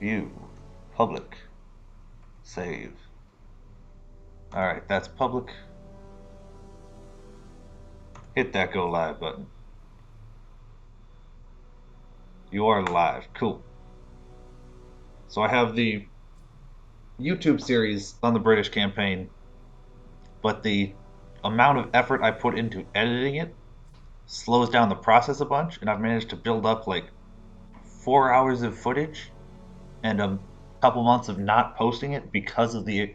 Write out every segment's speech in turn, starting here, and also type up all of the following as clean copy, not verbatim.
View. Public. Save. Alright, that's public. Hit that go live button. You are live. Cool. So I have the YouTube series on the British campaign, but the amount of effort I put into editing it slows down the process a bunch, and I've managed to build up like 4 hours of footage and a couple months of not posting it because of the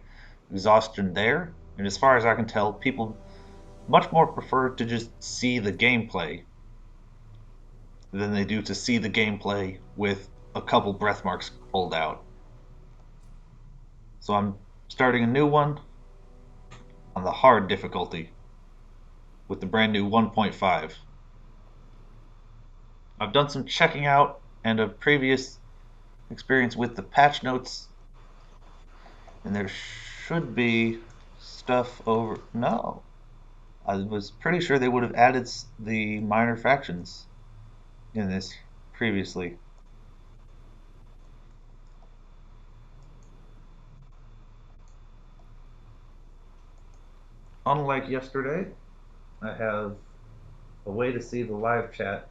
exhaustion there. And as far as I can tell, people much more prefer to just see the gameplay than they do to see the gameplay with a couple breath marks pulled out. So I'm starting a new one on the hard difficulty with the brand new 1.5. I've done some checking out and a previous experience with the patch notes, and there should be stuff over. No, I was pretty sure they would have added the minor factions in this previously. Unlike yesterday, I have a way to see the live chat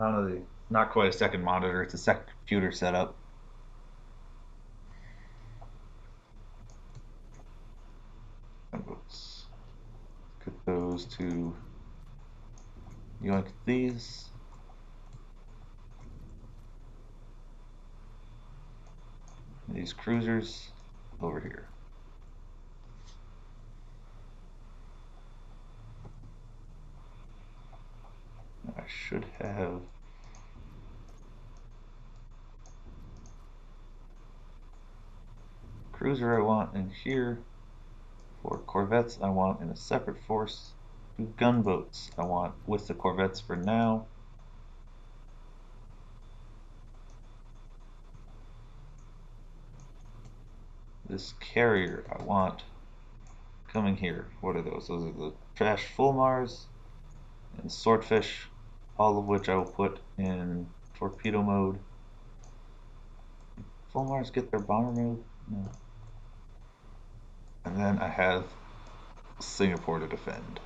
on the not quite a second monitor, it's a second computer setup. Let's get those to yoink these. These cruisers over here. I should have cruiser I want in here. For corvettes I want in a separate force. Gunboats I want with the corvettes for now. This carrier I want coming here. What are those? Those are the trash Fulmars and Swordfish, all of which I will put in torpedo mode. Fulmars get their bomber mode? No. And then I have Singapore to defend.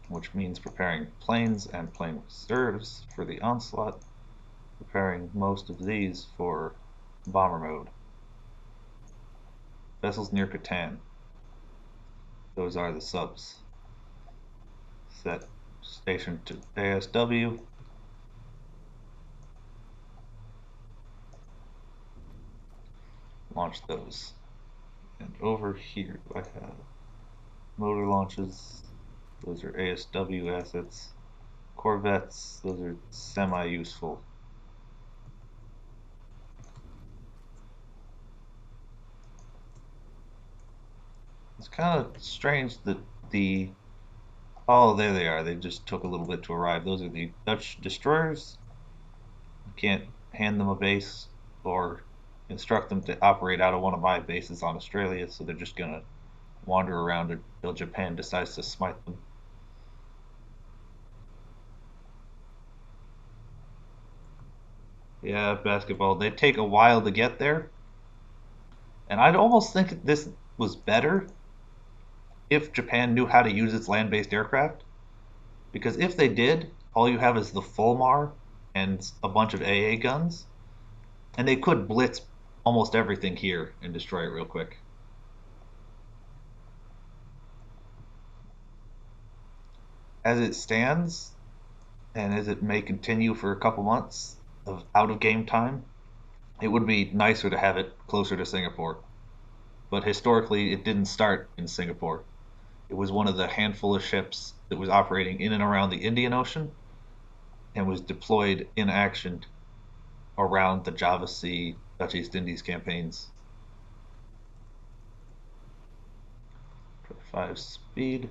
Which means preparing planes and plane reserves for the onslaught, preparing most of these for bomber mode. Vessels near Catan. Those are the subs. Set station to ASW. Launch those. And over here I have motor launches. Those are ASW assets. Corvettes, those are semi-useful. It's kind of strange that the... Oh, there they are. They just took a little bit to arrive. Those are the Dutch destroyers. You can't hand them a base or instruct them to operate out of one of my bases on Australia, so they're just gonna wander around until Japan decides to smite them. Yeah, basketball. They take a while to get there, and I'd almost think this was better if Japan knew how to use its land-based aircraft. Because if they did, all you have is the Fulmar and a bunch of AA guns, and they could blitz almost everything here and destroy it real quick. As it stands, and as it may continue for a couple months of out of game time, it would be nicer to have it closer to Singapore. But historically, it didn't start in Singapore. It was one of the handful of ships that was operating in and around the Indian Ocean and was deployed in action around the Java Sea, Dutch East Indies campaigns. 5 speed.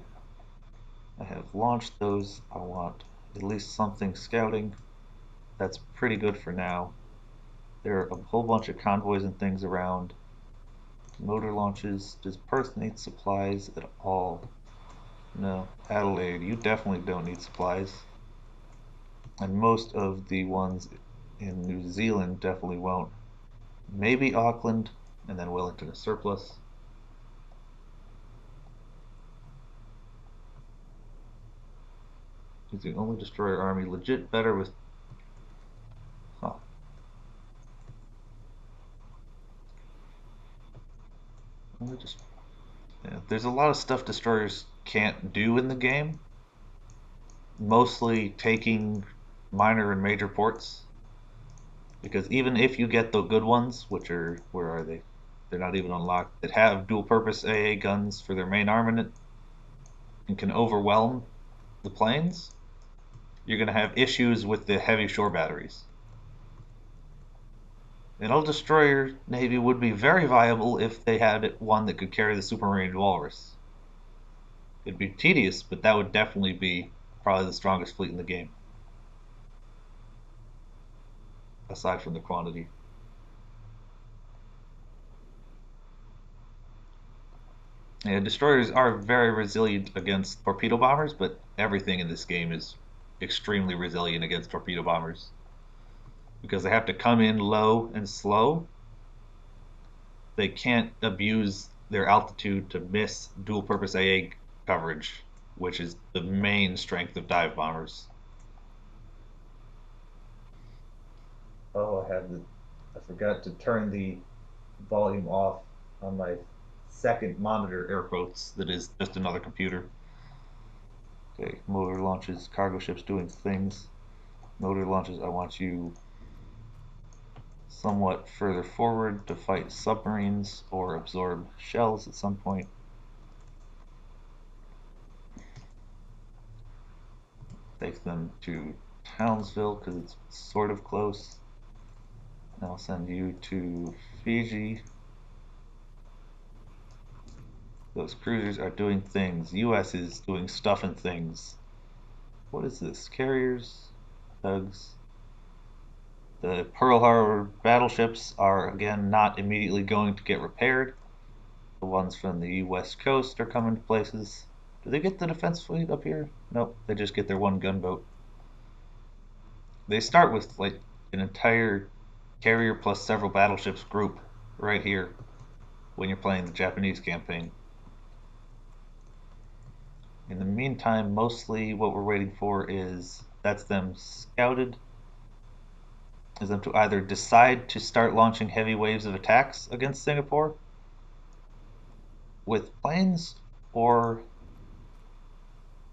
I have launched those. I want at least something scouting. That's pretty good for now. There are a whole bunch of convoys and things around. Motor launches. Does Perth need supplies at all? No. Adelaide, you definitely don't need supplies. And most of the ones in New Zealand definitely won't. Maybe Auckland, and then Wellington is surplus. He's the only destroyer army legit better with. Huh. Only just. Yeah, there's a lot of stuff destroyers can't do in the game. Mostly taking minor and major ports. Because even if you get the good ones, which are. Where are they? They're not even unlocked, that have dual purpose AA guns for their main armament and can overwhelm the planes, you're going to have issues with the heavy shore batteries. An old destroyer navy would be very viable if they had one that could carry the Supermarine Walrus. It'd be tedious, but that would definitely be probably the strongest fleet in the game, aside from the quantity. Yeah, destroyers are very resilient against torpedo bombers, but everything in this game is extremely resilient against torpedo bombers because they have to come in low and slow. They can't abuse their altitude to miss dual purpose AA coverage, which is the main strength of dive bombers. Oh, I forgot to turn the volume off on my second monitor, air quotes, that is just another computer. Okay, motor launches, cargo ships doing things. Motor launches, I want you somewhat further forward to fight submarines or absorb shells at some point. Take them to Townsville because it's sort of close. And I'll send you to Fiji. Those cruisers are doing things. US is doing stuff and things. What is this? Carriers, tugs. The Pearl Harbor battleships are again not immediately going to get repaired. The ones from the west coast are coming to places. Do they get the defense fleet up here? Nope, they just get their one gunboat. They start with like an entire carrier plus several battleships group right here when you're playing the Japanese campaign. In the meantime, mostly what we're waiting for is that's them scouted, is them to either decide to start launching heavy waves of attacks against Singapore with planes or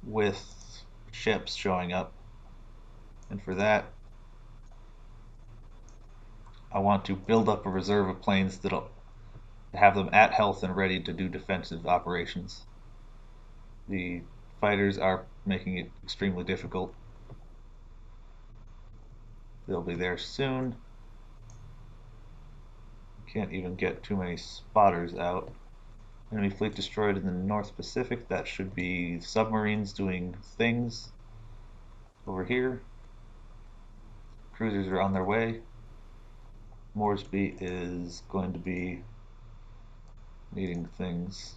with ships showing up. And for that, I want to build up a reserve of planes that'll have them at health and ready to do defensive operations. The fighters are making it extremely difficult. They'll be there soon. Can't even get too many spotters out. Enemy fleet destroyed in the North Pacific. That should be submarines doing things over here. Cruisers are on their way. Moresby is going to be needing things.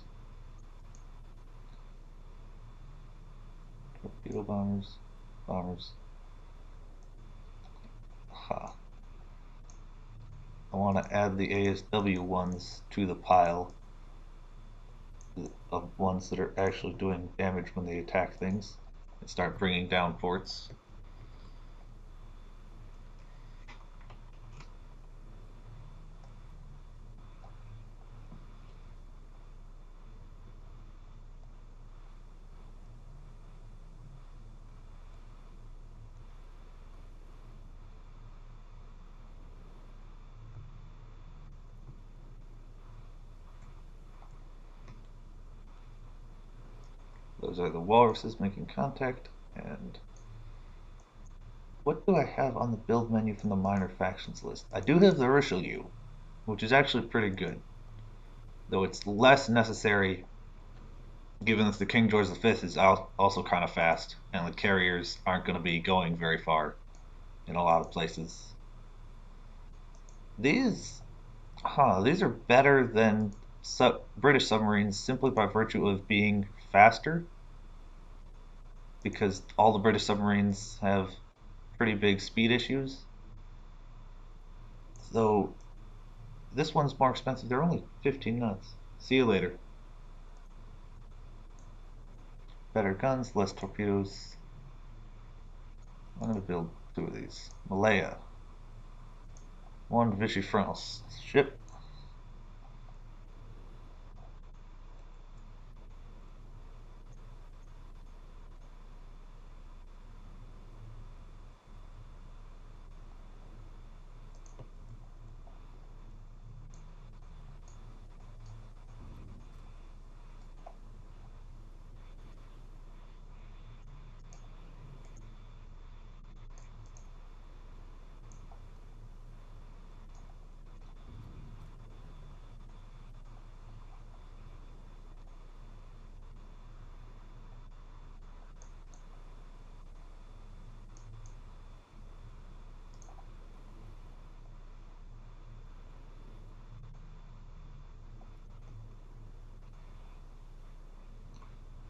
Torpedo bombers. Bombers. Ha. I want to add the ASW ones to the pile of ones that are actually doing damage when they attack things and start bringing down forts. Those are the walruses making contact. And what do I have on the build menu from the minor factions list? I do have the Richelieu, which is actually pretty good, though it's less necessary given that the King George V is also kind of fast, and the carriers aren't going to be going very far in a lot of places. These, these are better than British submarines simply by virtue of being faster, because all the British submarines have pretty big speed issues. So this one's more expensive. They're only 15 knots. See you later. Better guns, less torpedoes. I'm gonna build 2 of these. Malaya. 1 Vichy France ship.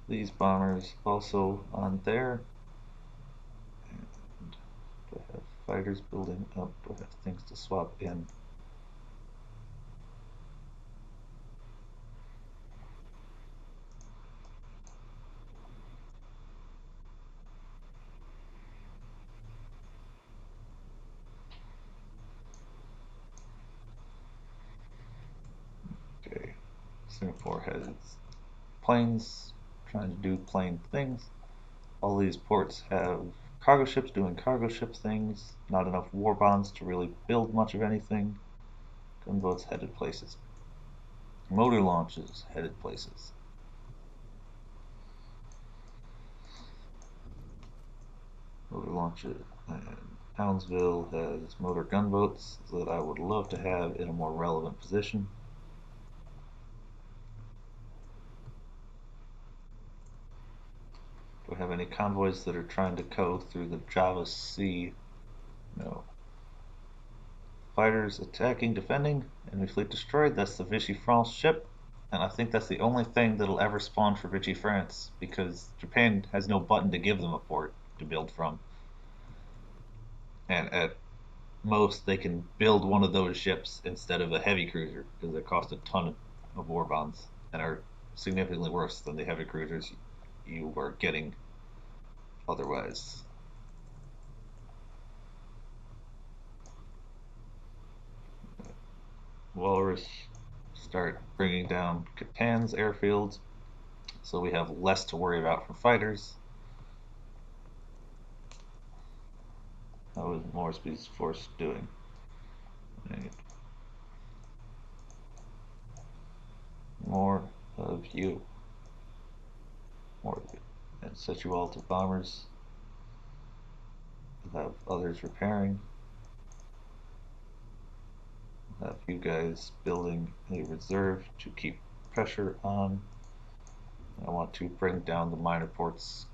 These bombers also on there. And do I have fighters building up? Do I have things to swap in? Okay, Singapore has planes trying to do plane things. All these ports have cargo ships doing cargo ship things. Not enough war bonds to really build much of anything. Gunboats headed places. Motor launches headed places. Motor launches. And Townsville has motor gunboats that I would love to have in a more relevant position. Do I have any convoys that are trying to go through the Java Sea? No. Fighters attacking, defending, enemy fleet destroyed. That's the Vichy France ship. And I think that's the only thing that'll ever spawn for Vichy France, because Japan has no button to give them a port to build from. And at most, they can build one of those ships instead of a heavy cruiser, because they cost a ton of war bonds and are significantly worse than the heavy cruisers you were getting otherwise. Walrus start bringing down Catan's airfields, so we have less to worry about for fighters. How is Moresby's force doing? Right. More of you. More of you. And set you all to bombers. We'll have others repairing. We'll have you guys building a reserve to keep pressure on. I want to bring down the minor ports,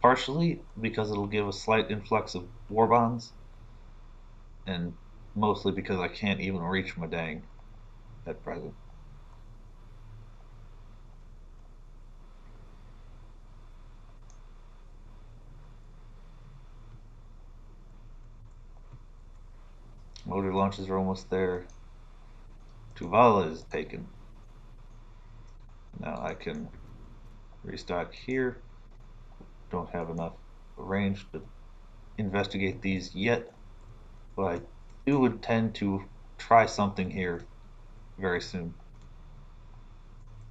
partially because it'll give a slight influx of war bonds, and mostly because I can't even reach Madang at present. Motor launches are almost there. Tuvala is taken. Now I can restock here. Don't have enough range to investigate these yet, but I do intend to try something here very soon.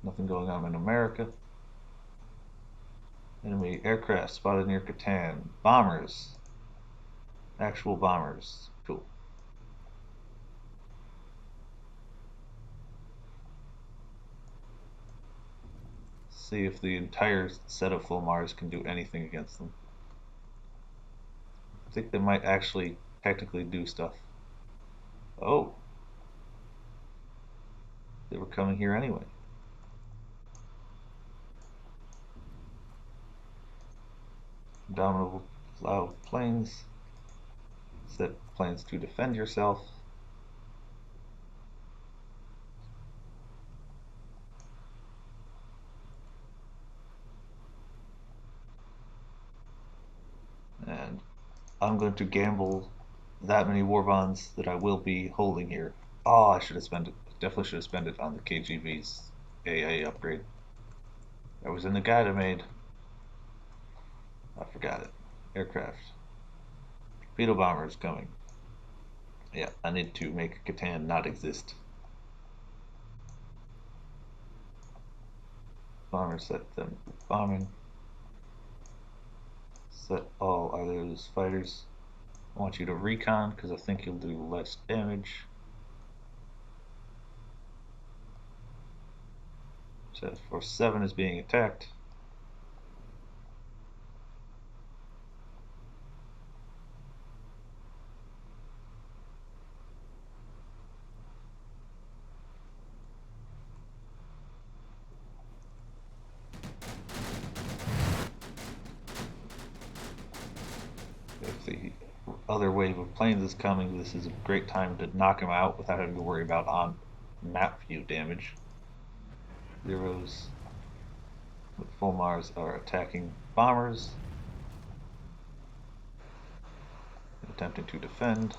Nothing going on in America. Enemy aircraft spotted near Catan. Bombers. Actual bombers. Cool. See if the entire set of Fulmars can do anything against them. I think they might actually technically do stuff. Oh, they were coming here anyway. Dominable loud planes. Set planes to defend yourself. I'm going to gamble that many war bonds that I will be holding here. Oh, I should have spent it. Definitely should have spent it on the KGB's AA upgrade. That was in the guide I made. I forgot it. Aircraft. Torpedo bombers coming. Yeah, I need to make Catan not exist. Bombers set them bombing. Set all others fighters. I want you to recon because I think you'll do less damage. Set Force 7 is being attacked. If the other wave of planes is coming, this is a great time to knock them out without having to worry about on map view damage. Zeros with full Mars are attacking bombers, attempting to defend.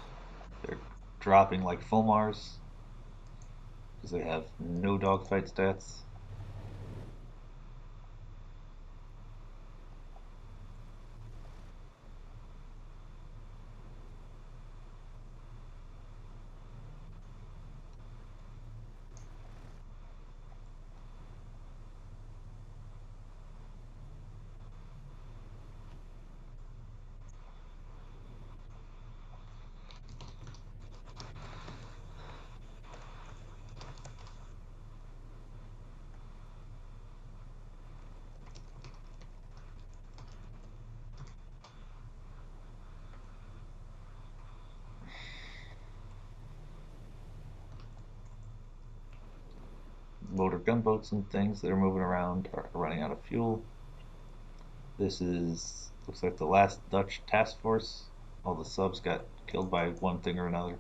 They're dropping like full Mars because they have no dogfight stats. Motor gunboats and things that are moving around are running out of fuel. This is looks like the last Dutch task force. All the subs got killed by one thing or another.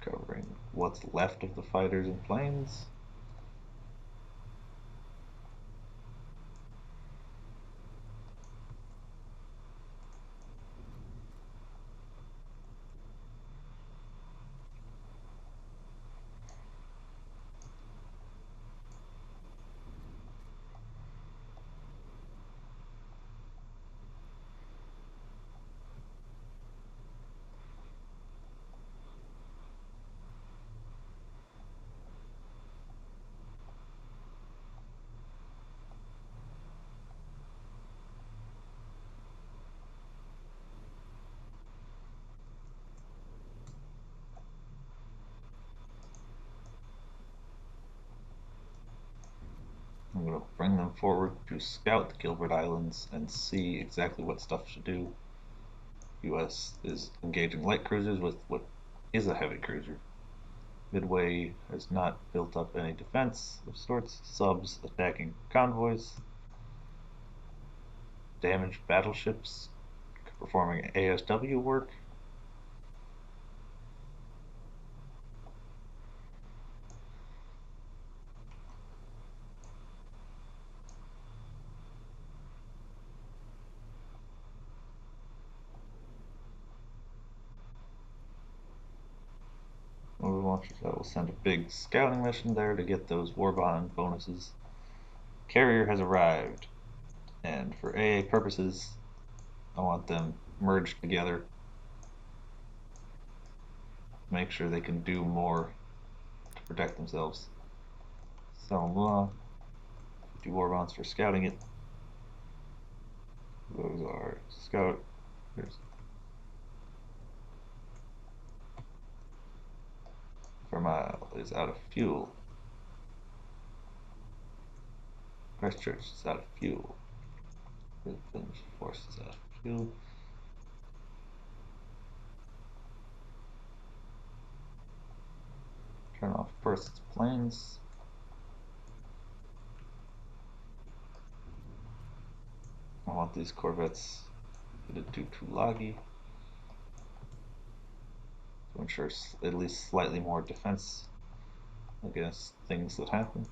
Covering what's left of the fighters and planes. I'm going to bring them forward to scout the Gilbert Islands and see exactly what stuff to do. US is engaging light cruisers with what is a heavy cruiser. Midway has not built up any defense of sorts. Subs attacking convoys. Damaged battleships performing ASW work. Launchers, I will send a big scouting mission there to get those warbond bonuses. Carrier has arrived, and for AA purposes, I want them merged together. Make sure they can do more to protect themselves. So, 50 warbonds for scouting it. Those are scout. There's Vermile is out of fuel. Christchurch is out of fuel. Finnish force is out of fuel. Turn off burst planes. I want these corvettes fitted to Tulagi to ensure at least slightly more defense I guess, things that happen.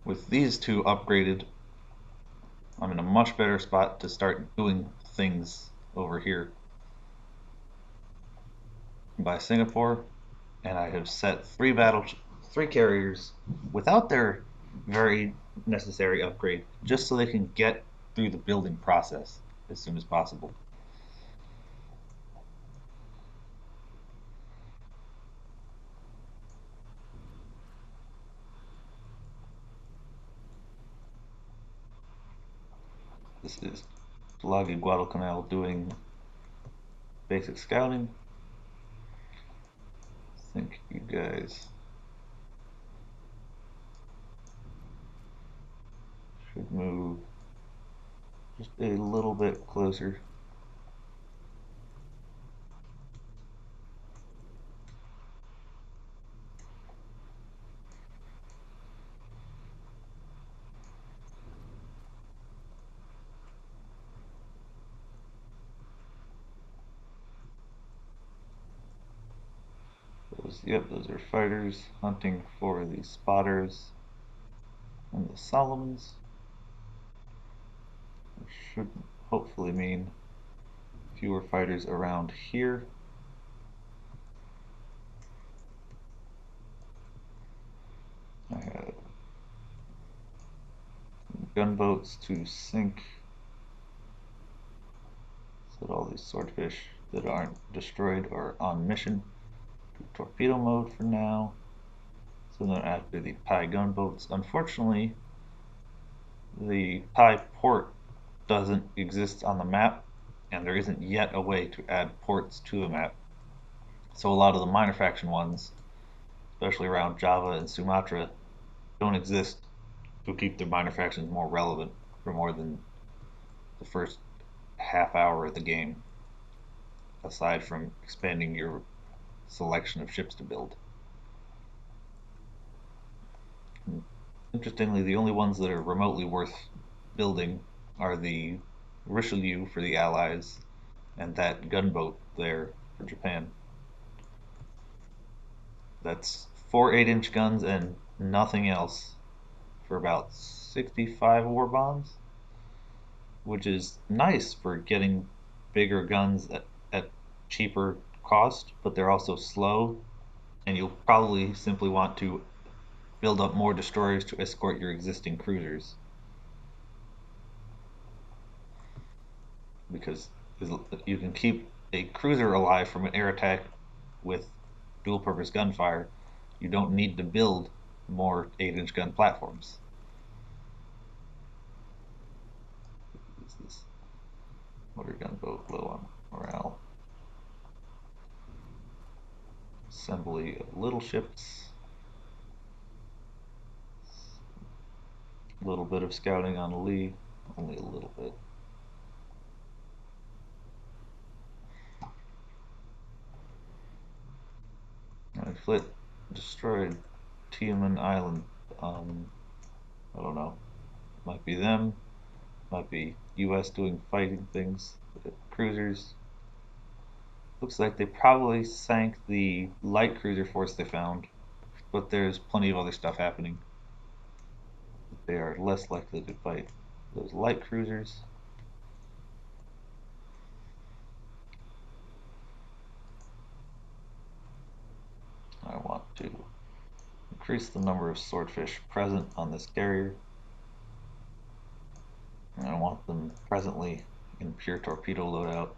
With these two upgraded, I'm in a much better spot to start doing things over here by Singapore, and I have set three carriers without their very necessary upgrade, just so they can get through the building process as soon as possible. This is Lago Guadalcanal doing basic scouting. I think you guys should move just a little bit closer. Yep, those are fighters hunting for the spotters and the Solomons, which should hopefully mean fewer fighters around here. I have gunboats to sink so that all these swordfish that aren't destroyed are on mission. Torpedo mode for now. So then after the Pi gunboats, unfortunately, the Pi port doesn't exist on the map, and there isn't yet a way to add ports to the map. So a lot of the minor faction ones, especially around Java and Sumatra, don't exist to keep their minor factions more relevant for more than the first half hour of the game, aside from expanding your selection of ships to build. Interestingly, the only ones that are remotely worth building are the Richelieu for the Allies and that gunboat there for Japan. That's 4 8-inch guns and nothing else for about 65 war bonds, which is nice for getting bigger guns at cheaper cost, but they're also slow, and you'll probably simply want to build up more destroyers to escort your existing cruisers, because you can keep a cruiser alive from an air attack with dual purpose gunfire. You don't need to build more 8-inch gun platforms. Is this motor gunboat low on morale? Assembly of little ships. A little bit of scouting on Lee, only a little bit. And Flit destroyed Tiaman Island. I don't know. Might be them. Might be U.S. doing fighting things. Cruisers. Looks like they probably sank the light cruiser force they found, but there's plenty of other stuff happening. They are less likely to fight those light cruisers. I want to increase the number of swordfish present on this carrier. And I want them presently in pure torpedo loadout.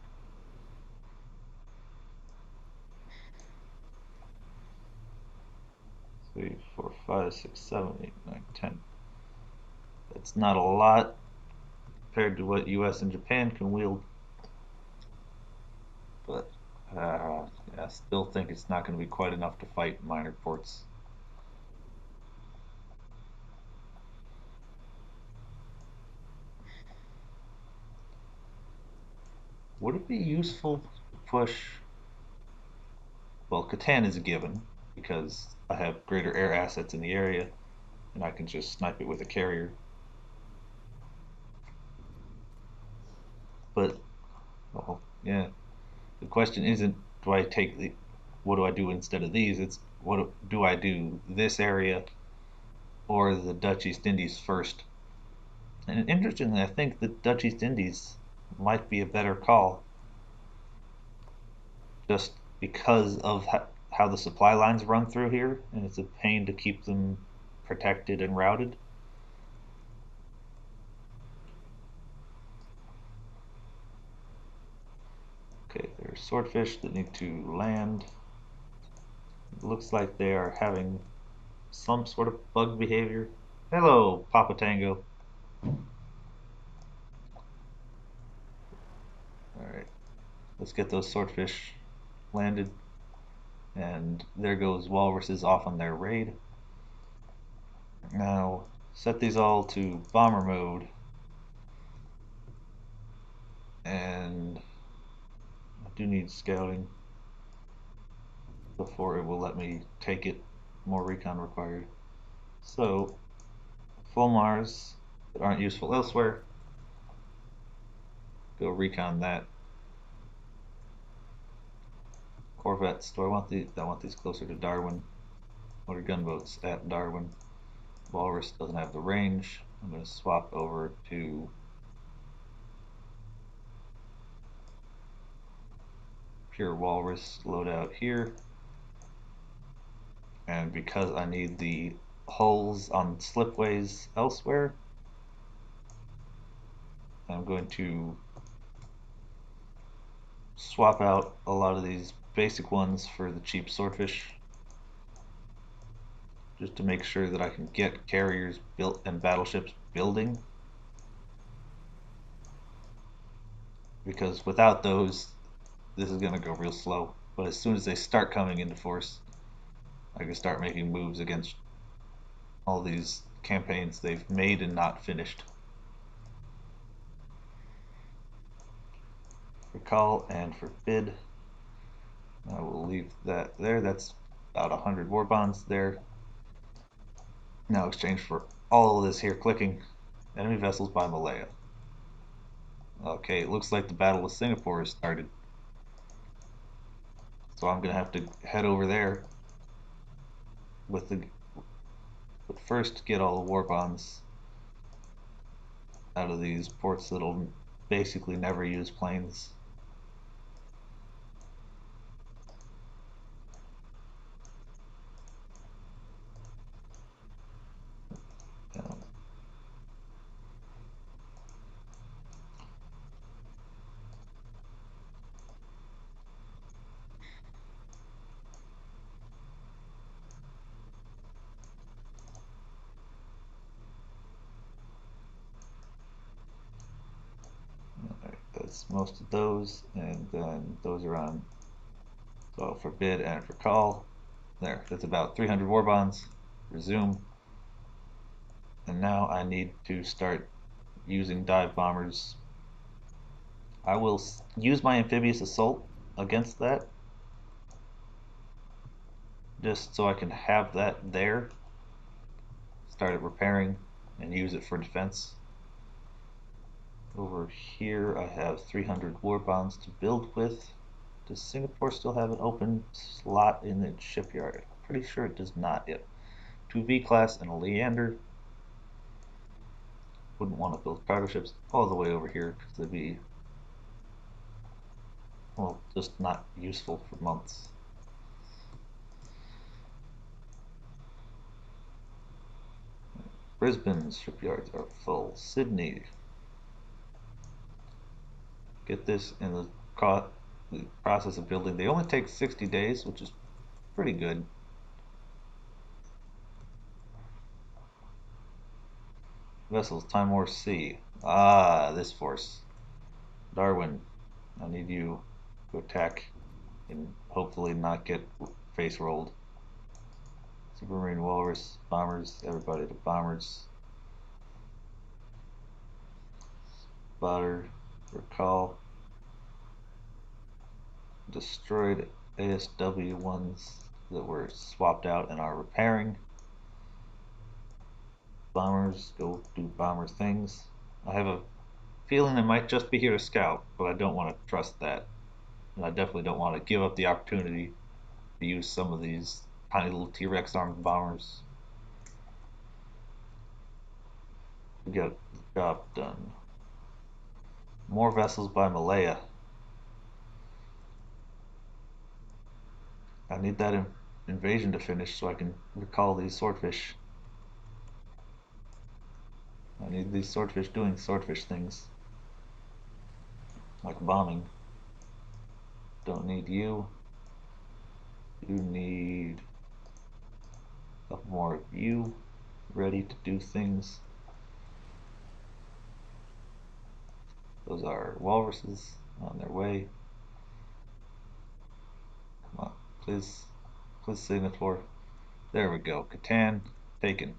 3, 4, 5, 6, 7, 8, 9, 10. That's not a lot compared to what US and Japan can wield. But I still think it's not going to be quite enough to fight minor ports. Would it be useful to push? Well, Catan is a given because I have greater air assets in the area and I can just snipe it with a carrier. But, well, yeah, the question isn't what do I do instead of these? It's what do I do this area or the Dutch East Indies first? And interestingly, I think the Dutch East Indies might be a better call just because of how the supply lines run through here, and it's a pain to keep them protected and routed. Okay, there are swordfish that need to land. It looks like they are having some sort of bug behavior. Hello, Papa Tango. Alright. Let's get those swordfish landed. And there goes walruses off on their raid. Now set these all to bomber mode, and I do need scouting before it will let me take it. More recon required. So full Mars that aren't useful elsewhere, go recon that. Corvettes, do I want these closer to Darwin? What are gunboats at Darwin? Walrus doesn't have the range. I'm going to swap over to pure walrus loadout here. And because I need the hulls on slipways elsewhere, I'm going to swap out a lot of these basic ones for the cheap swordfish, just to make sure that I can get carriers built and battleships building, because without those this is going to go real slow. But as soon as they start coming into force, I can start making moves against all these campaigns they've made and not finished. For call and forbid, I will leave that there. That's about 100 war bonds there. Now exchange for all of this here clicking. Enemy vessels by Malaya. Okay, it looks like the Battle of Singapore has started. So I'm going to have to head over there with the... But first get all the war bonds out of these ports that'll basically never use planes. Um, that's most of those, and then those are on. So for bid and for call, there, that's about 300 war bonds. Resume. And now I need to start using dive bombers. I will use my amphibious assault against that, just so I can have that there. Started repairing and use it for defense. Over here I have 300 war bonds to build with. Does Singapore still have an open slot in the shipyard? I'm pretty sure it does not yet. 2 V-class and a Leander. Wouldn't want to build cargo ships all the way over here because they'd be, well, just not useful for months. Brisbane's shipyards are full. Sydney. Get this in the process of building. They only take 60 days, which is pretty good. Vessels, Timor Sea. Ah, this force. Darwin, I need you to attack and hopefully not get face rolled. Supermarine Walrus, bombers, everybody to bombers. Spotter, recall. Destroyed ASW ones that were swapped out and are repairing. Bombers, go do bomber things. I have a feeling they might just be here to scout, but I don't want to trust that. And I definitely don't want to give up the opportunity to use some of these tiny little T-Rex armed bombers to get the job done. More vessels by Malaya. I need that invasion to finish so I can recall these swordfish. I need these swordfish doing swordfish things. Like bombing. Don't need you. You need a couple more of you ready to do things. Those are walruses on their way. Please, please signature. There we go. Catan, taken.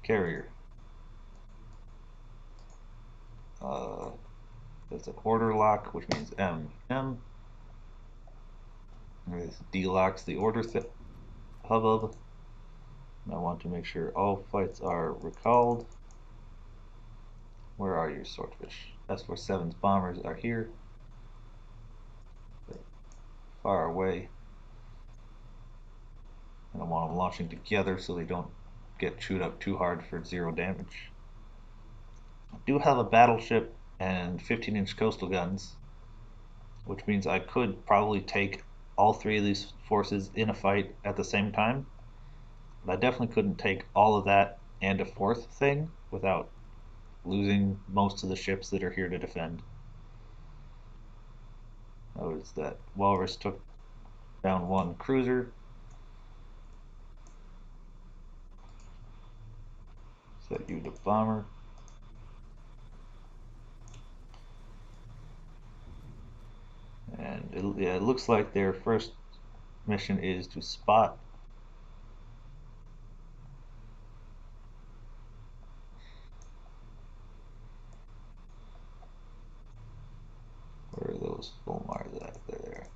Carrier. That's an order lock, which means M. M. This delocks the order hubbub. I want to make sure all flights are recalled. Where are your swordfish? S-47's bombers are here. They're far away. I don't want them launching together so they don't get chewed up too hard for 0 damage. I do have a battleship and 15-inch coastal guns, which means I could probably take all 3 of these forces in a fight at the same time. But I definitely couldn't take all of that and a 4th thing without losing most of the ships that are here to defend. Notice that Walrus took down 1 cruiser. Set you to bomber. And it looks like their first mission is to spot where are those Fulmars at? They're there.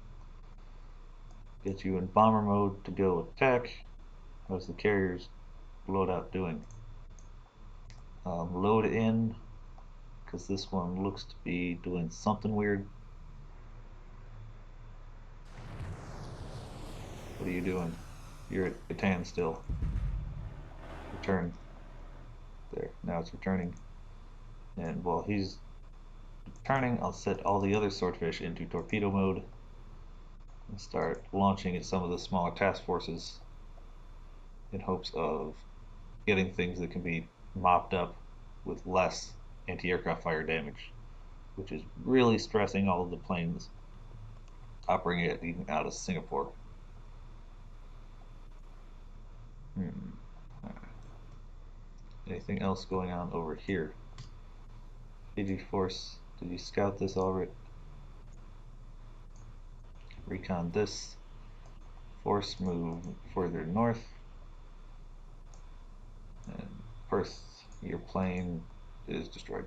Get you in bomber mode to go attack. How's the carrier's loadout doing? Load in, because this one looks to be doing something weird. What are you doing? You're at Catan still. Return. There, now it's returning. And while he's returning, I'll set all the other swordfish into torpedo mode and start launching at some of the smaller task forces in hopes of getting things that can be mopped up with less anti-aircraft fire damage, which is really stressing all of the planes operating out of Singapore. Anything else going on over here? Fiji Force, did you scout this already? Recon this. Force move further north. And Perth, your plane is destroyed.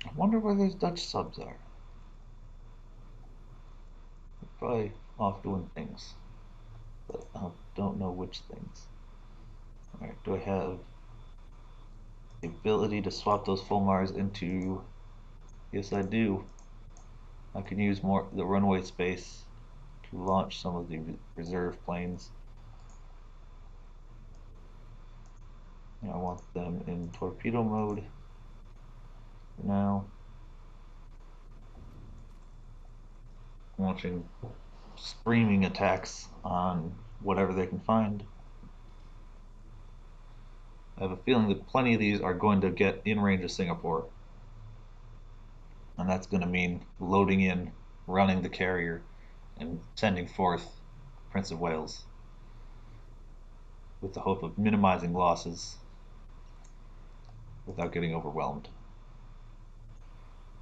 I wonder where those Dutch subs are. They're probably off doing things, but I don't know which things. Alright, do I have the ability to swap those Fulmars into... Yes, I do. I can use more the runway space to launch some of the reserve planes. And I want them in torpedo mode now. Launching screaming attacks on whatever they can find. I have a feeling that plenty of these are going to get in range of Singapore. And that's going to mean loading in, running the carrier, and sending forth Prince of Wales with the hope of minimizing losses without getting overwhelmed.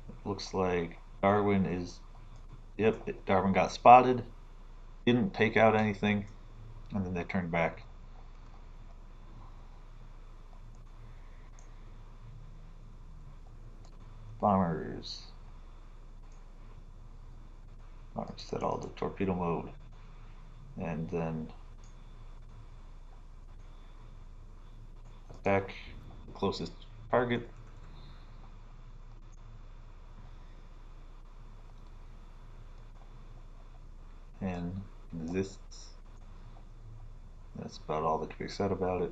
It looks like Darwin is... Yep, Darwin got spotted, didn't take out anything, and then they turned back. Bombers. Set all the torpedo mode. And then attack the closest target. And exists. That's about all that can be said about it.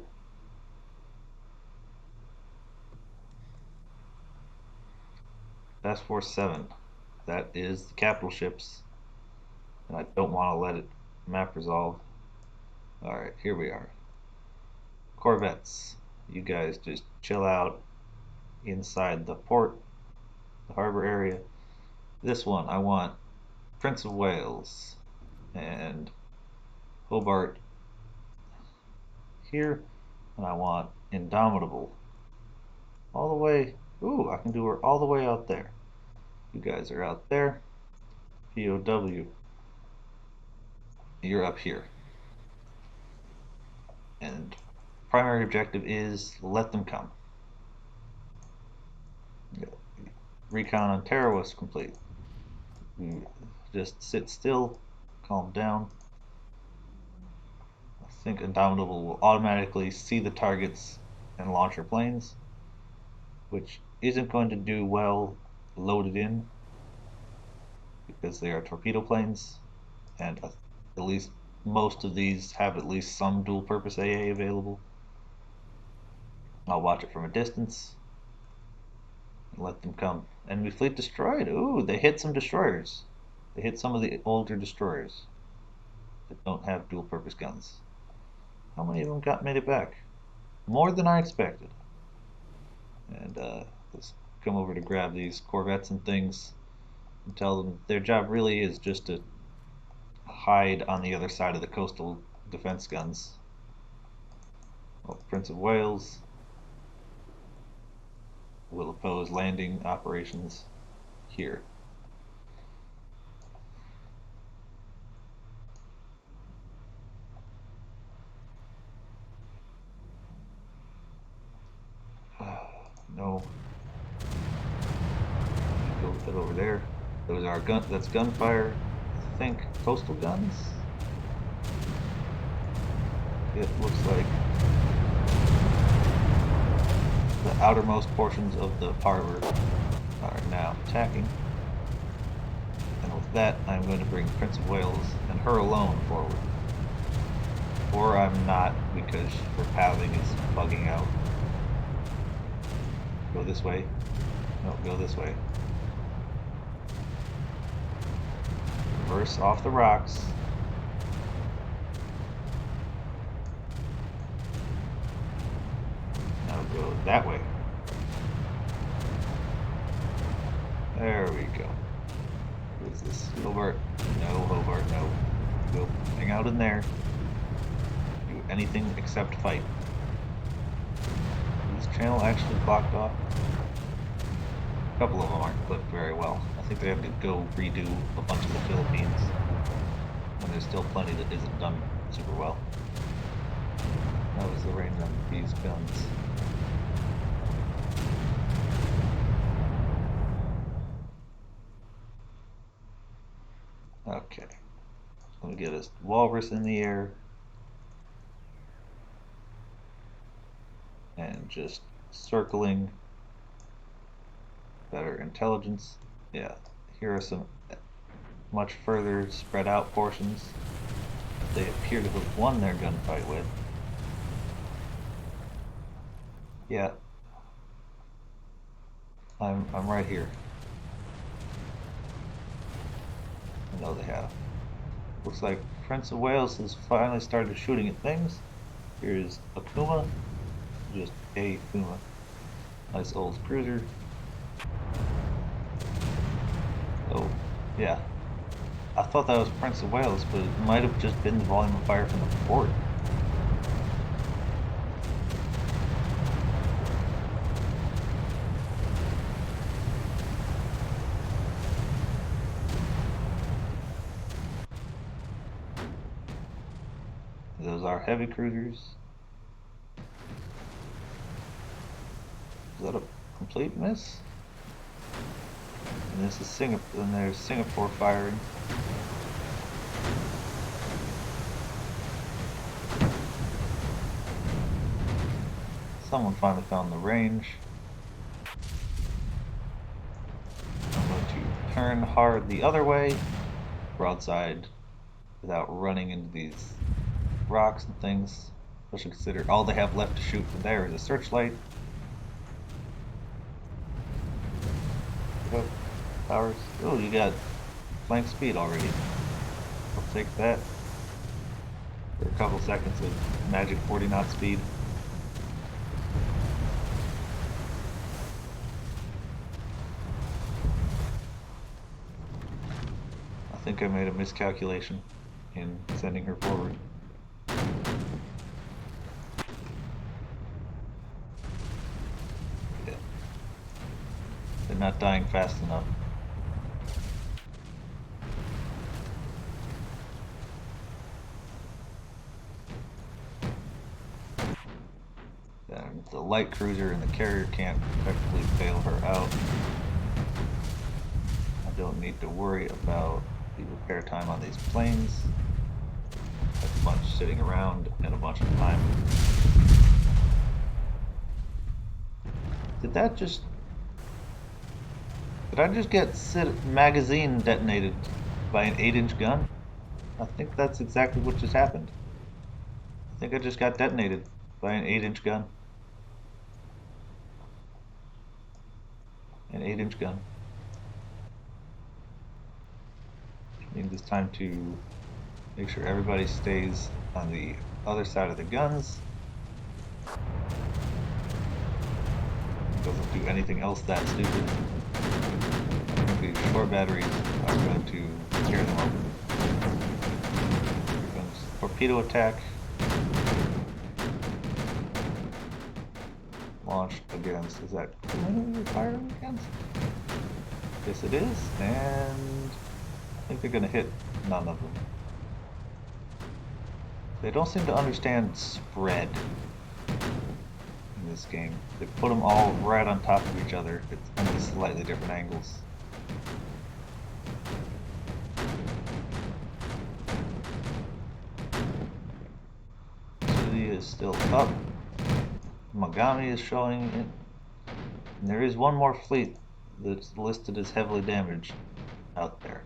Task Force 7. That is the capital ships. And I don't want to let it map resolve. Alright, here we are. Corvettes. You guys just chill out inside the port. the harbor area. This one, I want Prince of Wales and Hobart here, and I want Indomitable all the way. Ooh, I can do her all the way out there. You guys are out there. POW, you're up here. And primary objective is let them come. Recon on Terra was complete. Just sit still, calm down. I think Indomitable will automatically see the targets and launch her planes, which isn't going to do well loaded in because they are torpedo planes, and at least most of these have at least some dual purpose AA available. I'll watch it from a distance and let them come. Enemy fleet destroyed. Ooh, they hit some destroyers. They hit some of the older destroyers that don't have dual purpose guns. How many of them made it back? More than I expected. And let's come over to grab these corvettes and things and tell them their job really is just to hide on the other side of the coastal defense guns. Well, Prince of Wales will oppose landing operations here. No. Go with it over there. Those are that's gunfire. I think coastal guns. It looks like the outermost portions of the harbor are now attacking. And with that, I'm going to bring Prince of Wales and her alone forward. Or I'm not, because her pathing is bugging out. Go this way. No, go this way. Reverse off the rocks. Now go that way. There we go. Who's this? Hobart? No, Hobart, no. Go hang out in there. Do anything except fight. Is this channel actually blocked off? A couple of them aren't clipped very well. I think they have to go redo a bunch of the Philippines. And there's still plenty that isn't done super well. That was the range on these guns. Okay. Let me get a walrus in the air. And just circling. Better intelligence. Yeah, here are some much further spread out portions they appear to have won their gunfight with. Yeah, I'm right here. I know they have. Looks like Prince of Wales has finally started shooting at things. Here's Akuma, just a Akuma. Nice old cruiser. Oh, yeah. I thought that was Prince of Wales, but it might have just been the volume of fire from the fort. Those are heavy cruisers. Is that a complete miss? And this is Singapore, and there's Singapore firing. Someone finally found the range. I'm going to turn hard the other way, broadside, without running into these rocks and things. Especially consider all they have left to shoot from there is a searchlight. Powers. Oh, you got flank speed already. I'll take that. For a couple seconds of magic 40 knot speed. think I made a miscalculation in sending her forward. Yeah. They're not dying fast enough. And the light cruiser and the carrier can't effectively bail her out. I don't need to worry about the repair time on these planes. That's a bunch sitting around and a bunch of time. Did I just get magazine detonated by an 8-inch gun? I think that's exactly what just happened. I think I just got detonated by an 8-inch gun. An 8-inch gun. I think it's time to make sure everybody stays on the other side of the guns. Doesn't do anything else that stupid. The short batteries are going to tear them open. Here comes torpedo attack. Launched against, is that who you're firing against? Yes it is, and I think they're gonna hit none of them. They don't seem to understand spread in this game. They put them all right on top of each other. It's only slightly different angles. City is still up. Mogami is showing it. And there is one more fleet that's listed as heavily damaged out there.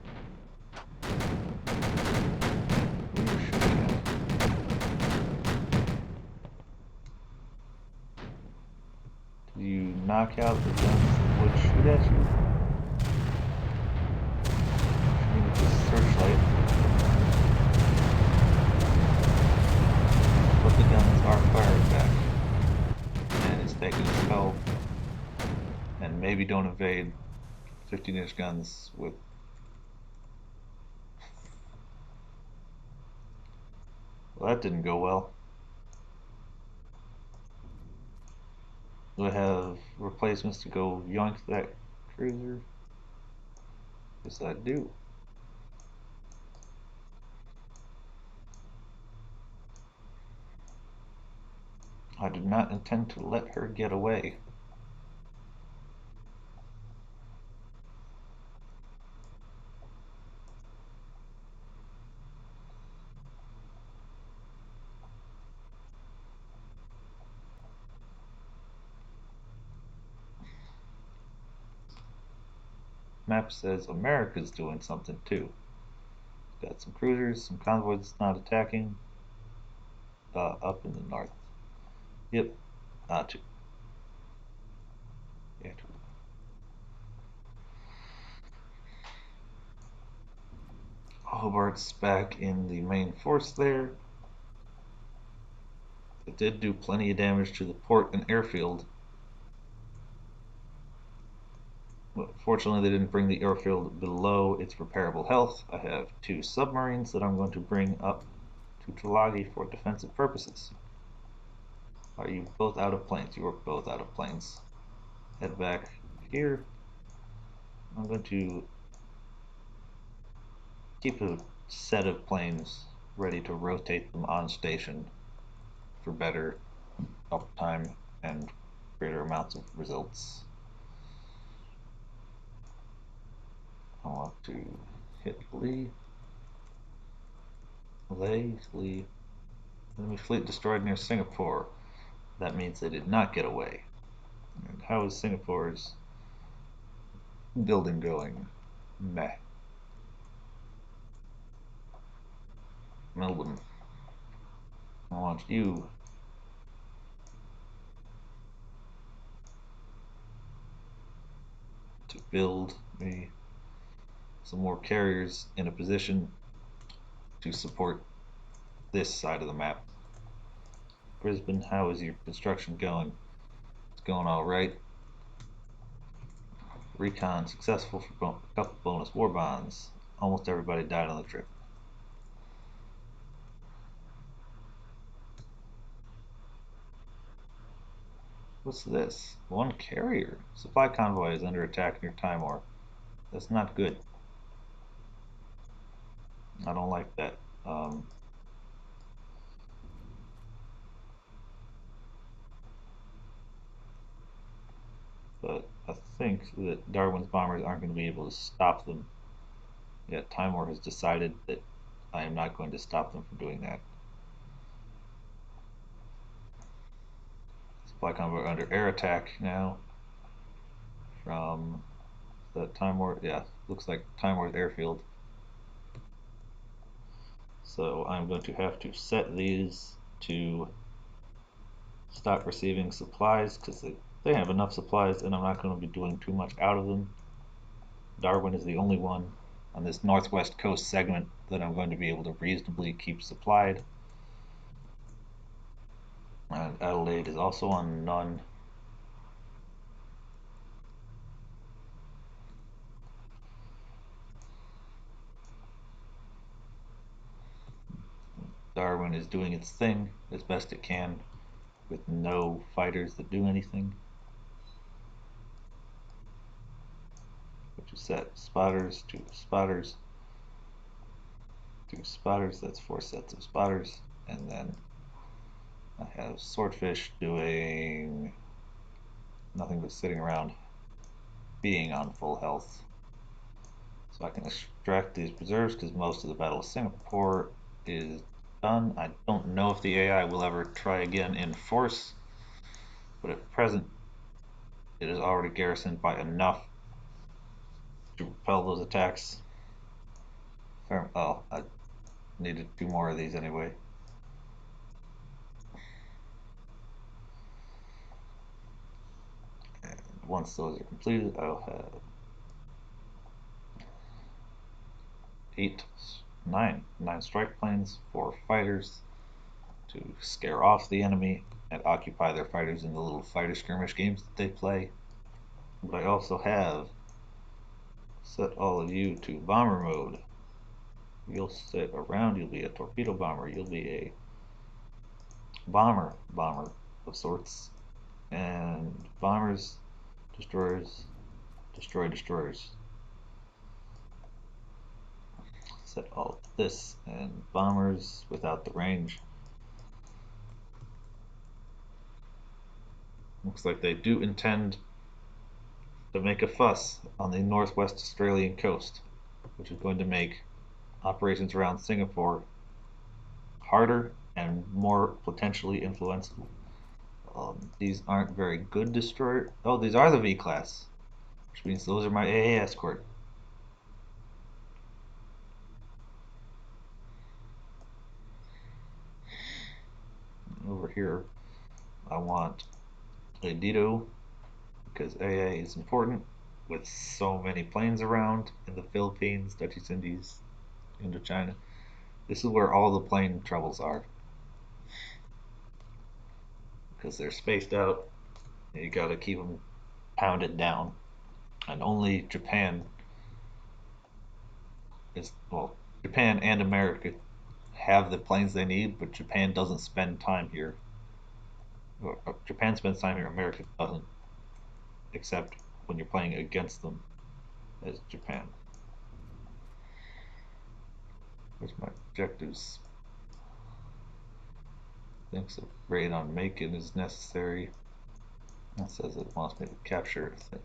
Do you knock out the guns that would shoot at you? Shooting with this searchlight. But the guns are firing back. And it's taking a spell. And maybe don't evade 15-inch guns with... Well, that didn't go well. Do I have replacements to go yoink that cruiser? Yes, I do. I did not intend to let her get away. Map says America's doing something too. Got some cruisers, some convoys not attacking. Up in the north. Yep, not yeah. Hobart's back in the main force there. It did do plenty of damage to the port and airfield. But fortunately, they didn't bring the airfield below its repairable health. I have 2 submarines that I'm going to bring up to Tulagi for defensive purposes. Are you both out of planes? You are both out of planes. Head back here. I'm going to keep a set of planes ready to rotate them on station for better uptime and greater amounts of results. I want to hit Lee. Lee. Enemy fleet destroyed near Singapore. That means they did not get away. And how is Singapore's building going? Meh. Melbourne. I want you to build me some more carriers in a position to support this side of the map. Brisbane, how is your construction going? It's going alright. Recon successful for a couple bonus war bonds almost everybody died on the trip. What's this? One carrier. Supply convoy is under attack near Timor. That's not good. I don't like that. Um, but I think that Darwin's bombers aren't going to be able to stop them. Yet Timor has decided that I am not going to stop them from doing that. Supply convoy under air attack now from the Timor. Yeah, looks like Timor's airfield. So I'm going to have to set these to stop receiving supplies because they have enough supplies and I'm not going to be doing too much out of them. Darwin is the only one on this northwest coast segment that I'm going to be able to reasonably keep supplied. And Adelaide is also on none. Darwin is doing its thing as best it can with no fighters that do anything. Which is set spotters, two spotters, two spotters, that's 4 sets of spotters, and then I have swordfish doing nothing but sitting around being on full health. So I can extract these preserves because most of the Battle of Singapore is done. I don't know if the AI will ever try again in force, but at present it is already garrisoned by enough to repel those attacks. Oh, I needed 2 more of these anyway. And once those are completed, I'll have 9 strike planes, 4 fighters to scare off the enemy and occupy their fighters in the little fighter skirmish games that they play. But I also have set all of you to bomber mode. You'll sit around, you'll be a torpedo bomber, you'll be a bomber of sorts. And bombers, destroyers, destroy destroyers. Set all of this and bombers without the range. Looks like they do intend to make a fuss on the northwest Australian coast, which is going to make operations around Singapore harder and more potentially influential. These aren't very good destroyers. Oh, these are the V class, which means those are my AA escort. Over here, I want a Dito because AA is important with so many planes around in the Philippines, Dutch East Indies, Indochina. This is where all the plane troubles are because they're spaced out. You gotta keep them pounded down. And only Japan is, well, Japan and America have the planes they need, but Japan doesn't spend time here. Japan spends time here, America doesn't, except when you're playing against them as Japan. Where's my objectives? Thinks a raid on Macon is necessary. It says it wants me to capture. It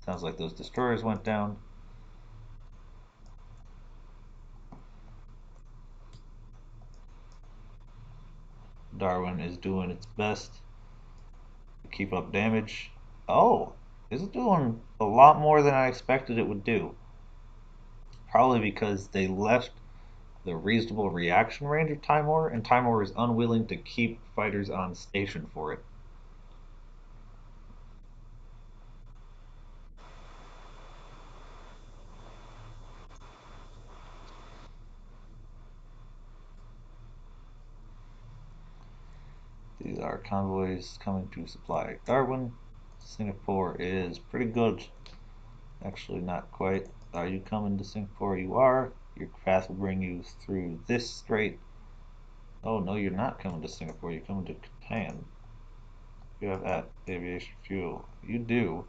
sounds like those destroyers went down. Darwin is doing its best to keep up damage. Oh, is it doing a lot more than I expected it would do? Probably because they left the reasonable reaction range of Timor, and Timor is unwilling to keep fighters on station for it. These are convoys coming to supply Darwin. Singapore is pretty good. Actually, not quite. Are you coming to Singapore? You are. Your path will bring you through this strait. Oh no, you're not coming to Singapore. You're coming to Japan. You have aviation fuel. You do.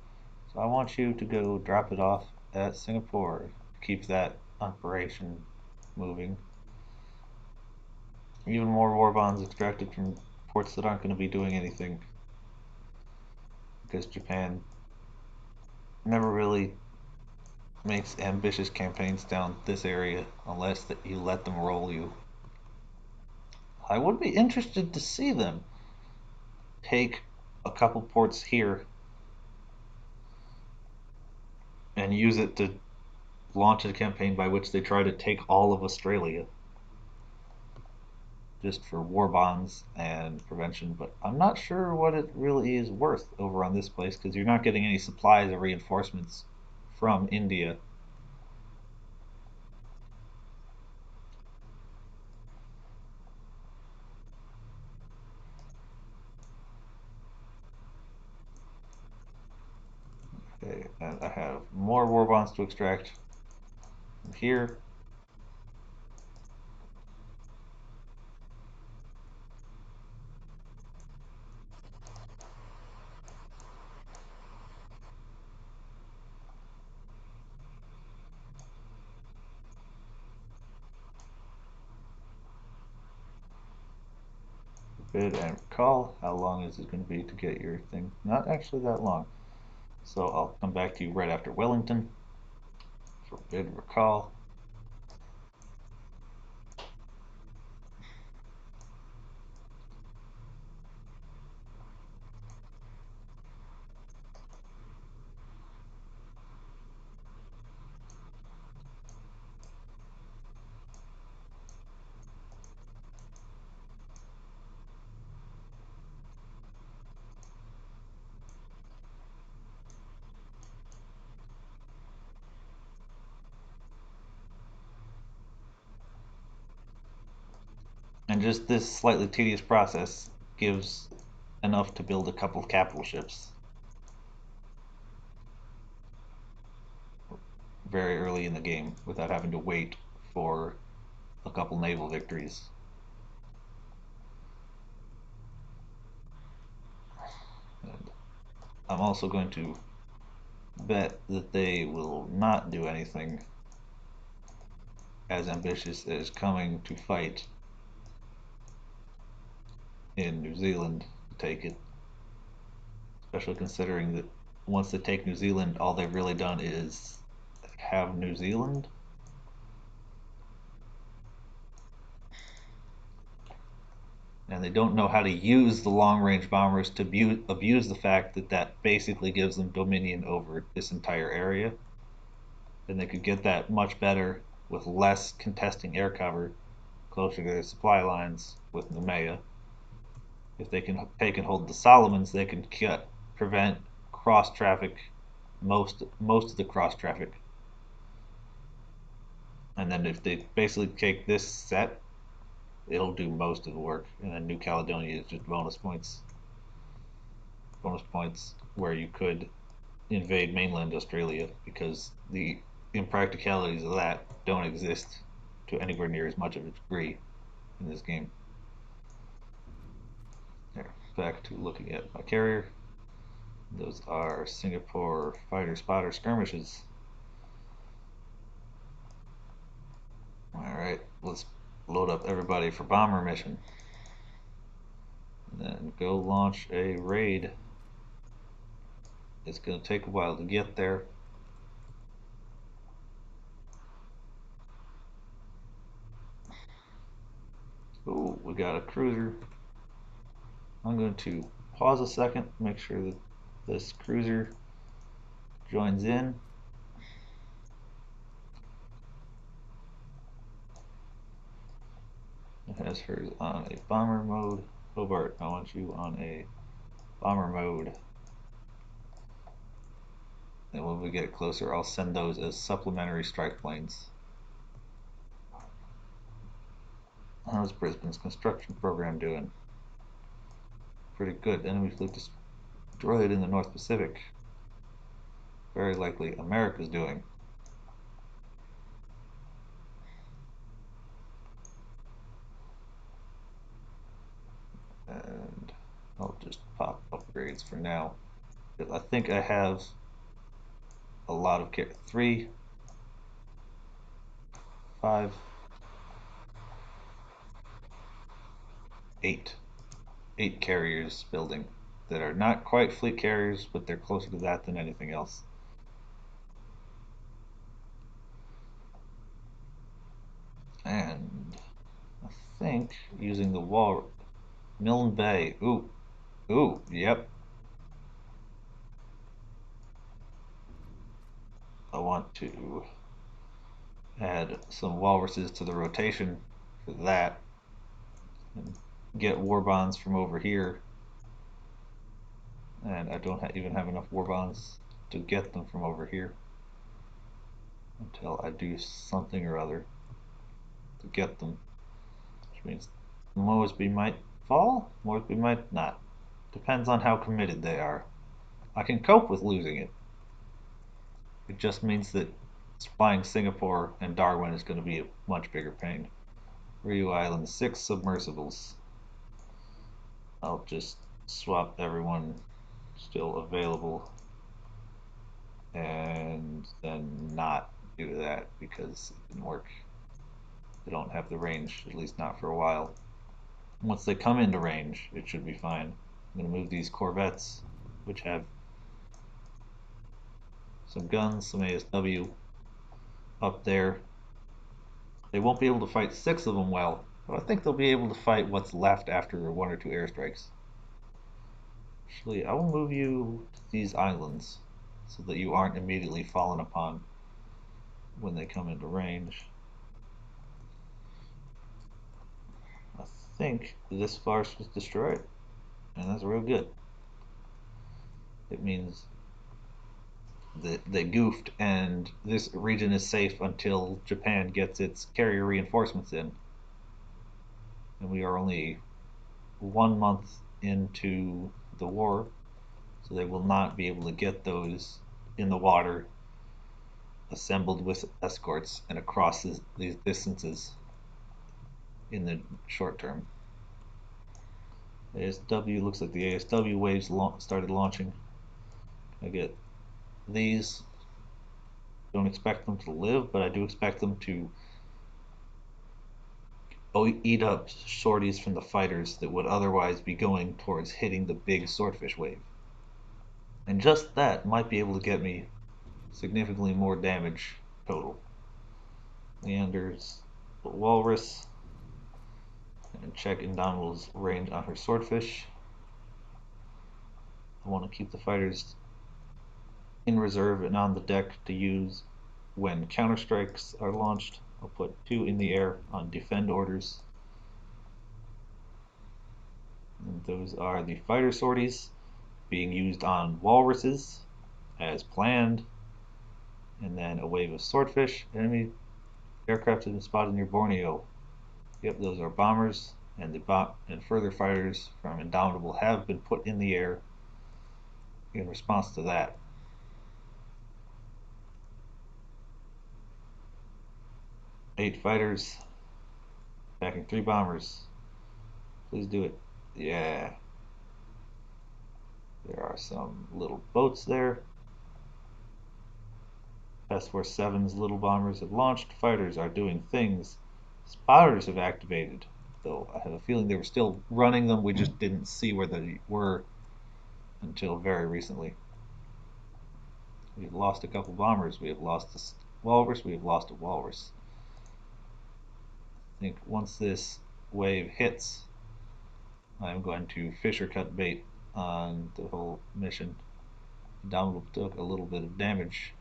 So I want you to go drop it off at Singapore. Keep that operation moving. Even more war bonds extracted from ports that aren't going to be doing anything. Because Japan never really makes ambitious campaigns down this area unless that you let them roll you. I would be interested to see them take a couple ports here and use it to launch a campaign by which they try to take all of Australia just for war bonds and prevention, but I'm not sure what it really is worth over on this place because you're not getting any supplies or reinforcements from India. Okay, and I have more war bonds to extract from here. Bid and recall. How long is it going to be to get your thing? Not actually that long. So I'll come back to you right after Wellington for bid recall. And just this slightly tedious process gives enough to build a couple of capital ships very early in the game without having to wait for a couple naval victories. And I'm also going to bet that they will not do anything as ambitious as coming to fight in New Zealand to take it, especially considering that once they take New Zealand, all they've really done is have New Zealand. And they don't know how to use the long range bombers to abuse the fact that that basically gives them dominion over this entire area. Then they could get that much better with less contesting air cover closer to their supply lines with Nemea. If they can take and hold the Solomons, they can prevent cross traffic, most of the cross traffic. And then if they basically take this set, it'll do most of the work. And then New Caledonia is just bonus points where you could invade mainland Australia because the impracticalities of that don't exist to anywhere near as much of a degree in this game. There, back to looking at my carrier. Those are Singapore fighter spotter skirmishes. Alright, let's load up everybody for bomber mission. And then go launch a raid. It's going to take a while to get there. Oh, we got a cruiser. I'm going to pause a second, make sure that this cruiser joins in. It has hers on a bomber mode. Hobart, I want you on a bomber mode. And when we get closer, I'll send those as supplementary strike planes. How's Brisbane's construction program doing? Pretty good. Enemy fleet destroyed in the North Pacific. Very likely America's doing. pop upgrades for now. I think I have a lot of 3, 5, 8, 8 carriers building that are not quite fleet carriers, but they're closer to that than anything else. And I think using the wall, Milne Bay. Ooh, ooh, yep. I want to add some walruses to the rotation for that and get war bonds from over here. And I don't even have enough war bonds to get them from over here until I do something or other to get them, which means Mosby might fall, Mosby might not. Depends on how committed they are. I can cope with losing it. It just means that supplying Singapore and Darwin is going to be a much bigger pain. Ryukyu Island, 6 submersibles. I'll just swap everyone still available and then not do that because it didn't work. They don't have the range, at least not for a while. Once they come into range, it should be fine. I'm going to move these corvettes, which have some guns, some ASW up there. They won't be able to fight 6 of them well, but I think they'll be able to fight what's left after 1 or 2 airstrikes. Actually, I will move you to these islands so that you aren't immediately fallen upon when they come into range. I think this farce was destroyed, and that's real good. It means that they goofed, and this region is safe until Japan gets its carrier reinforcements in. And we are only 1 month into the war, so they will not be able to get those in the water assembled with escorts and across these distances in the short term. ASW, looks like the ASW waves started launching. I get these. Don't expect them to live, but I do expect them to eat up sorties from the fighters that would otherwise be going towards hitting the big swordfish wave. And just that might be able to get me significantly more damage total. Leander's walrus, and check Indomitable's range on her swordfish. I want to keep the fighters in reserve and on the deck to use when counterstrikes are launched. I'll put 2 in the air on defend orders. And those are the fighter sorties being used on walruses as planned. And then a wave of swordfish. Enemy aircraft has been spotted near Borneo. Yep, those are bombers, and further fighters from Indomitable have been put in the air in response to that. Eight fighters backing 3 bombers. Please do it. Yeah. There are some little boats there. Task Force 7's little bombers have launched. Fighters are doing things. Spotters have activated, though I have a feeling they were still running them. We just didn't see where they were until very recently. We've lost a couple bombers. We have lost a walrus. We have lost a walrus. I think once this wave hits, I'm going to fisher cut bait on the whole mission. Indomitable took a little bit of damage.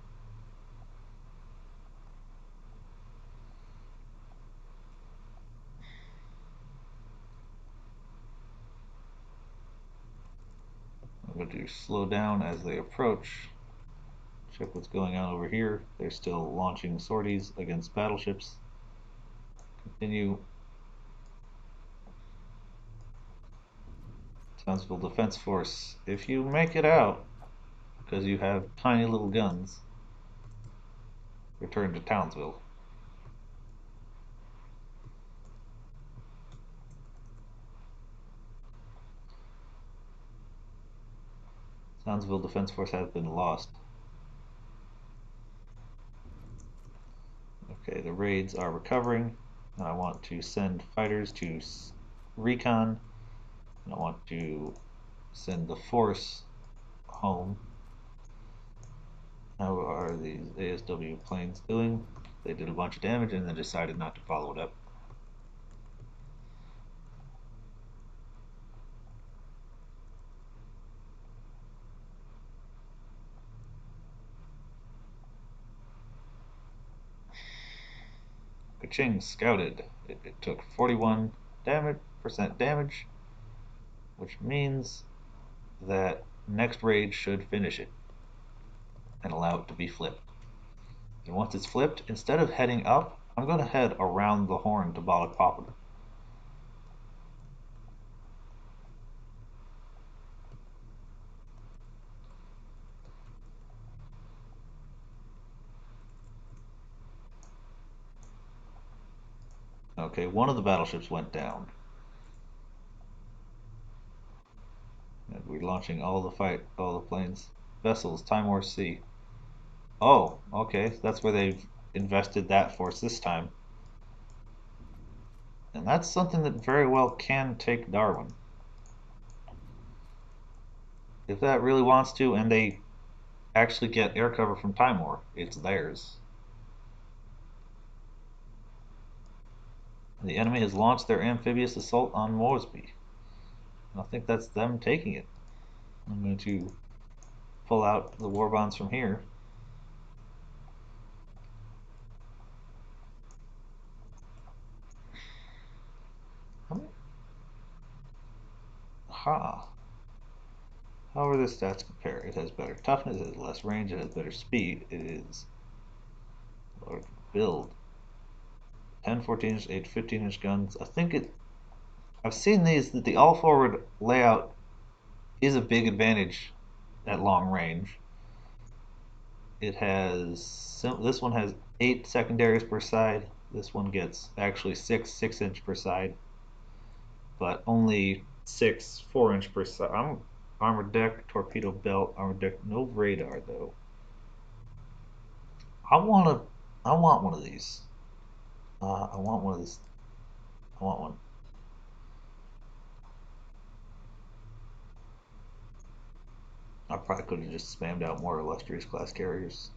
I'm going to slow down as they approach. Check what's going on over here. They're still launching sorties against battleships. Continue. Townsville Defense Force, if you make it out, because you have tiny little guns, return to Townsville. Townsville Defense Force has been lost. Okay, the raids are recovering. And I want to send fighters to recon. And I want to send the force home. How are these ASW planes doing? They did a bunch of damage and then decided not to follow it up. Kaching scouted. It took 41 percent damage, which means that next raid should finish it and allow it to be flipped. And once it's flipped, instead of heading up, I'm going to head around the horn to Balak Poplar. Okay, one of the battleships went down. And we're launching all the planes. Vessels, Timor Sea. Oh, okay, that's where they've invested that force this time. And that's something that very well can take Darwin. If that really wants to, and they actually get air cover from Timor, it's theirs. The enemy has launched their amphibious assault on Moresby. I think that's them taking it. I'm going to pull out the war bonds from here. Ha! How are the stats compare? It has better toughness, it has less range, it has better speed, it is large build. 10 14-inch, 8 15-inch guns. I've seen these that the all forward layout is a big advantage at long range. It has this one has 8 secondaries per side. This one gets actually 6 6-inch per side, but only 6 4-inch per side. I'm armored deck, torpedo belt, armored deck, no radar though. I want one of these. I want one of these. I want one. I probably could have just spammed out more illustrious class carriers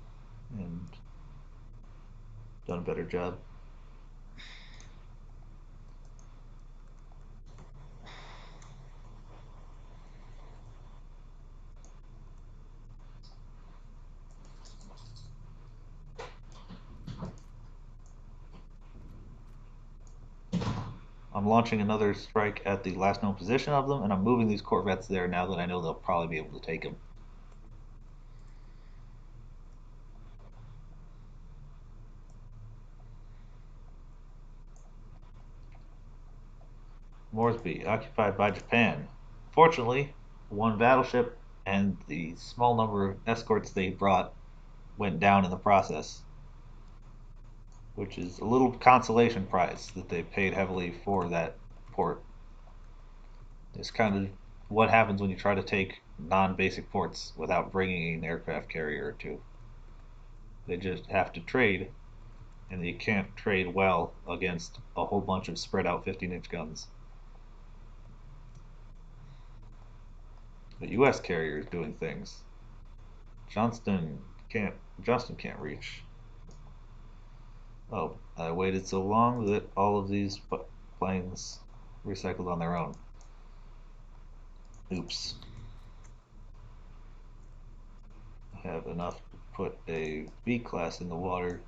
and done a better job. I'm launching another strike at the last known position of them, and I'm moving these corvettes there now that I know they'll probably be able to take them. Moresby, occupied by Japan. Fortunately, one battleship and the small number of escorts they brought went down in the process, which is a little consolation prize that they paid heavily for that port. It's kind of what happens when you try to take non-basic ports without bringing an aircraft carrier or two. They just have to trade, and you can't trade well against a whole bunch of spread out 15-inch guns. The U.S. carrier is doing things. Johnston can't reach. Oh, I waited so long that all of these planes recycled on their own. Oops. I have enough to put a B class in the water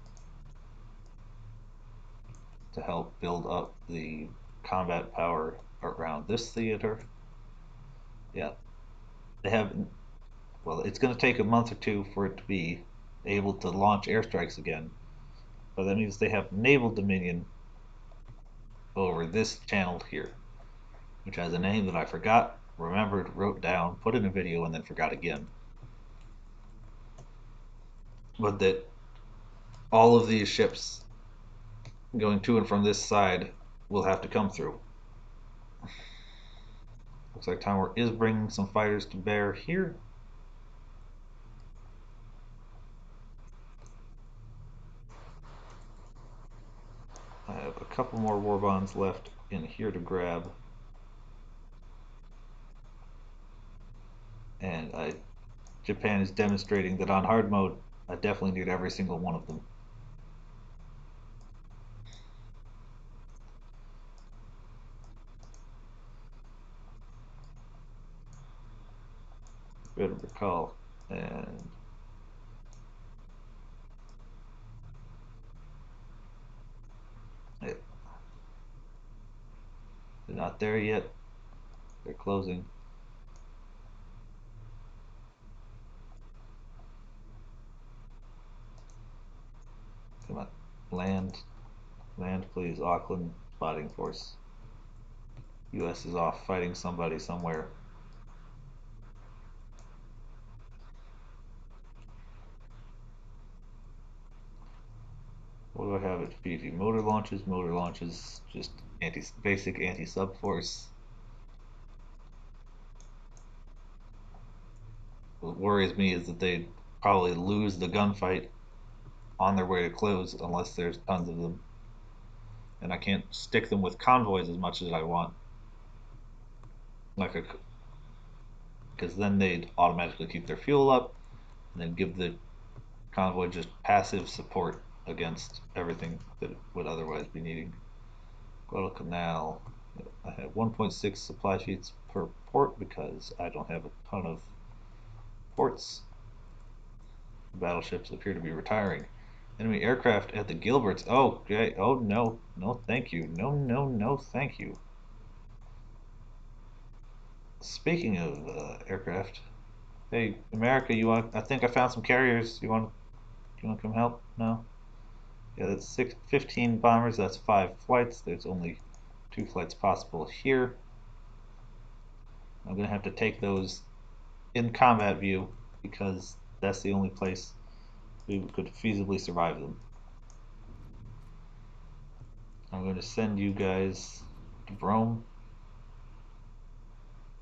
to help build up the combat power around this theater. Yeah, they have. Well, it's going to take a month or two for it to be able to launch airstrikes again, but that means they have naval dominion over this channel here, which has a name that I forgot, remembered, wrote down, put in a video, and then forgot again. But that all of these ships going to and from this side will have to come through. Looks like Timor is bringing some fighters to bear here. I have a couple more war bonds left in here to grab, and Japan is demonstrating that on hard mode, I definitely need every single one of them. Better recall, and yeah, they're not there yet. They're closing. Come on, land, land, please. Auckland spotting force. U.S. is off fighting somebody somewhere. What do I have at Fiji? Motor launches, just basic anti-sub force. What worries me is that they probably lose the gunfight on their way to close unless there's tons of them. And I can't stick them with convoys as much as I want. Like a, because then they'd automatically keep their fuel up and then give the convoy just passive support against everything that it would otherwise be needing. Guadalcanal. I have 1.6 supply sheets per port because I don't have a ton of ports. Battleships appear to be retiring. Enemy aircraft at the Gilberts. Oh, okay. Oh, no. No, thank you. No, no, no, thank you. Speaking of aircraft, hey, America, you want? I think I found some carriers. You want to come help? No. Yeah, that's 15 bombers. That's 5 flights. There's only 2 flights possible here. I'm gonna have to take those in combat view because that's the only place we could feasibly survive them. I'm going to send you guys to Brome.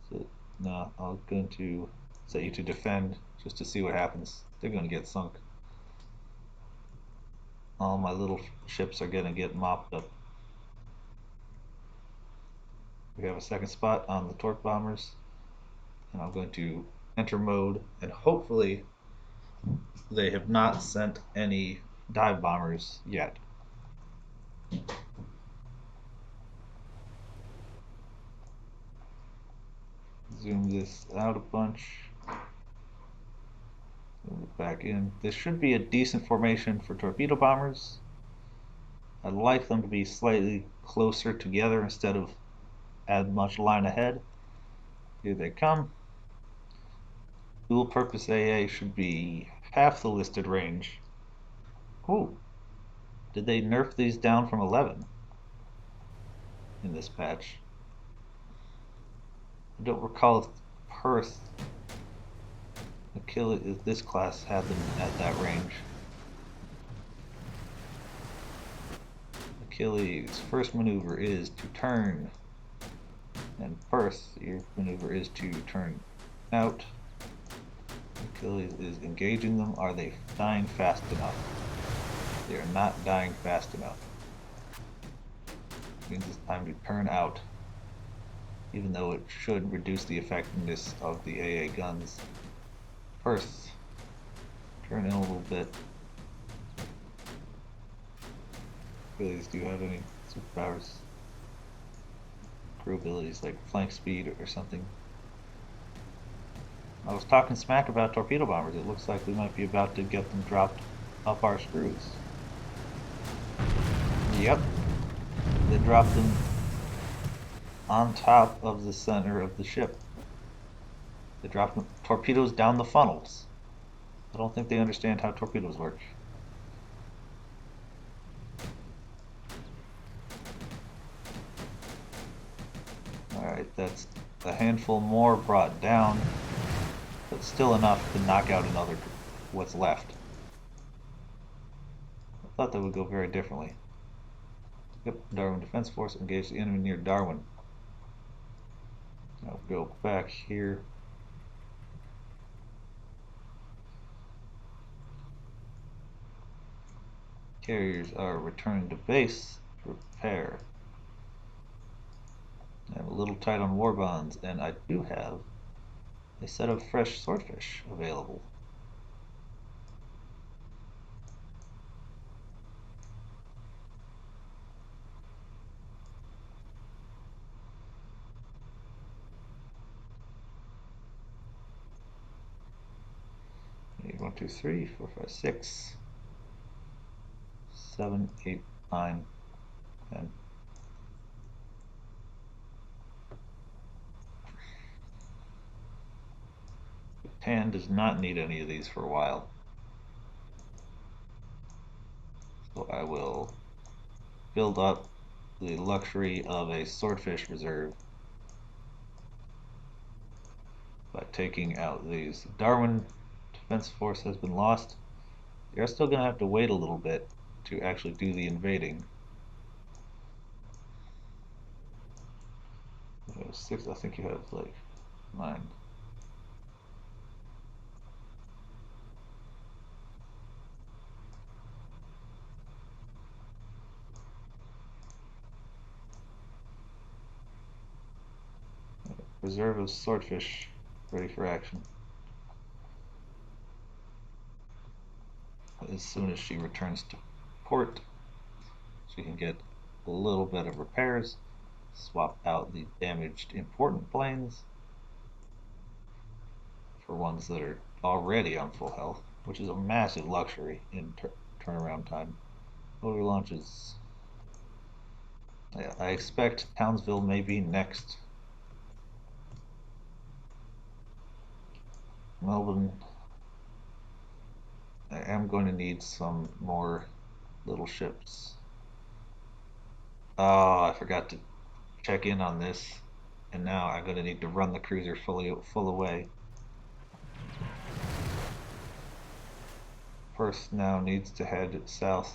So, no, I'm going to set you to defend just to see what happens. They're going to get sunk. All my little ships are going to get mopped up. We have a second spot on the torque bombers, and I'm going to enter mode, and hopefully they have not sent any dive bombers yet. Zoom this out a bunch. Move it back in. This should be a decent formation for torpedo bombers. I'd like them to be slightly closer together instead of as much line ahead. Here they come. Dual purpose AA should be half the listed range. Ooh, did they nerf these down from 11 in this patch? I don't recall if Perth Achilles, this class had them at that range. Achilles, first maneuver is to turn, and Perth, your maneuver is to turn out. Achilles is engaging them. Are they dying fast enough? They are not dying fast enough. It means it's time to turn out, even though it should reduce the effectiveness of the AA guns. First, turn in a little bit. Achilles, do you have any superpowers? Crew abilities like flank speed or something? I was talking smack about torpedo bombers. It looks like we might be about to get them dropped up our screws. Yep. They dropped them on top of the center of the ship. They dropped torpedoes down the funnels. I don't think they understand how torpedoes work. Alright, that's a handful more brought down, but still enough to knock out another what's left. I thought that would go very differently. Yep, Darwin Defense Force engaged the enemy near Darwin. I'll go back here. Carriers are returning to base. Repair. I'm a little tight on war bonds, and I do have a set of fresh swordfish available. One, two, three, four, five, 6, 7, 8, 9, 10. Japan does not need any of these for a while. So I will build up the luxury of a swordfish reserve by taking out these. Darwin Defense Force has been lost. You're still going to have to wait a little bit to actually do the invading. 6, I think you have like 9. Reserve of swordfish ready for action. As soon as she returns to port, she can get a little bit of repairs, swap out the damaged important planes for ones that are already on full health, which is a massive luxury in turnaround time. Motor launches. Yeah, I expect Townsville may be next. Melbourne. I am going to need some more little ships. Oh, I forgot to check in on this, and now I'm going to need to run the cruiser full away. First now needs to head south,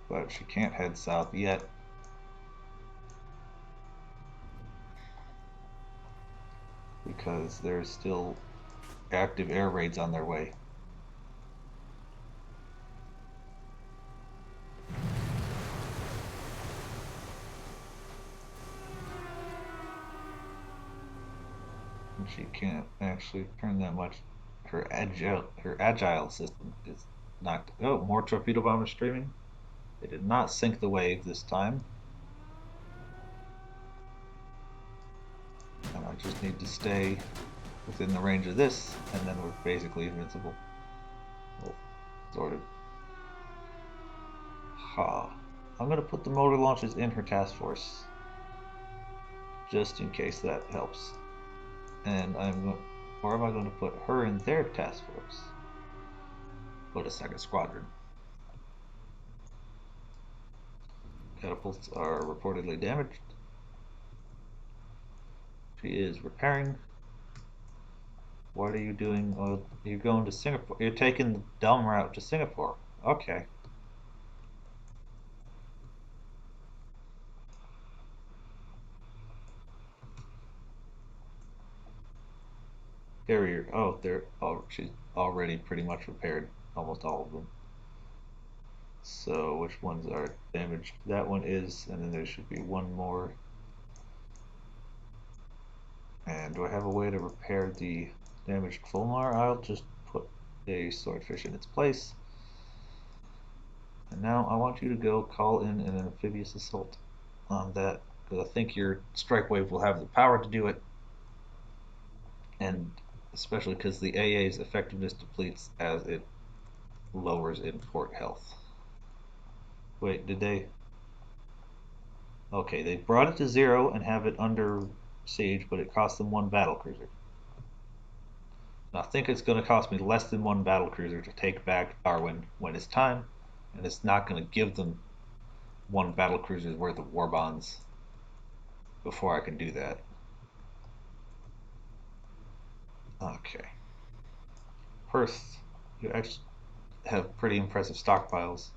but she can't head south yet. Because there's still active air raids on their way. And she can't actually turn that much. Her agile system is knocked. Oh, more torpedo bombers streaming. They did not sink the wave this time. And I just need to stay within the range of this, and then we're basically invincible. Well, sort of. Ha. I'm going to put the motor launches in her task force, just in case that helps. And or am I going to put her in their task force? Put a second squadron. Catapults are reportedly damaged. She is repairing. What are you doing? Oh, you're going to Singapore. You're taking the dumb route to Singapore. Okay. Carrier. Oh, she's already pretty much repaired almost all of them. So which ones are damaged? That one is, and then there should be one more. And do I have a way to repair the damaged Fulmar? I'll just put a swordfish in its place. And now I want you to go call in an amphibious assault on that, because I think your strike wave will have the power to do it, and especially because the AA's effectiveness depletes as it lowers in port health. Wait, did they? Okay, they brought it to 0 and have it under siege, but it cost them 1 battlecruiser. I think it's going to cost me less than 1 battlecruiser to take back Darwin when it's time, and it's not going to give them 1 battlecruiser's worth of war bonds before I can do that. Okay. First, you actually have pretty impressive stockpiles.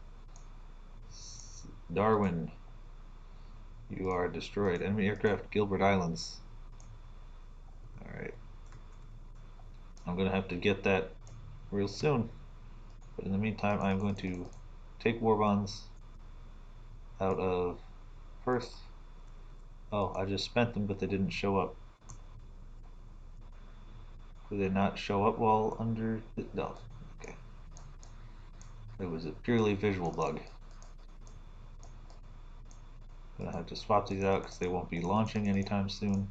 Darwin, you are destroyed. Enemy aircraft, Gilbert Islands. Alright. I'm going to have to get that real soon. But in the meantime, I'm going to take war bonds out of Perth. Oh, I just spent them, but they didn't show up. Did they not show up while under? No. Okay. It was a purely visual bug. Gonna have to swap these out because they won't be launching anytime soon.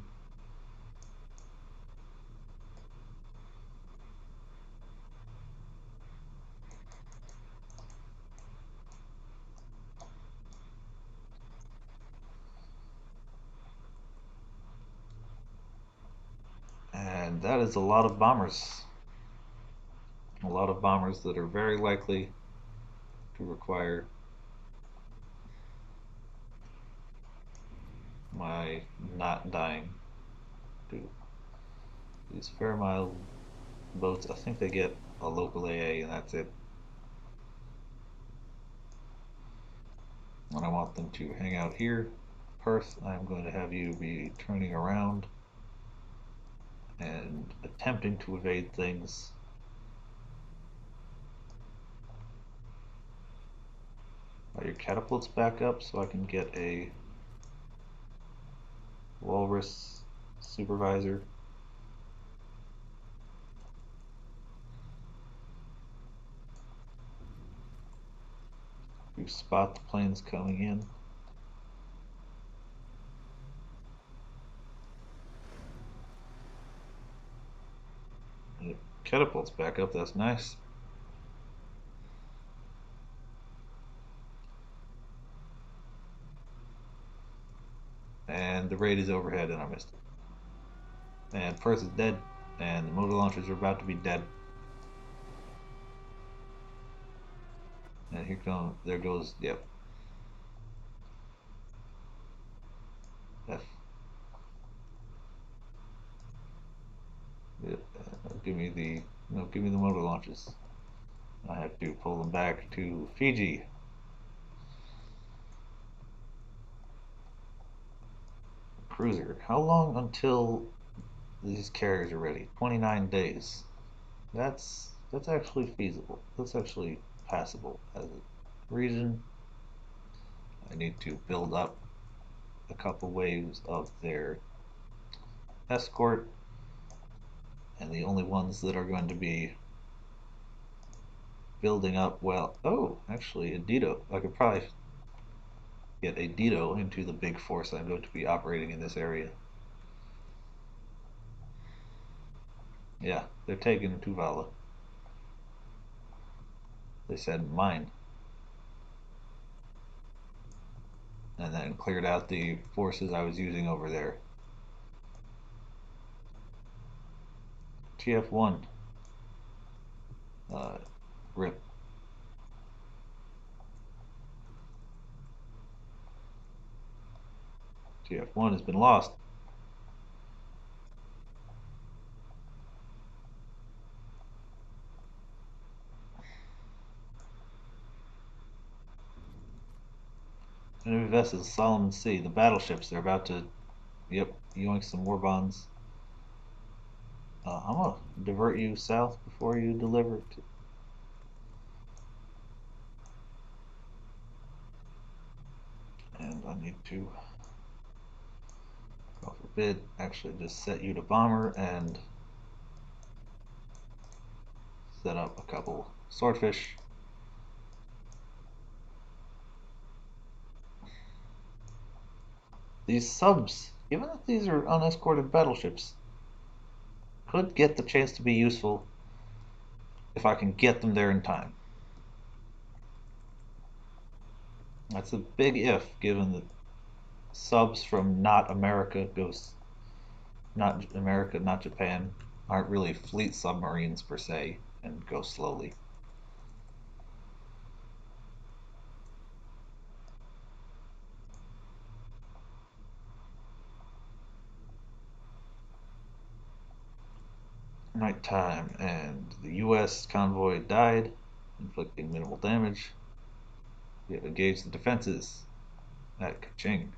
And that is a lot of bombers. A lot of bombers that are very likely to require my not dying. These Fairmile boats, I think they get a local AA and that's it. And I want them to hang out here. Perth, I'm going to have you be turning around and attempting to evade things. Are your catapults back up so I can get a walrus supervisor? You spot the planes coming in. The catapults back up, that's nice. And the raid is overhead and I missed it. And Perth is dead, and the motor launchers are about to be dead. And there goes, yep. F. Yep. Give me the motor launches. I have to pull them back to Fiji. Cruiser. How long until these carriers are ready? 29 days. That's actually feasible. That's actually passable as a region. I need to build up a couple waves of their escort, and the only ones that are going to be building up, well, oh, actually a Dito. I could probably get a Dito into the big force I'm going to be operating in this area. Yeah, they're taking Tuvalu. They said mine. And then cleared out the forces I was using over there. TF1. RIP. TF1 has been lost. Enemy vessels, Solomon Sea. The battleships, they're about to, yep, yoink some war bonds. I'm going to divert you south before you deliver it. And I need to, God forbid, actually just set you to bomber and set up a couple swordfish. These subs, even if these are unescorted battleships, could get the chance to be useful if I can get them there in time. That's a big if, given that subs from not America not America, not Japan, aren't really fleet submarines per se, and go slowly. Nighttime, and the U.S. convoy died, inflicting minimal damage. We have engaged the defenses at Kaching.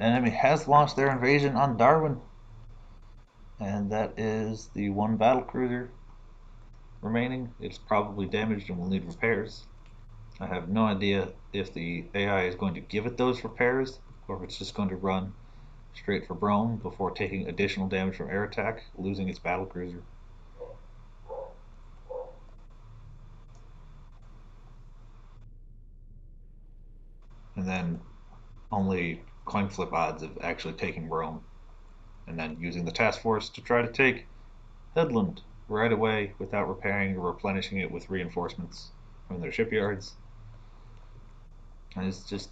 enemy has launched their invasion on Darwin, and that is the one battle cruiser remaining. It's probably damaged and will need repairs. I have no idea if the AI is going to give it those repairs or if it's just going to run straight for Brome before taking additional damage from air attack, losing its battle cruiser. And then only coin flip odds of actually taking Rome, and then using the task force to try to take Headland right away without repairing or replenishing it with reinforcements from their shipyards. And it's just,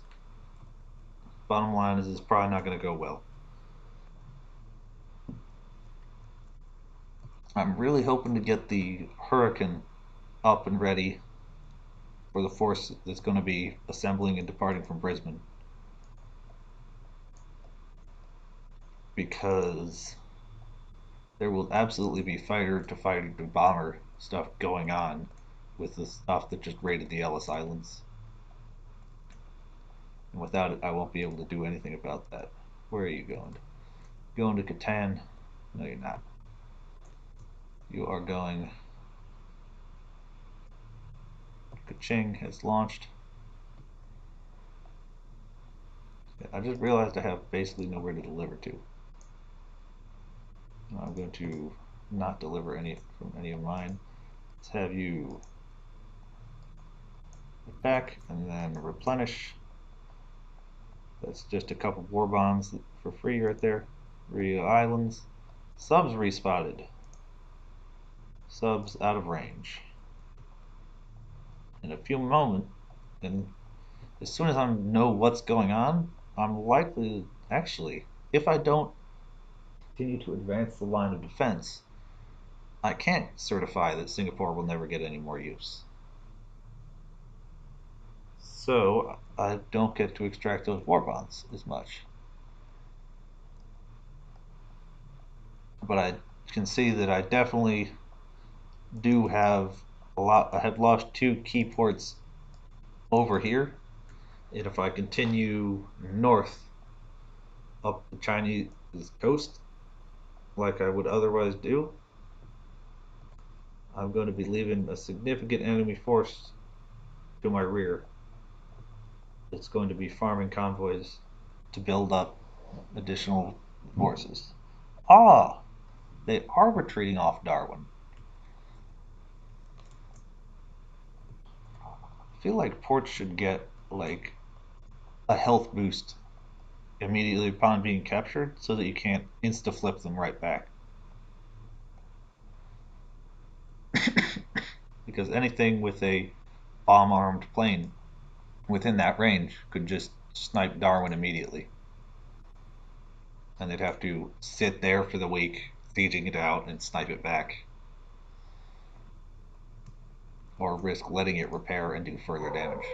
bottom line is it's probably not going to go well. I'm really hoping to get the Hurricane up and ready for the force that's going to be assembling and departing from Brisbane, because there will absolutely be fighter to fighter to bomber stuff going on with the stuff that just raided the Ellis Islands. And without it, I won't be able to do anything about that. Where are you going? Going to Catan? No, you're not. You are going. Kaching has launched. I just realized I have basically nowhere to deliver to. I'm going to not deliver any from any of mine. Let's have you back and then replenish. That's just a couple war bonds for free right there. Rio Islands. Subs respotted. Subs out of range. In a few moments, and as soon as I know what's going on, I'm likely, actually, if I don't continue to advance the line of defense, I can't certify that Singapore will never get any more use. So I don't get to extract those war bonds as much. But I can see that I definitely do have a lot. I have lost two key ports over here. And if I continue north up the Chinese coast, like I would otherwise do, I'm going to be leaving a significant enemy force to my rear. It's going to be farming convoys to build up additional forces. Ah, they are retreating off Darwin. I feel like ports should get like a health boost immediately upon being captured so that you can't insta flip them right back. Because anything with a bomb armed plane within that range could just snipe Darwin immediately. And they'd have to sit there for the week, sieging it out and snipe it back, or risk letting it repair and do further damage.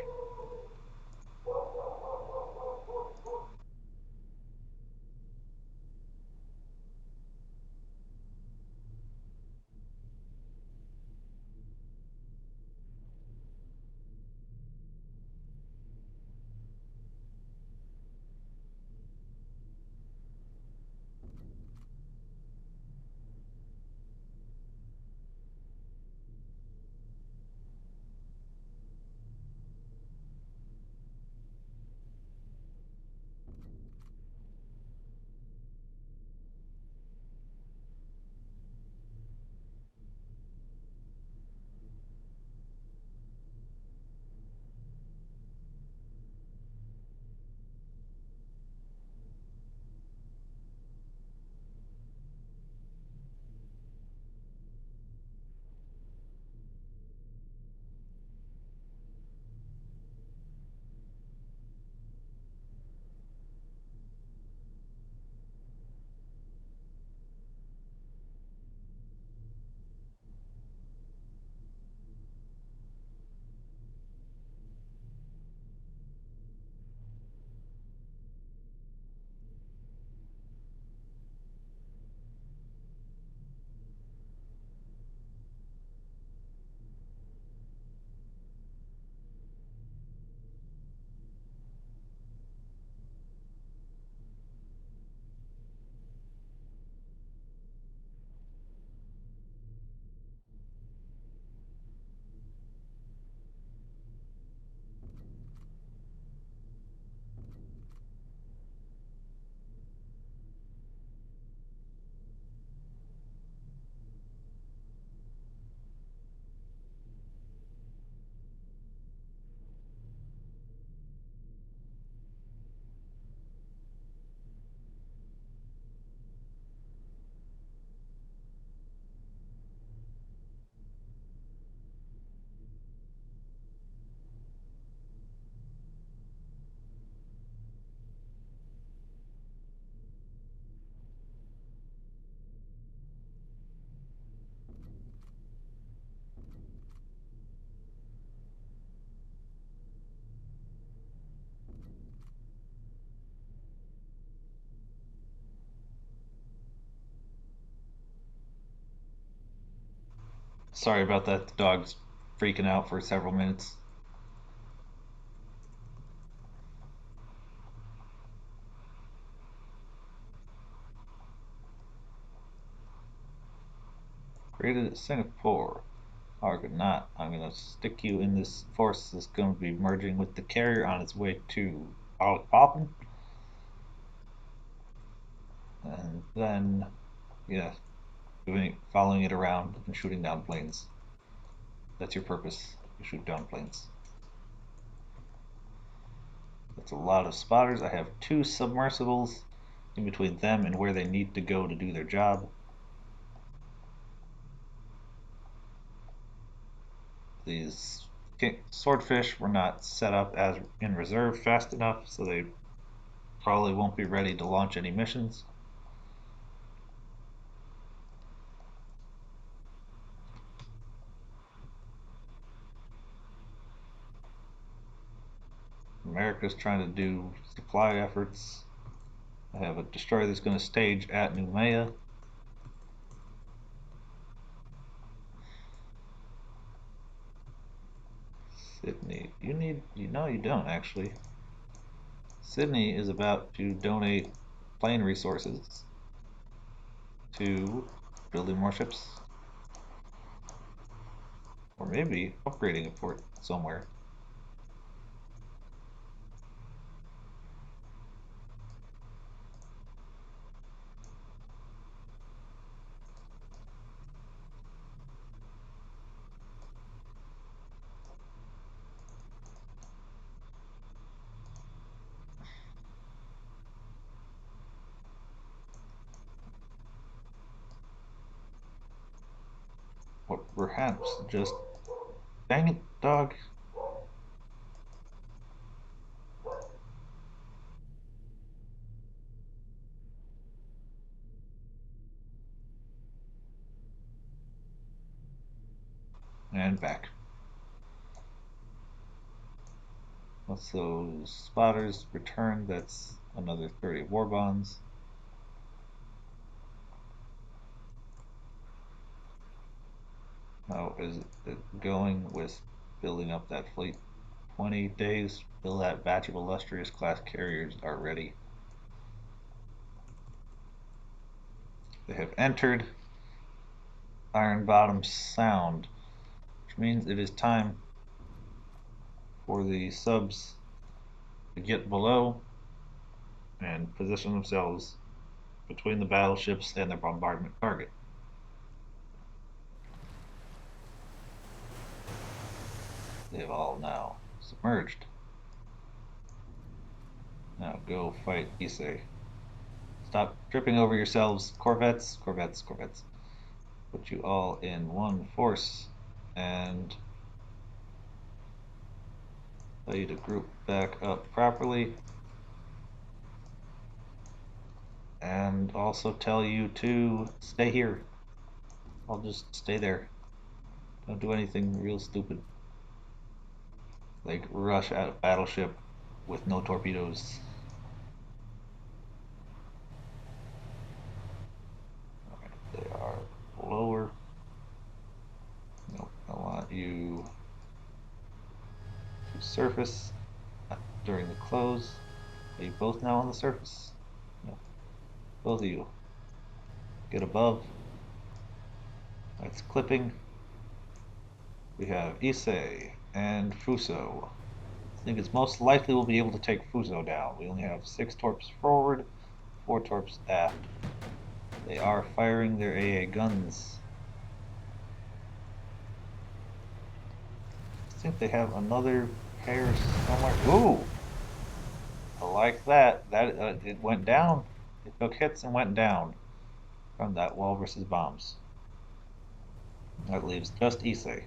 Sorry about that. The dog's freaking out for several minutes. Created at Singapore. Argonaut. I'm gonna stick you in this force that's gonna be merging with the carrier on its way to Balikpapan. And then, yeah, following it around and shooting down planes. That's your purpose. You shoot down planes. That's a lot of spotters. I have two submersibles in between them and where they need to go to do their job. These swordfish were not set up as in reserve fast enough, so they probably won't be ready to launch any missions. America's trying to do supply efforts. I have a destroyer that's going to stage at Noumea. Sydney, you don't actually. Sydney is about to donate plane resources to building more ships, or maybe upgrading a port somewhere. Or perhaps just, dang it, dog, and back. Once those spotters return, that's another 30 war bonds. How is it going with building up that fleet? 20 days till that batch of illustrious class carriers are ready. They have entered Iron Bottom Sound, which means it is time for the subs to get below and position themselves between the battleships and their bombardment target. They have all now submerged. Now go fight Issei. Stop tripping over yourselves, corvettes, corvettes, corvettes. Put you all in one force and tell you to group back up properly. And also tell you to stay here. I'll just stay there. Don't do anything real stupid. Like rush out of battleship with no torpedoes. Okay, they are lower. Nope, I want you to surface during the close. Are you both now on the surface? No. Both of you. Get above. That's clipping. We have Issei and Fuso. I think it's most likely we'll be able to take Fuso down. We only have 6 torps forward, 4 torps aft. They are firing their AA guns. I think they have another pair somewhere. Ooh! I like that. It went down. It took hits and went down from that wall versus bombs. That leaves just Issei.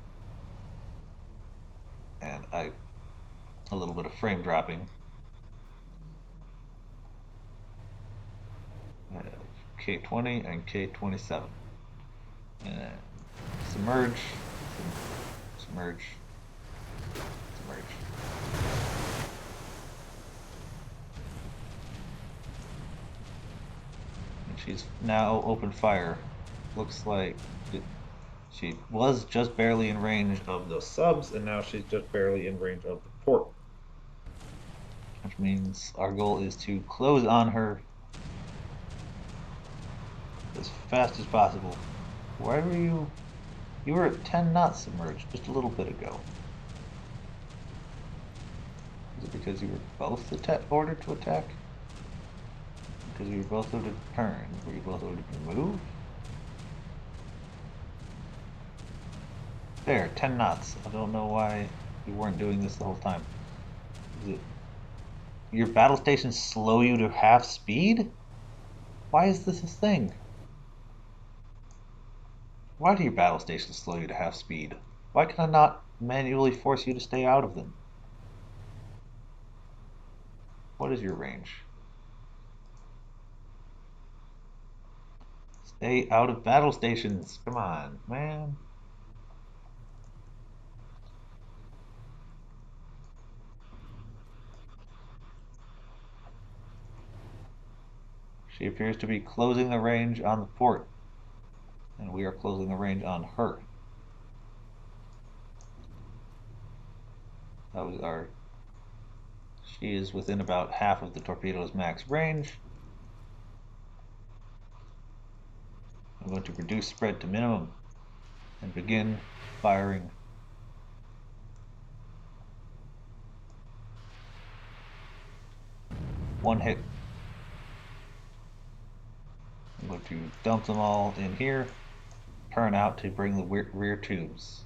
And a little bit of frame dropping. K20 and K27. And submerge, submerge, submerge. And she's now open fire. Looks like She was just barely in range of the subs, and now she's just barely in range of the port. Which means our goal is to close on her as fast as possible. Why were you... You were at 10 knots submerged just a little bit ago. Is it because you were both ordered to attack? Because you were both ordered to turn? Were you both ordered to move? There, 10 knots. I don't know why you weren't doing this the whole time. Is it... Your battle stations slow you to half speed? Why is this a thing? Why do your battle stations slow you to half speed? Why can I not manually force you to stay out of them? What is your range? Stay out of battle stations. Come on, man. She appears to be closing the range on the port, and we are closing the range on her. That was our... She is within about half of the torpedo's max range. I'm going to reduce spread to minimum and begin firing. One hit. I'm going to dump them all in here, turn out to bring the rear tubes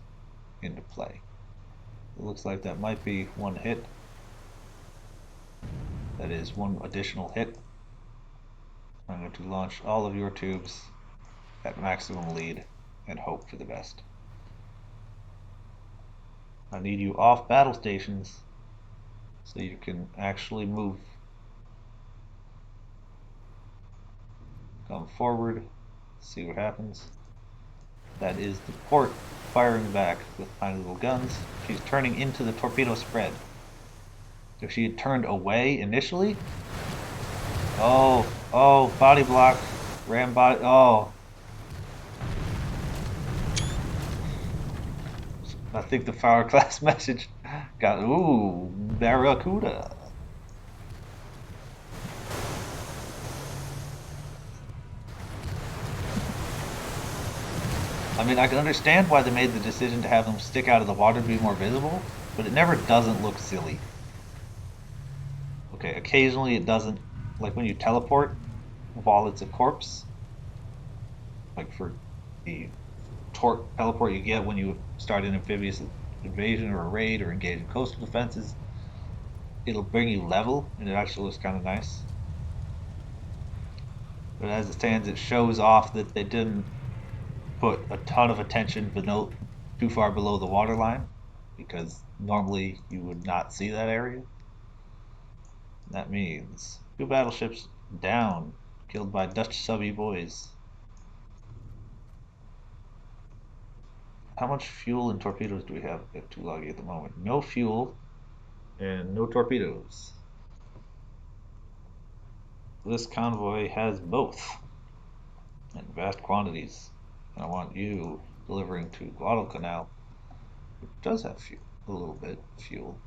into play. It looks like that might be one hit. That is one additional hit. I'm going to launch all of your tubes at maximum lead and hope for the best. I need you off battle stations so you can actually move. Come forward, see what happens. That is the port firing back with tiny little guns. She's turning into the torpedo spread. If she had turned away initially... Oh, body block. Ram body... Oh. I think the Power Class message got... Ooh, Barracuda. I mean, I can understand why they made the decision to have them stick out of the water to be more visible, but it never doesn't look silly. Okay, occasionally it doesn't, like when you teleport while it's a corpse, like for the teleport you get when you start an amphibious invasion or a raid or engage in coastal defenses, it'll bring you level, and it actually looks kind of nice. But as it stands, it shows off that they didn't put a ton of attention too far below the waterline, because normally you would not see that area. That means 2 battleships down, killed by Dutch subby boys. How much fuel and torpedoes do we have at Tulagi at the moment? No fuel and no torpedoes. This convoy has both in vast quantities. And I want you delivering to Guadalcanal, which does have a little bit of fuel.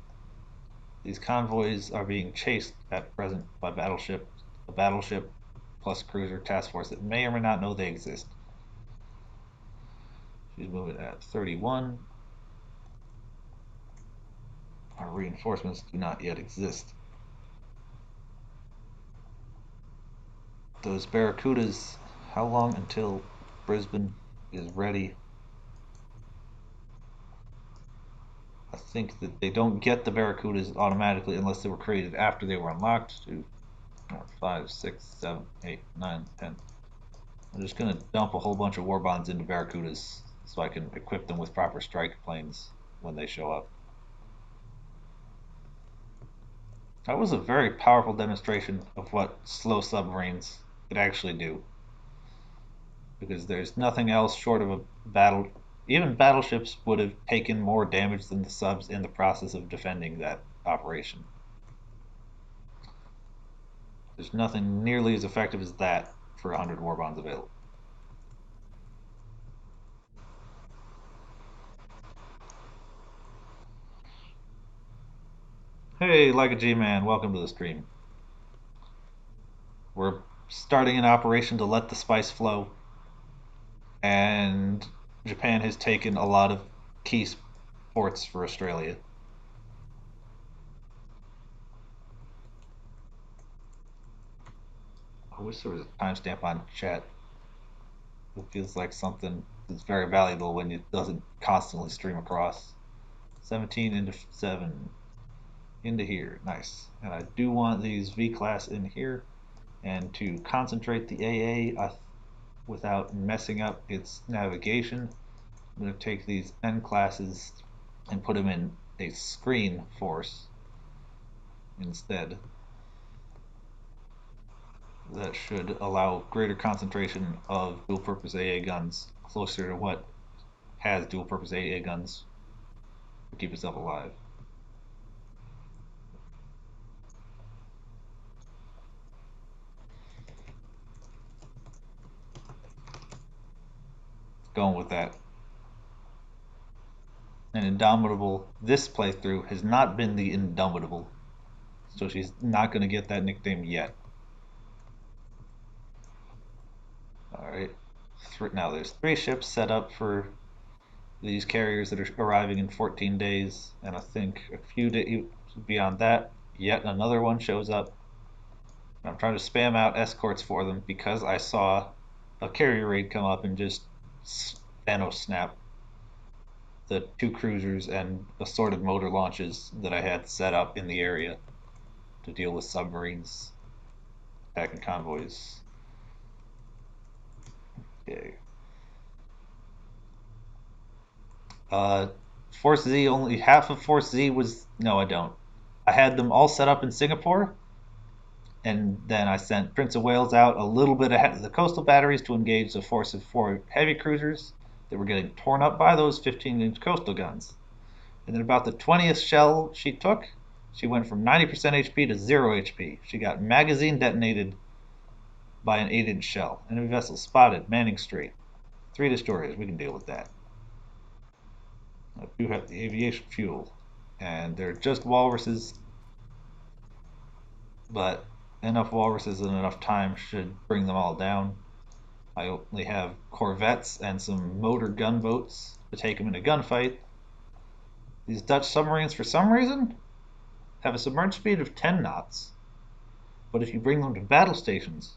These convoys are being chased at present by a battleship plus cruiser task force that may or may not know they exist. She's moving at 31. Our reinforcements do not yet exist. Those Barracudas, how long until Brisbane is ready? I think that they don't get the Barracudas automatically unless they were created after they were unlocked. 2, 4, 5, 6, 7, 8, 9, 10. I'm just going to dump a whole bunch of war bonds into Barracudas so I can equip them with proper strike planes when they show up. That was a very powerful demonstration of what slow submarines could actually do. Because there's nothing else short of a battle. Even battleships would have taken more damage than the subs in the process of defending that operation. There's nothing nearly as effective as that for 100 war bonds available. Hey, like a G-Man, welcome to the stream. We're starting an operation to let the spice flow, and Japan has taken a lot of key ports for Australia. I wish there was a timestamp on chat. It feels like something that's very valuable when it doesn't constantly stream across. 17 into 7 into here. Nice. And I do want these V class in here, and to concentrate the AA without messing up its navigation, I'm going to take these N classes and put them in a screen force instead. That should allow greater concentration of dual purpose AA guns closer to what has dual purpose AA guns to keep itself alive. Going with that. And Indomitable, this playthrough has not been the Indomitable, so she's not going to get that nickname yet. Alright, now there's 3 ships set up for these carriers that are arriving in 14 days, and I think a few days beyond that, yet another one shows up. I'm trying to spam out escorts for them because I saw a carrier raid come up and just snap the 2 cruisers and assorted motor launches that I had set up in the area to deal with submarines attacking convoys. Okay. Force Z, only half of Force Z was. No, I don't. I had them all set up in Singapore, and then I sent Prince of Wales out a little bit ahead of the coastal batteries to engage the force of 4 heavy cruisers that were getting torn up by those 15-inch coastal guns. And then about the 20th shell she took, she went from 90% HP to 0 HP. She got magazine detonated by an 8-inch shell. Enemy vessel spotted, manning straight. 3 destroyers, we can deal with that. I do have the aviation fuel, and they're just walruses, but enough walruses and enough time should bring them all down. I only have corvettes and some motor gunboats to take them in a gunfight. These Dutch submarines, for some reason, have a submerged speed of 10 knots, but if you bring them to battle stations,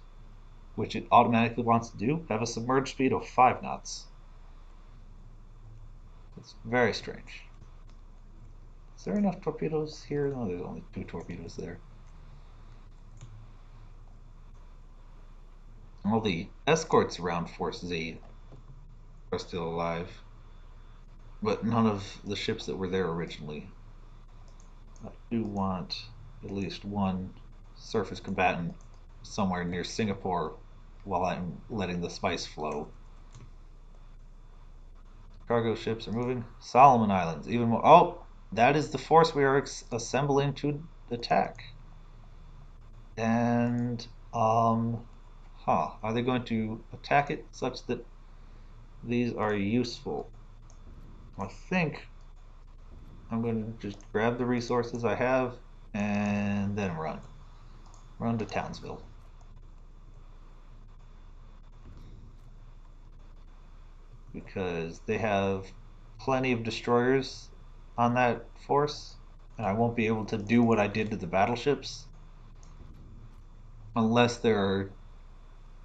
which it automatically wants to do, have a submerged speed of 5 knots. It's very strange. Is there enough torpedoes here? No, there's only 2 torpedoes there. All the escorts around Force Z are still alive, but none of the ships that were there originally. I do want at least one surface combatant somewhere near Singapore while I'm letting the spice flow. Cargo ships are moving. Solomon Islands, even more. Oh, that is the force we are assembling to attack. And, are they going to attack it such that these are useful? I think I'm going to just grab the resources I have and then run. Run to Townsville. Because they have plenty of destroyers on that force, and I won't be able to do what I did to the battleships unless there are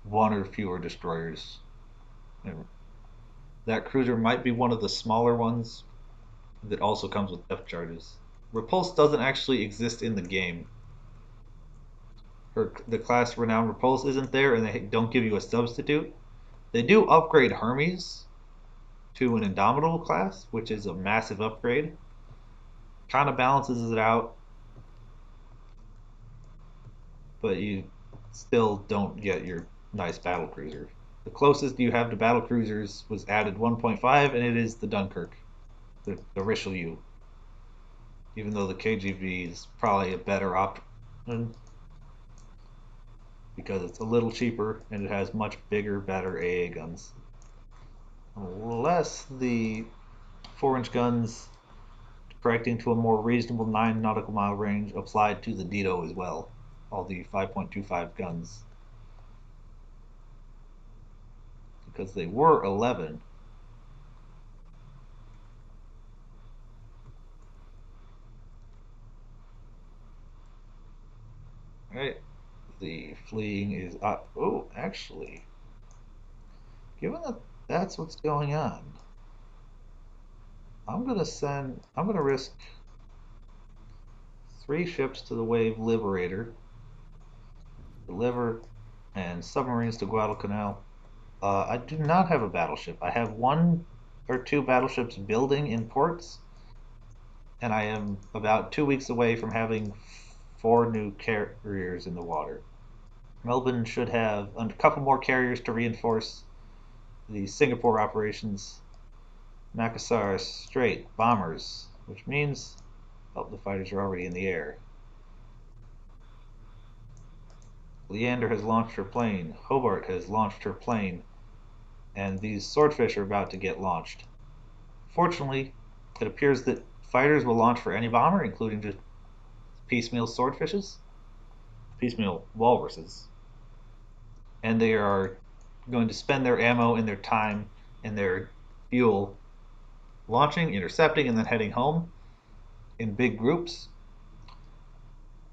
1 or fewer destroyers. And that cruiser might be one of the smaller ones that also comes with depth charges. Repulse doesn't actually exist in the game. The class Renowned Repulse isn't there, and they don't give you a substitute. They do upgrade Hermes to an Indomitable class, which is a massive upgrade. Kind of balances it out, but you still don't get your nice battle cruiser. The closest you have to battle cruisers was added 1.5, and it is the Dunkirk, the Richelieu. Even though the KGV is probably a better option because it's a little cheaper and it has much bigger, better AA guns. Unless the 4-inch guns correcting to a more reasonable 9 nautical mile range applied to the Dito as well. All the 5.25 guns. Because they were 11. Right. The fleeing is up. Oh, actually, given that that's what's going on, I'm gonna risk 3 ships to the Wave Liberator, deliver, and submarines to Guadalcanal. I do not have a battleship. I have 1 or 2 battleships building in ports, and I am about 2 weeks away from having 4 new carriers in the water. Melbourne should have a couple more carriers to reinforce the Singapore operations. Makassar Strait bombers, which means the fighters are already in the air. Leander has launched her plane. Hobart has launched her plane. And these swordfish are about to get launched. Fortunately, it appears that fighters will launch for any bomber, including just piecemeal swordfishes, piecemeal walruses. And they are going to spend their ammo and their time and their fuel launching, intercepting, and then heading home in big groups,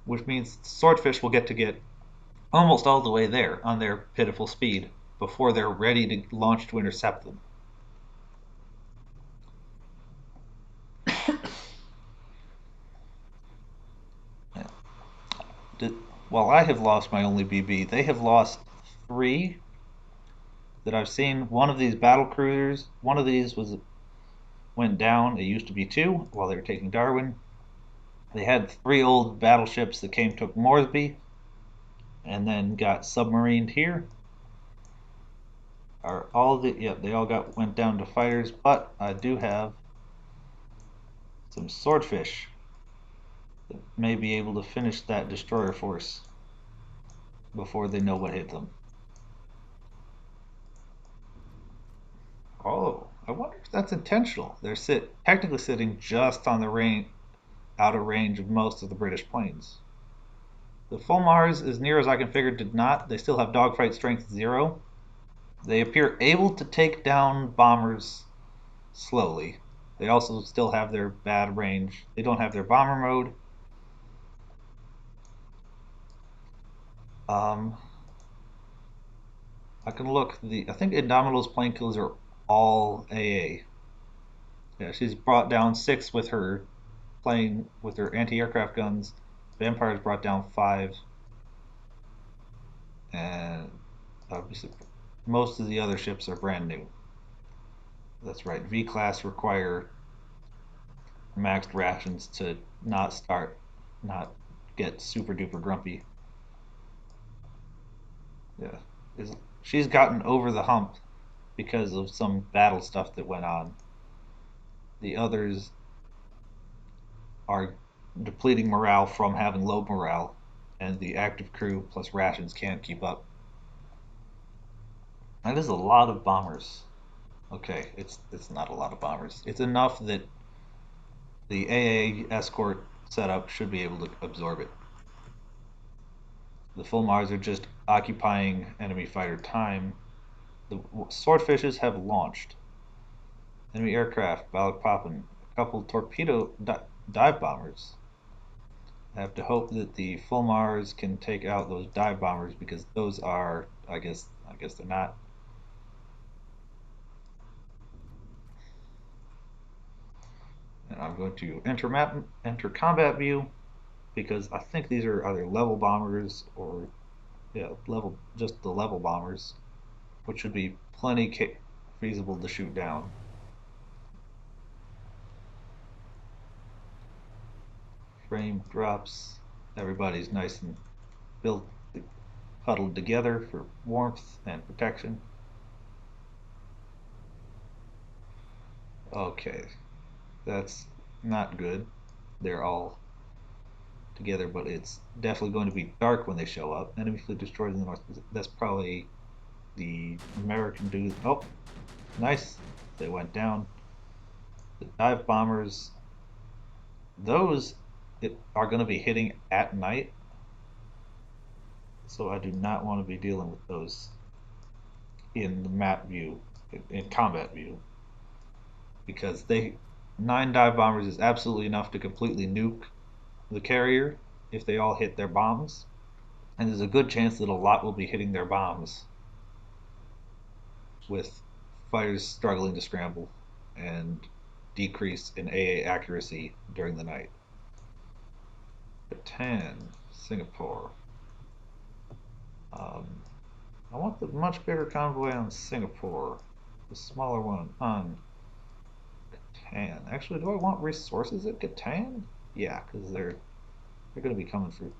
which means swordfish will get almost all the way there on their pitiful speed before they're ready to launch to intercept them. While I have lost my only BB, they have lost 3 that I've seen. One of these battle cruisers, one of these went down. It used to be 2 while they were taking Darwin. They had 3 old battleships that took Moresby, and then got submarined here. They all went down to fighters, but I do have some swordfish that may be able to finish that destroyer force before they know what hit them. Oh, I wonder if that's intentional. They're technically sitting just on the out of range of most of the British planes. The Fulmars, as near as I can figure, did not. They still have dogfight strength 0. They appear able to take down bombers slowly. They also still have their bad range. They don't have their bomber mode. I can look. I think Indomito's plane kills are all AA. Yeah, she's brought down 6 with her plane with her anti-aircraft guns. Vampire's brought down 5, and obviously most of the other ships are brand new. That's right. V class require maxed rations to not get super duper grumpy. Yeah, she's gotten over the hump because of some battle stuff that went on. The others are depleting morale from having low morale, and the active crew plus rations can't keep up. That is a lot of bombers. Okay, it's not a lot of bombers. It's enough that the AA escort setup should be able to absorb it. The Fulmars are just occupying enemy fighter time. The swordfishes have launched. Enemy aircraft, Balak Poppin, a couple torpedo dive bombers. I have to hope that the Fulmars can take out those dive bombers, because those are, I guess they're not. And I'm going to enter combat view, because I think these are either level bombers or just the level bombers, which should be plenty feasible to shoot down. Frame drops. Everybody's nice and built, huddled together for warmth and protection. Okay, that's not good. They're all together, but it's definitely going to be dark when they show up. Enemy fleet destroyed in the north. That's probably the American dude. Oh, nice. They went down. The dive bombers Those are going to be hitting at night, so I do not want to be dealing with those in the map view, in combat view, because 9 dive bombers is absolutely enough to completely nuke the carrier if they all hit their bombs, and there's a good chance that a lot will be hitting their bombs with fighters struggling to scramble and decrease in AA accuracy during the night. 10, Singapore. I want the much bigger convoy on Singapore, the smaller one on Catan. Actually, do I want resources at Catan? Yeah, because they're going to be coming through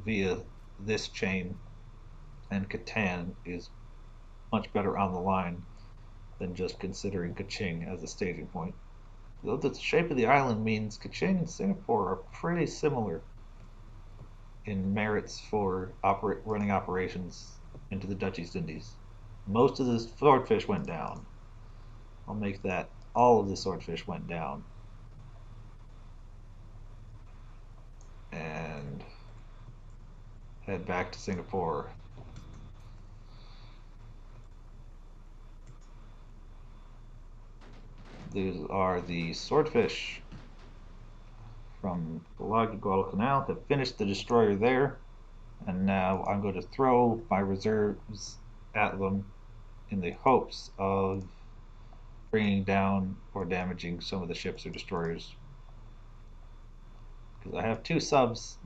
via this chain, and Catan is much better on the line than just considering Kaching as a staging point. Though the shape of the island means Kaching and Singapore are pretty similar in merits for running operations into the Dutch East Indies. Most of the swordfish went down. I'll make that all of the swordfish went down. And head back to Singapore. These are the swordfish from the Guadalcanal that finished the destroyer there, and now I'm going to throw my reserves at them in the hopes of bringing down or damaging some of the ships or destroyers, because I have 2 subs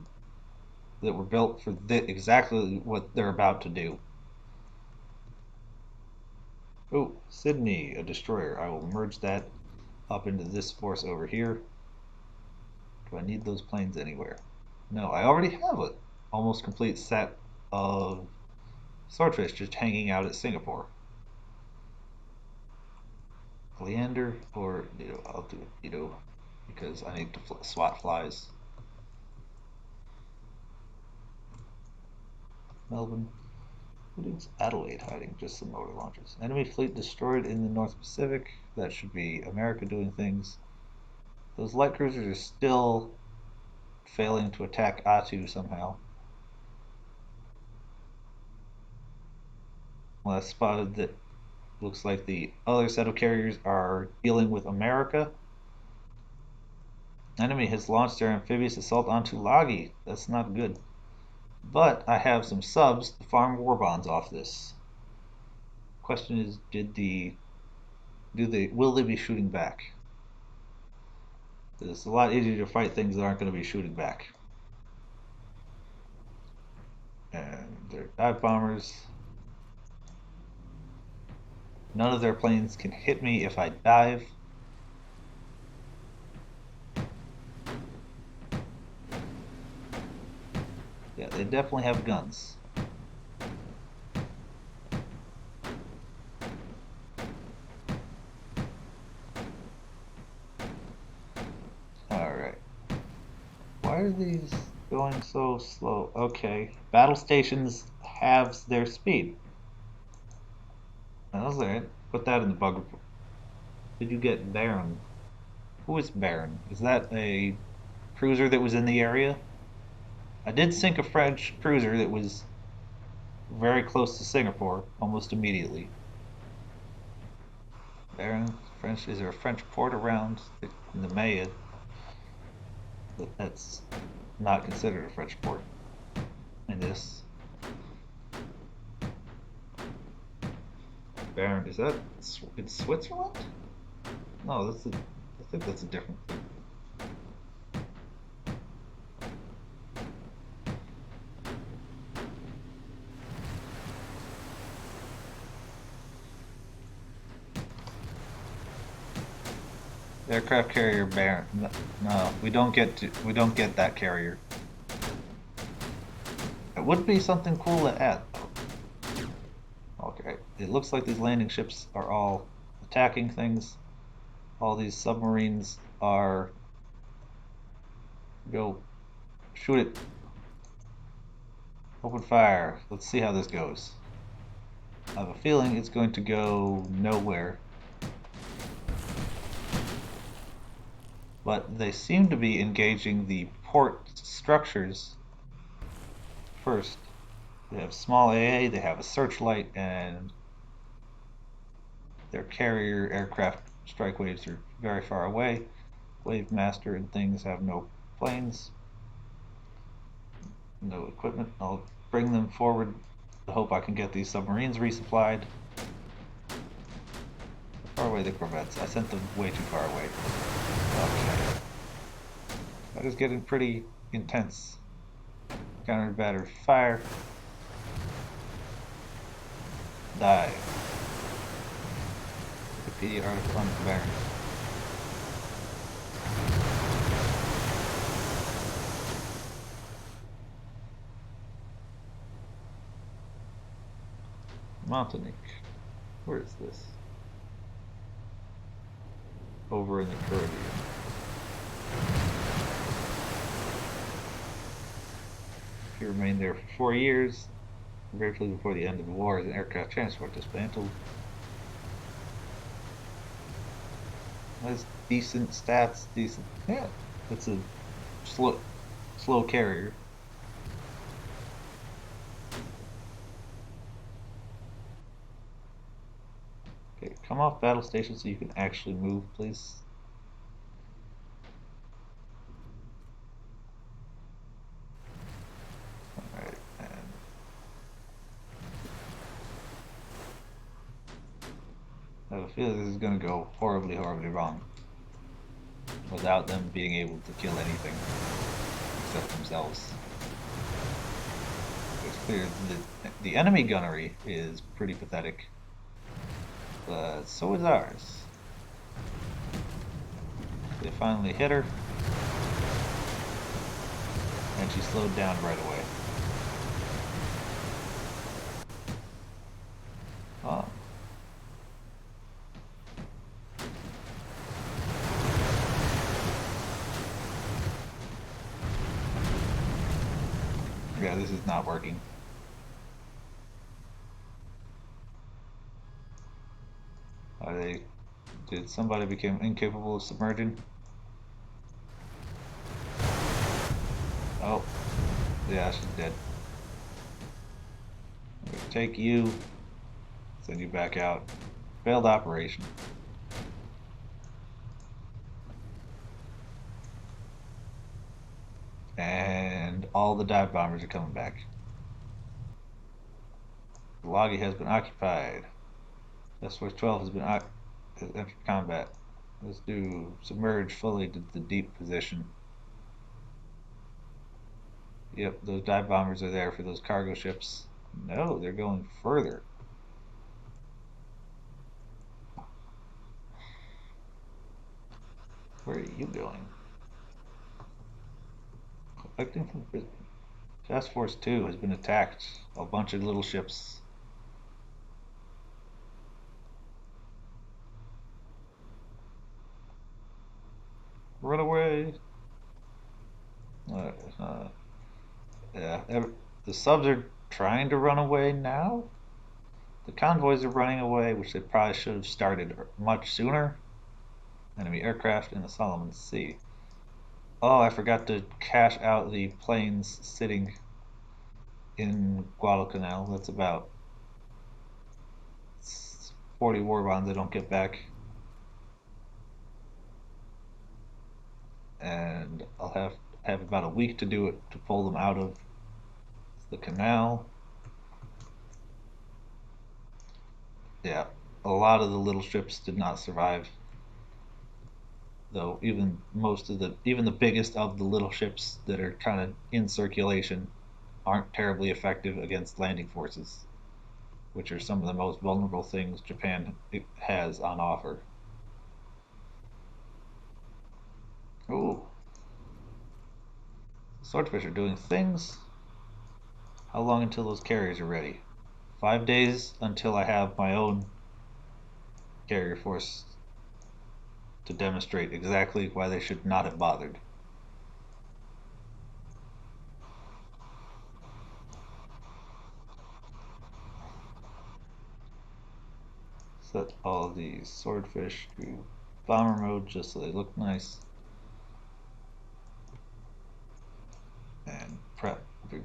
that were built for exactly what they're about to do. Oh, Sydney, a destroyer. I will merge that up into this force over here. Do I need those planes anywhere? No, I already have an almost complete set of swordfish just hanging out at Singapore. Leander or Nido? I'll do Nido because I need to swat flies. Melbourne. Who is Adelaide hiding? Just some motor launches. Enemy fleet destroyed in the North Pacific. That should be America doing things. Those light cruisers are still failing to attack Atu somehow. Well, I spotted that looks like the other set of carriers are dealing with America. Enemy has launched their amphibious assault onto Lagi. That's not good. But I have some subs to farm war bonds off this. Question is, will they be shooting back? It's a lot easier to fight things that aren't going to be shooting back. And they're dive bombers. None of their planes can hit me if I dive. Yeah, they definitely have guns. Alright. Why are these going so slow? Okay. Battle stations halves their speed. That's alright. Put that in the bug report. Did you get Baron? Who is Baron? Is that a cruiser that was in the area? I did sink a French cruiser that was very close to Singapore almost immediately. Baron, French. Is there a French port around in the Maid? But that's not considered a French port in this. Baron, is that in Switzerland? No, I think that's a different thing. Aircraft carrier Baron. No, we don't get that carrier. It would be something cool to add. Okay, it looks like these landing ships are all attacking things. All these submarines are... Go. Shoot it. Open fire. Let's see how this goes. I have a feeling it's going to go nowhere. but they seem to be engaging the port structures first. They have small AA, they have a searchlight, and their carrier aircraft strike waves are very far away. Wave Master and things have no planes, no equipment. I'll bring them forward to hope I can get these submarines resupplied. How far away the corvettes? I sent them way too far away. Okay. That is getting pretty intense. Counter battery fire. Die. Wikipedia article on Baron. Montanique. Where is this? Over in the Caribbean. He remained there for 4 years, briefly before the end of the war as an aircraft transport dismantled. Has decent stats, decent. Yeah, it's a slow carrier. Okay, come off battle station so you can actually move, please. Alright, and I have a feeling this is going to go horribly, horribly wrong without them being able to kill anything except themselves. It's clear that the enemy gunnery is pretty pathetic, but so is ours. They finally hit her, and she slowed down right away. Oh. Yeah, this is not working. Are they? Did somebody become incapable of submerging? Oh, yeah, she's dead. Take you, send you back out. Failed operation. And all the dive bombers are coming back. Loggy has been occupied. S-Force 12 has entered combat. Let's do submerge fully to the deep position. Yep, those dive bombers are there for those cargo ships. No, they're going further. Where are you going? Collecting from prison. Task Force 2 has been attacked. A bunch of little ships. Run away! Uh, uh, yeah, the subs are trying to run away now. The convoys are running away, which they probably should have started much sooner. Enemy aircraft in the Solomon Sea. Oh, I forgot to cash out the planes sitting in Guadalcanal. That's about 40 war bonds I don't get back. And I'll have about a week to do it to pull them out of the canal. Yeah, a lot of the little ships did not survive, though. Even the biggest of the little ships that are kind of in circulation aren't terribly effective against landing forces, which are some of the most vulnerable things Japan has on offer. Ooh, swordfish are doing things. How long until those carriers are ready? 5 days until I have my own carrier force to demonstrate exactly why they should not have bothered. Set all these swordfish to bomber mode just so they look nice.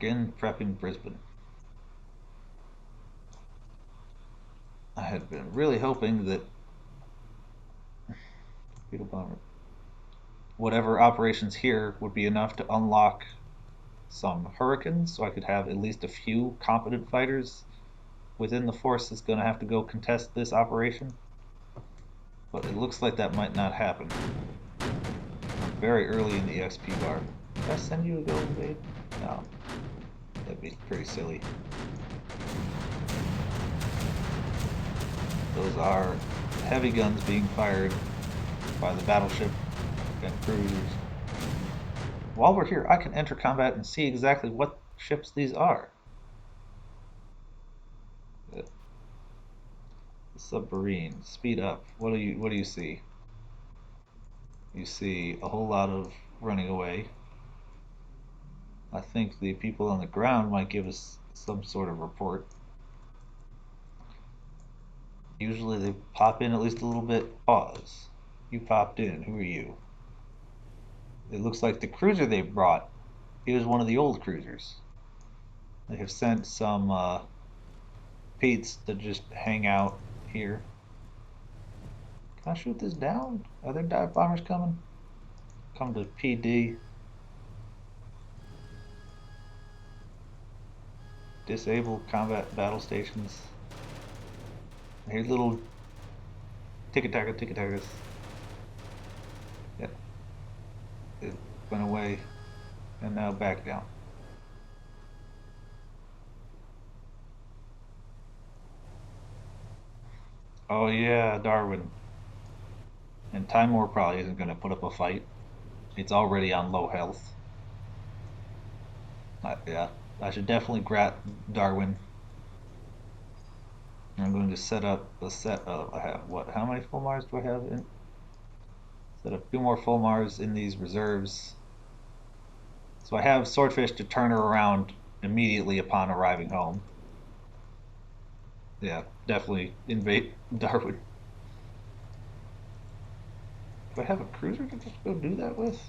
Again, prepping Brisbane. I had been really hoping that Beetle Bomber, whatever operations here would be enough to unlock some Hurricanes, so I could have at least a few competent fighters within the force that's going to have to go contest this operation. But it looks like that might not happen. Very early in the XP bar. Did I send you to go invade? No. That'd be pretty silly. Those are heavy guns being fired by the battleship and cruisers. While we're here, I can enter combat and see exactly what ships these are. The submarine, speed up. What do you see? You see a whole lot of running away. I think the people on the ground might give us some sort of report. Usually they pop in at least a little bit. Pause. You popped in. Who are you? It looks like the cruiser they brought is one of the old cruisers. They have sent some Pete's to just hang out here. Can I shoot this down? Are there dive bombers coming? Come to PD. Disable combat battle stations. Here's little tick-a-tack-a-tick-a-tackers. Yep. It went away and now back down. Oh yeah, Darwin. And Timor probably isn't going to put up a fight. It's already on low health. Yeah, I should definitely grab Darwin. I'm going to set up a set of, I have what, how many full Mars do I have in? Set up 2 more full Mars in these reserves. So I have Swordfish to turn her around immediately upon arriving home. Yeah, definitely invade Darwin. Do I have a cruiser to just go do that with?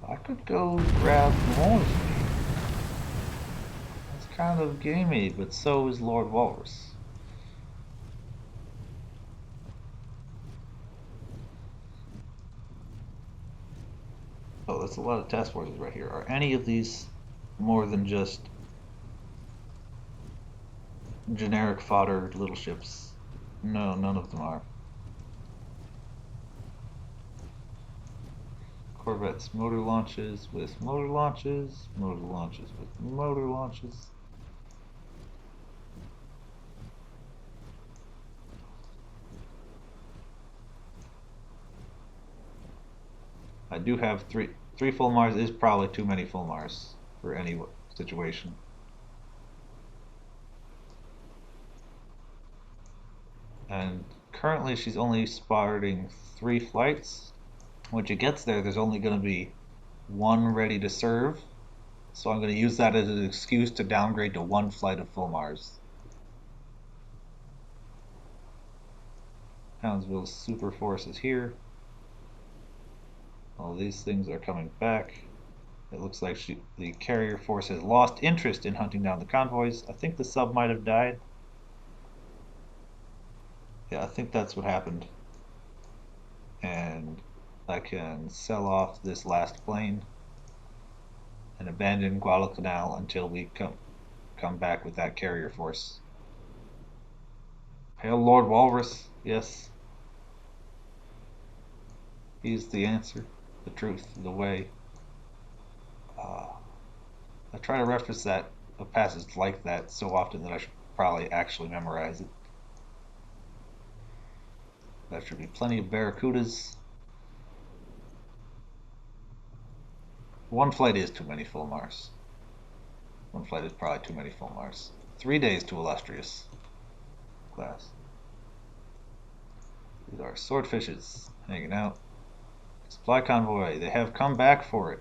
I could go grab Morsby. That's kind of gamey, but so is Lord Walrus. Oh, that's a lot of task forces right here. Are any of these more than just generic fodder little ships? No, none of them are. Corvettes, motor launches with motor launches, motor launches with motor launches. I do have three full Mars is probably too many full Mars for any situation. And currently she's only spotting 3 flights. When she gets there, there's only going to be 1 ready to serve. So I'm going to use that as an excuse to downgrade to 1 flight of full Mars. Townsville's super force is here. All these things are coming back. It looks like the carrier force has lost interest in hunting down the convoys. I think the sub might have died. Yeah, I think that's what happened. And I can sell off this last plane and abandon Guadalcanal until we come back with that carrier force. Hail Lord Walrus, yes. He's the answer, the truth, the way. I try to reference that a passage like that so often that I should probably actually memorize it. There should be plenty of Barracudas. 1 flight is too many full Mars. 1 flight is probably too many full Mars. 3 days to illustrious class. These are swordfishes hanging out. Supply convoy, they have come back for it.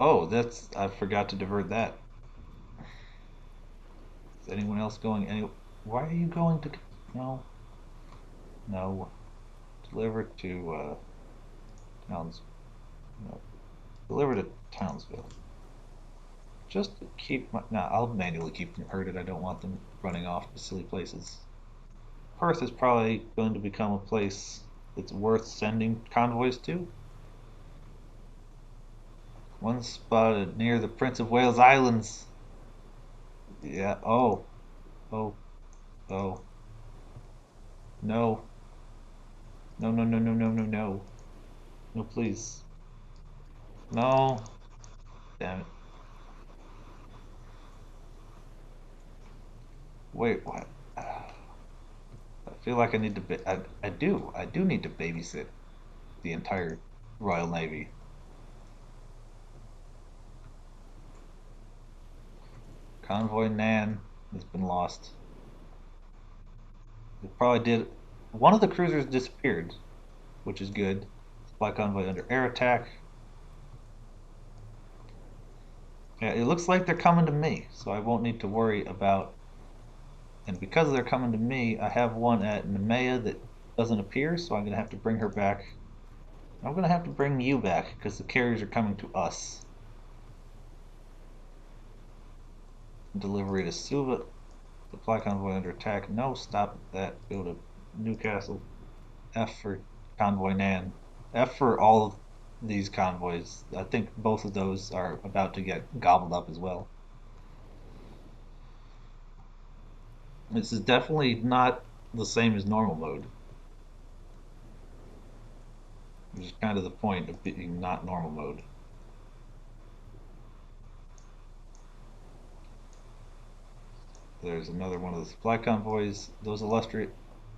Oh, I forgot to divert that. Is anyone else going any? Why are you going to? No. No. Deliver to towns. No. Deliver to Townsville. Just to keep my... Nah, I'll manually keep them herded. I don't want them running off to silly places. Perth is probably going to become a place that's worth sending convoys to. One spotted near the Prince of Wales Islands. Yeah, oh, oh, oh. No. No, no, no, no, no, no, no. No, please. No. Damn it. Wait, what? I feel like I need to I do need to babysit the entire Royal Navy. Convoy Nan has been lost. It probably did. One of the cruisers disappeared, which is good. Supply convoy under air attack. Yeah, it looks like they're coming to me, so I won't need to worry about. And because they're coming to me, I have one at Nemea that doesn't appear, so I'm going to have to bring her back. I'm going to have to bring you back because the carriers are coming to us. Delivery to Suva. Supply convoy under attack. No, stop that. Go to Newcastle. F for convoy Nan. F for all of these convoys. I think both of those are about to get gobbled up as well. This is definitely not the same as normal mode, which is kind of the point of being not normal mode. There's another one of the supply convoys. Those illustrious.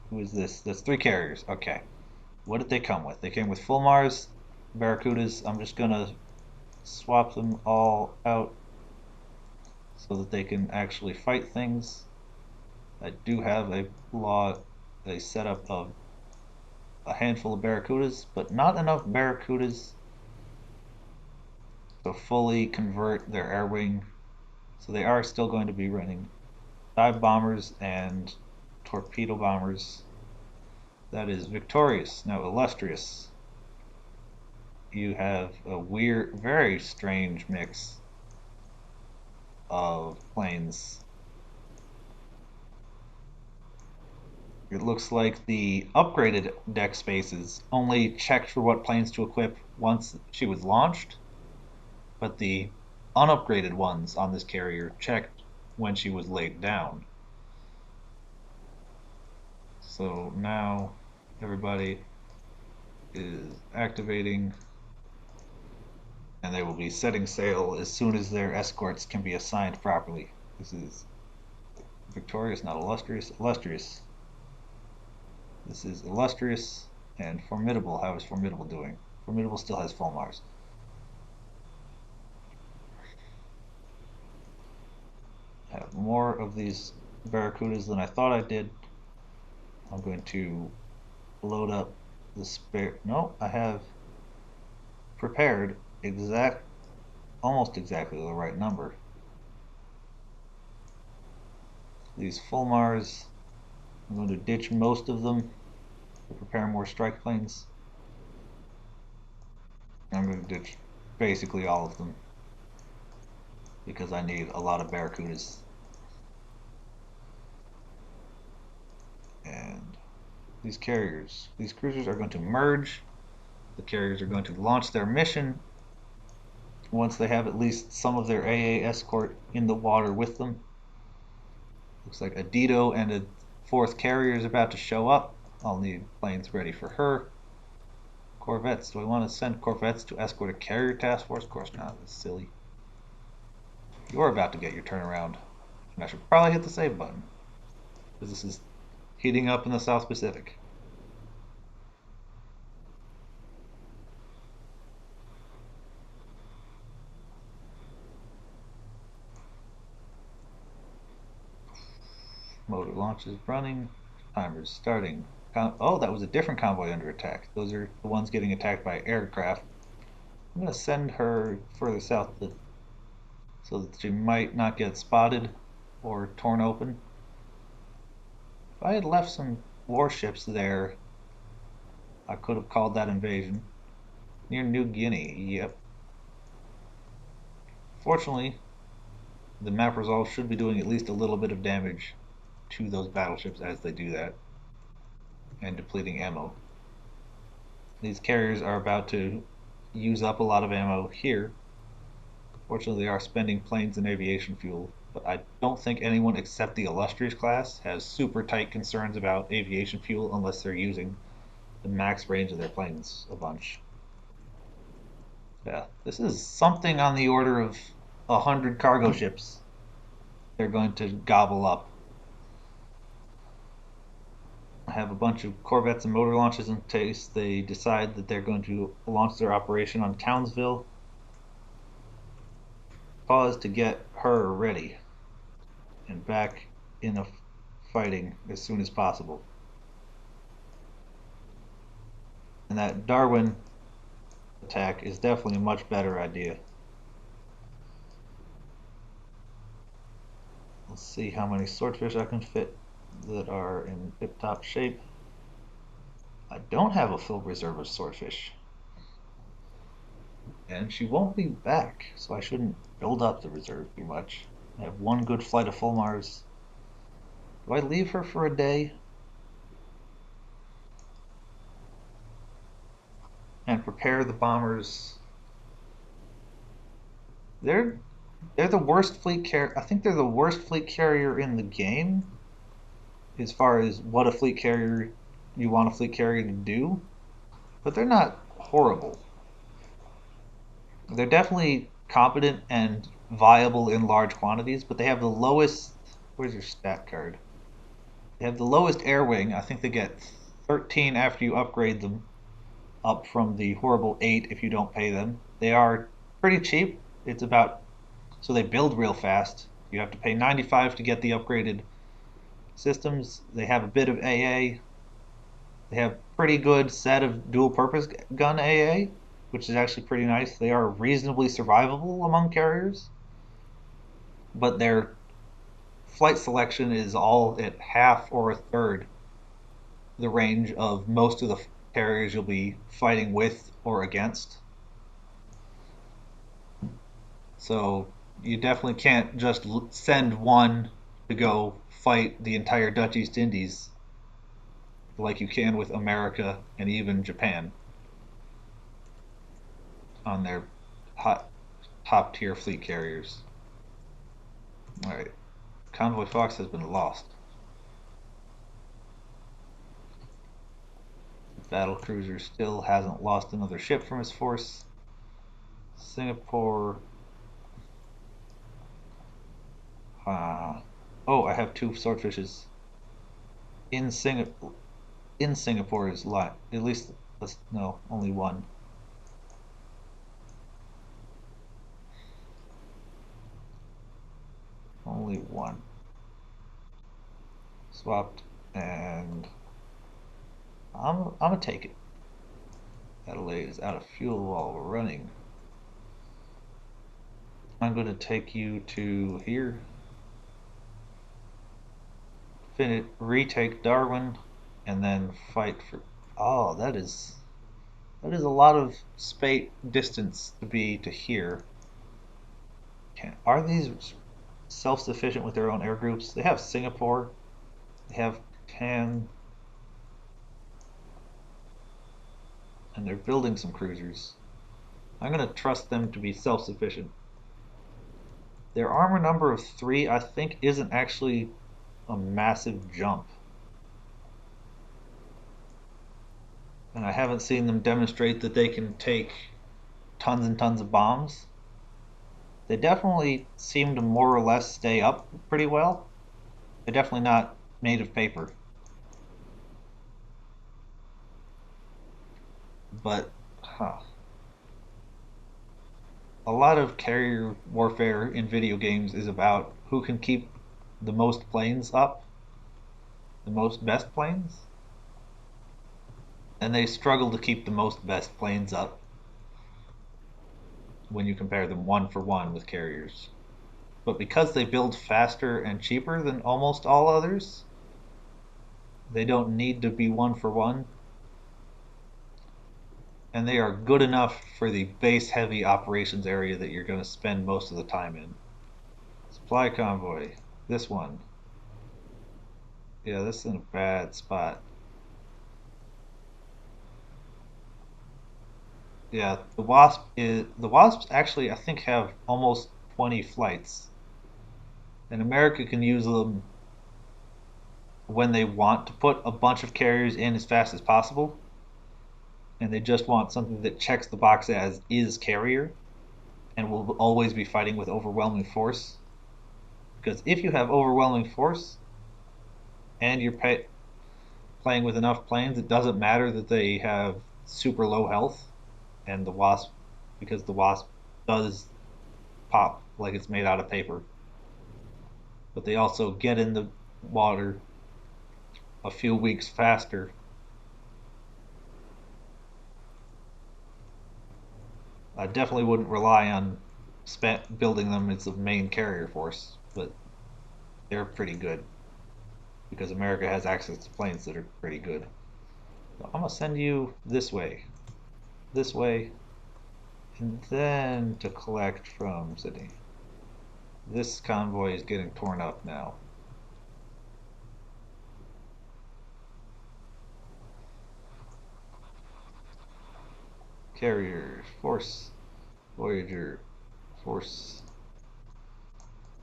Who is this? That's three carriers. Okay. What did they come with? They came with Fulmars, Barracudas. I'm just gonna swap them all out so that they can actually fight things. I do have a setup of a handful of Barracudas, but not enough Barracudas to fully convert their air wing. So they are still going to be running dive bombers and torpedo bombers. That is victorious. Now illustrious. You have a weird, very strange mix of planes. It looks like the upgraded deck spaces only checked for what planes to equip once she was launched, but the unupgraded ones on this carrier checked when she was laid down. So now everybody is activating and they will be setting sail as soon as their escorts can be assigned properly. This is victorious, not illustrious. Illustrious. This is illustrious and formidable. How is formidable doing? Formidable still has Fulmars. I have more of these Barracudas than I thought I did. I'm going to load up the spare. No, I have prepared almost exactly the right number. These Fulmars, I'm going to ditch most of them to prepare more strike planes. I'm going to ditch basically all of them because I need a lot of Barracudas. And these cruisers are going to merge. The carriers are going to launch their mission once they have at least some of their AA escort in the water with them. Looks like a Dido and a fourth carrier is about to show up. I'll need planes ready for her. Corvettes. Do I want to send corvettes to escort a carrier task force? Of course not. That's silly. You're about to get your turnaround. And I should probably hit the save button, because this is heating up in the South Pacific. Motor launch is running. Timers starting. Oh, that was a different convoy under attack. Those are the ones getting attacked by aircraft. I'm going to send her further south so that she might not get spotted or torn open. If I had left some warships there, I could have called that invasion. Near New Guinea, yep. Fortunately, the map resolve should be doing at least a little bit of damage to those battleships as they do that, and depleting ammo. These carriers are about to use up a lot of ammo here. Fortunately, they are spending planes and aviation fuel, but I don't think anyone except the Illustrious class has super tight concerns about aviation fuel unless they're using the max range of their planes a bunch. Yeah, this is something on the order of 100 cargo ships they're going to gobble up. I have a bunch of corvettes and motor launches in case they decide that they're going to launch their operation on Townsville. Pause to get her ready and back in the fighting as soon as possible. And that Darwin attack is definitely a much better idea. Let's see how many swordfish I can fit that are in tip-top shape. I don't have a full reserve of swordfish. And she won't be back, so I shouldn't build up the reserve too much. I have one good flight of Fulmars. Do I leave her for a day? And prepare the bombers. They're the worst fleet carrier. I think they're the worst fleet carrier in the game as far as what a fleet carrier you want a fleet carrier to do. But they're not horrible. They're definitely competent and viable in large quantities, but they have the lowest. Where's your stat card? They have the lowest air wing. I think they get 13 after you upgrade them, up from the horrible 8 if you don't pay them. They are pretty cheap. It's about so they build real fast. You have to pay 95 to get the upgraded systems. They have a bit of AA. They have pretty good set of dual purpose gun AA, which is actually pretty nice. They are reasonably survivable among carriers, but their flight selection is all at half or a third the range of most of the carriers you'll be fighting with or against. So you definitely can't just send one to go fight the entire Dutch East Indies like you can with America and even Japan on their hot, top tier fleet carriers. All right, Convoy Fox has been lost. Battle cruiser still hasn't lost another ship from his force. Singapore. Oh, I have two swordfishes in Singapore. In Singapore's line, at least no, only one. Only one. Swapped, and I'm gonna take it. Adelaide is out of fuel while we're running. I'm gonna take you to here. Retake Darwin, and then fight for. Oh, that is a lot of space distance to be to here. Are these self-sufficient with their own air groups? They have Singapore. They have Can, and they're building some cruisers. I'm going to trust them to be self-sufficient. Their armor number of 3, I think, isn't actually a massive jump. And I haven't seen them demonstrate that they can take tons and tons of bombs. They definitely seem to more or less stay up pretty well. They're definitely not made of paper. But, a lot of carrier warfare in video games is about who can keep the most planes up, the most best planes, and they struggle to keep the most best planes up when you compare them one for one with carriers. But because they build faster and cheaper than almost all others, they don't need to be one for one. and they are good enough for the base heavy operations area that you're going to spend most of the time in. Supply convoy, this one. Yeah, this is in a bad spot. Yeah, the Wasps actually I think have almost 20 flights, and America can use them when they want to put a bunch of carriers in as fast as possible, and they just want something that checks the box as is carrier and will always be fighting with overwhelming force. Because if you have overwhelming force and you're playing with enough planes, it doesn't matter that they have super low health, and the Wasp, because the Wasp does pop like it's made out of paper, but they also get in the water a few weeks faster. I definitely wouldn't rely on building them as the main carrier force, but they're pretty good because America has access to planes that are pretty good. So I'm gonna send you this way, and then to collect from Sydney. This convoy is getting torn up now. Carrier, Force, Voyager, Force.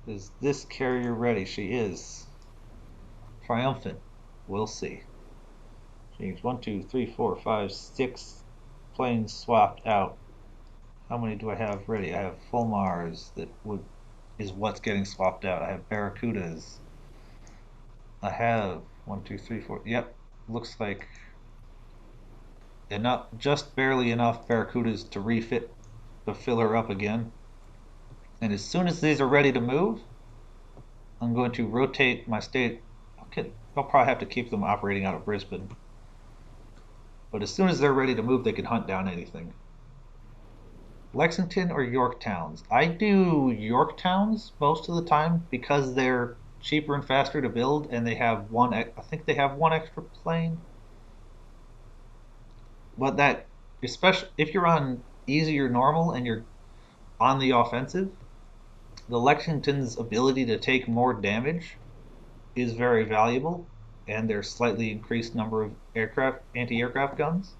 Is this carrier ready? She is. Triumphant. We'll see. She's 1, 2, 3, 4, 5, 6 planes swapped out. How many do I have ready? I have full Mars that would is what's getting swapped out. I have Barracudas. I have 1, 2, 3, 4. Yep, looks like enough, just barely enough Barracudas to refit to fill her up again. And as soon as these are ready to move, I'm going to rotate my state. Okay, I'll probably have to keep them operating out of Brisbane. But as soon as they're ready to move, they can hunt down anything. Lexington or Yorktowns? I do Yorktowns most of the time because they're cheaper and faster to build, and they have one. I think they have one extra plane. But that, especially if you're on easy or normal and you're on the offensive, the Lexington's ability to take more damage is very valuable, and their slightly increased number of anti-aircraft guns.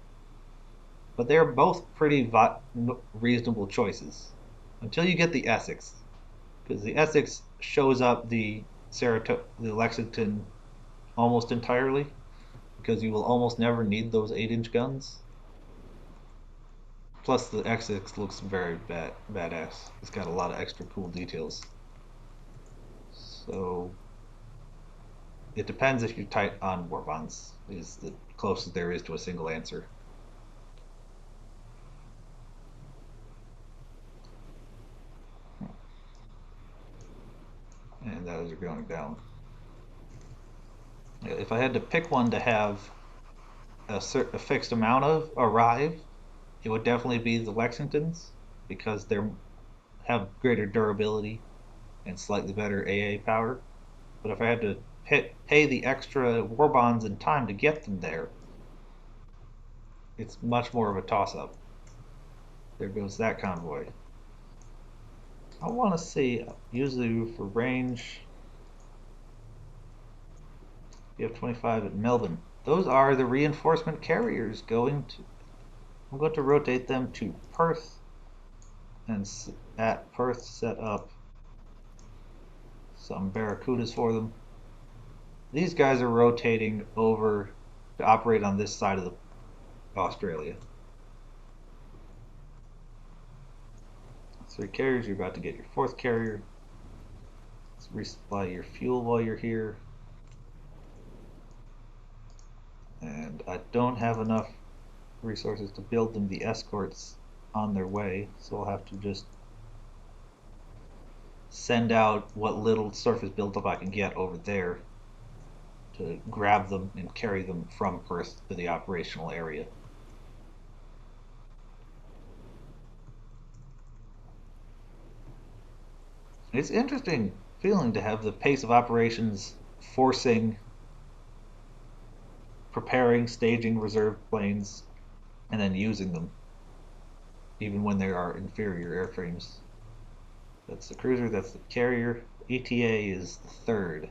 But they're both pretty reasonable choices until you get the Essex, because the Essex shows up the Lexington almost entirely, because you will almost never need those 8-inch guns. Plus, the Essex looks very badass. It's got a lot of extra cool details. So it depends if you're tight on war bonds. Is the closest there is to a single answer. And those are going down. If I had to pick one to have a fixed amount of arrive, it would definitely be the Lexingtons because they have greater durability and slightly better AA power. But if I had to pay the extra war bonds and time to get them there, it's much more of a toss-up. There goes that convoy. I want to see, usually for range, you have 25 at Melbourne. Those are the reinforcement carriers going to. I'm going to rotate them to Perth, and at Perth set up some Barracudas for them. These guys are rotating over to operate on this side of Australia. 3 carriers, you're about to get your 4th carrier. Let's resupply your fuel while you're here. And I don't have enough resources to build them the escorts on their way, so I'll have to just send out what little surface buildup I can get over there to grab them and carry them from Perth to the operational area. It's interesting feeling to have the pace of operations forcing preparing, staging reserve planes, and then using them. even when there are inferior airframes. That's the cruiser, that's the carrier. ETA is the third.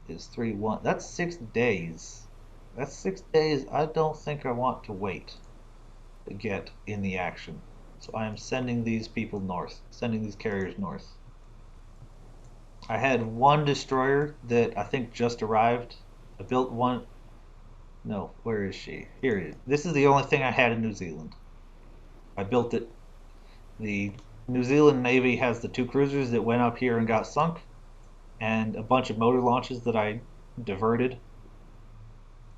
Is 3-1. That's 6 days. That's 6 days I don't think I want to wait to get in the action. So I am sending these people north, sending these carriers north. I had one destroyer that I think just arrived. I built one. No, where is she? Here it is. This is the only thing I had in New Zealand. I built it. The New Zealand Navy has the two cruisers that went up here and got sunk, and a bunch of motor launches that I diverted.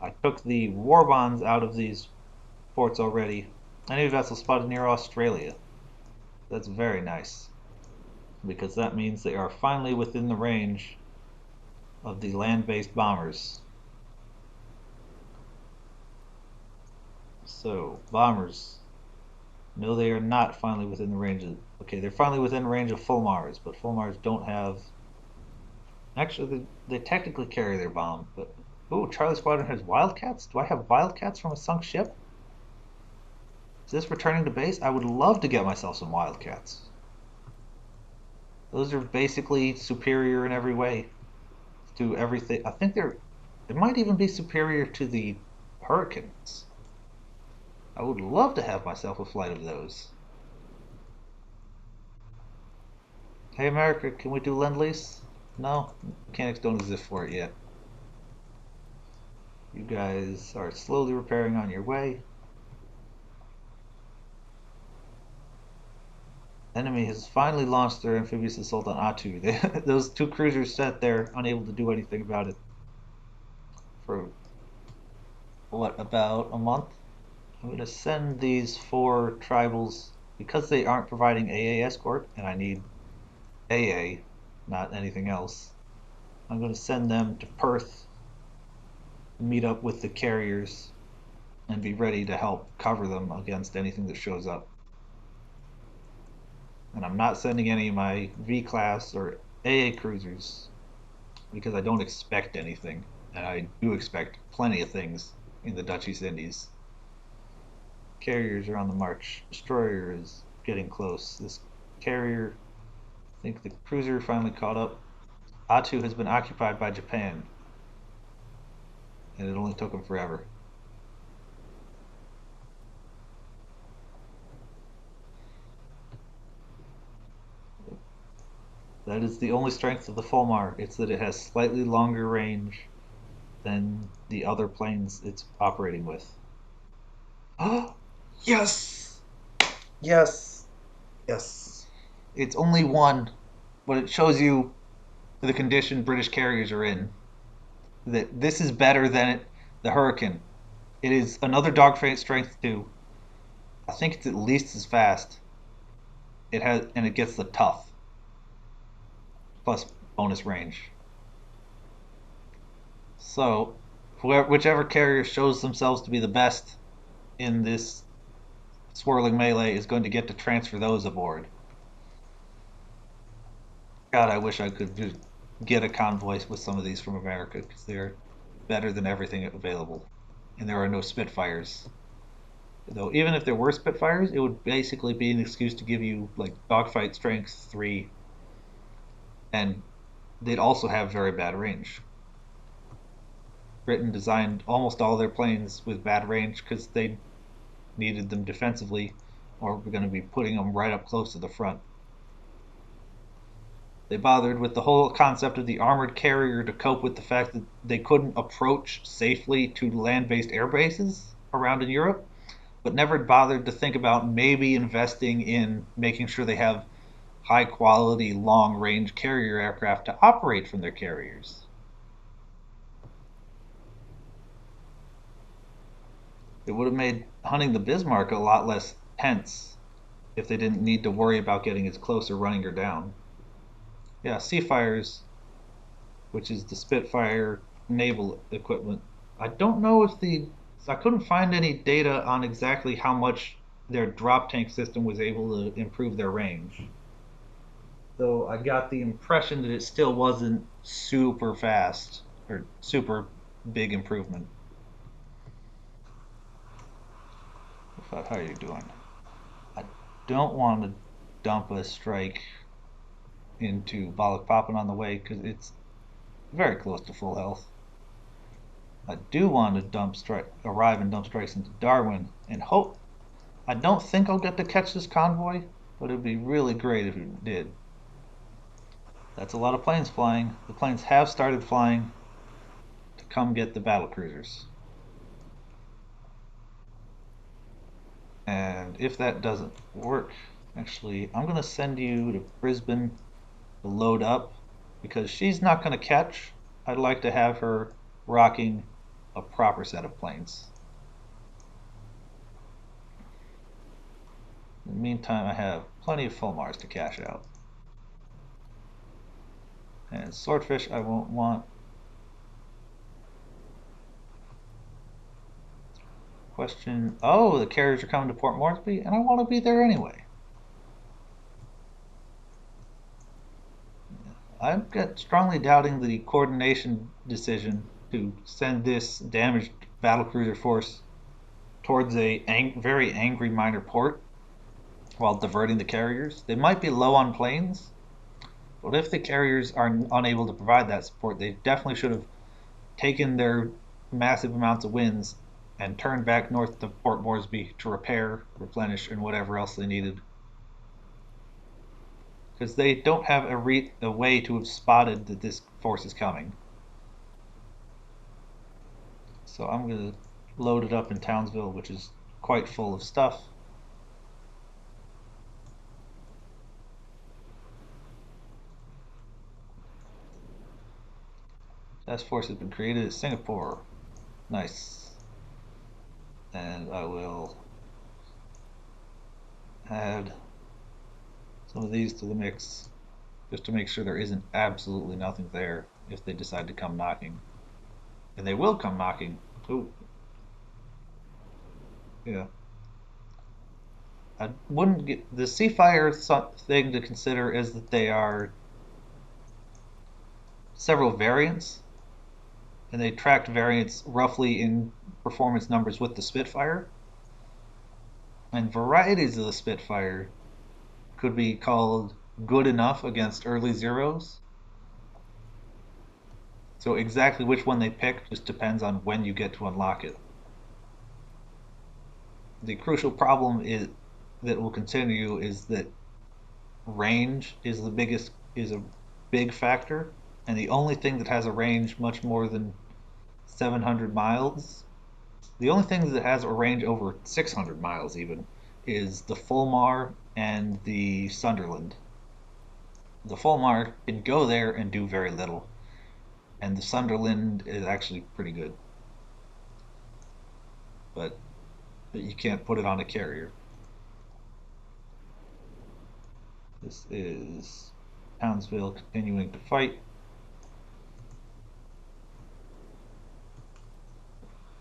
I took the war bonds out of these ports already. Enemy vessel spotted near Australia. That's very nice, because that means they are finally within the range of the land-based bombers. So, bombers. No, they are not finally within the range of. Okay, they're finally within range of Fulmars, but Fulmars don't have. Actually, they technically carry their bomb, but. Ooh, Charlie Squadron has Wildcats? Do I have Wildcats from a sunk ship? Is this returning to base? I would love to get myself some Wildcats. Those are basically superior in every way to everything. I think they're. It might even be superior to the Hurricanes. I would love to have myself a flight of those. Hey America, can we do Lend-Lease? No, mechanics don't exist for it yet. You guys are slowly repairing on your way. Enemy has finally launched their amphibious assault on Atu. Those two cruisers sat there unable to do anything about it for, what, about a month? I'm going to send these four tribals, because they aren't providing AA escort, and I need AA, not anything else. I'm going to send them to Perth, meet up with the carriers, and be ready to help cover them against anything that shows up. And I'm not sending any of my V-class or AA cruisers because I don't expect anything, and I do expect plenty of things in the Dutch East Indies. Carriers are on the march. Destroyer is getting close. This carrier, I think the cruiser finally caught up. Atu has been occupied by Japan, and it only took them forever. That is the only strength of the Fulmar. It's that it has slightly longer range than the other planes it's operating with. Oh, yes! Yes! Yes. It's only one, but it shows you the condition British carriers are in. That this is better than the Hurricane. It is another dogfight strength 2. I think it's at least as fast. It has, and it gets the tough plus bonus range. So, whichever carrier shows themselves to be the best in this swirling melee is going to get to transfer those aboard. God, I wish I could just get a convoy with some of these from America because they're better than everything available. And there are no Spitfires. Though even if there were Spitfires, it would basically be an excuse to give you like dogfight strength 3, and they'd also have very bad range. Britain designed almost all their planes with bad range because they needed them defensively, or we're going to be putting them right up close to the front. They bothered with the whole concept of the armored carrier to cope with the fact that they couldn't approach safely to land-based air bases around in Europe, but never bothered to think about maybe investing in making sure they have high quality long range carrier aircraft to operate from their carriers. It would have made hunting the Bismarck a lot less tense if they didn't need to worry about getting as close or running her down. Yeah, Seafires, which is the Spitfire naval equipment. I don't know if I couldn't find any data on exactly how much their drop tank system was able to improve their range. Though I got the impression that it still wasn't super fast or super big improvement. How are you doing? don't want to dump a strike into Balikpapan on the way because it's very close to full health. I do want to arrive and dump strikes into Darwin and hope. I don't think I'll get to catch this convoy, but it'd be really great if it did. That's a lot of planes flying. The planes have started flying to come get the battle cruisers. And if that doesn't work, actually, I'm going to send you to Brisbane to load up because she's not going to catch. I'd like to have her rocking a proper set of planes. In the meantime, I have plenty of Fulmars to cash out. And Swordfish I won't want. Question, oh, the carriers are coming to Port Moresby, and I want to be there anyway. I'm strongly doubting the coordination decision to send this damaged battlecruiser force towards a very angry minor port while diverting the carriers. They might be low on planes, but if the carriers are unable to provide that support, they definitely should have taken their massive amounts of winds and turned back north to Port Moresby to repair, replenish, and whatever else they needed. Because they don't have a way to have spotted that this force is coming. So I'm going to load it up in Townsville, which is quite full of stuff. Task force has been created at Singapore. Nice. And I will add some of these to the mix just to make sure there isn't absolutely nothing there if they decide to come knocking. And they will come knocking. Ooh. Yeah. I wouldn't get the Seafire thing to consider is that they are several variants, and they tracked variants roughly in performance numbers with the Spitfire. And varieties of the Spitfire could be called good enough against early zeros. So exactly which one they pick just depends on when you get to unlock it. The crucial problem is that will continue is that range is a big factor, and the only thing that has a range much more than 700 miles, the only thing that has a range over 600 miles even, is the Fulmar and the Sunderland. The Fulmar can go there and do very little, and the Sunderland is actually pretty good, but you can't put it on a carrier. This is Townsville continuing to fight.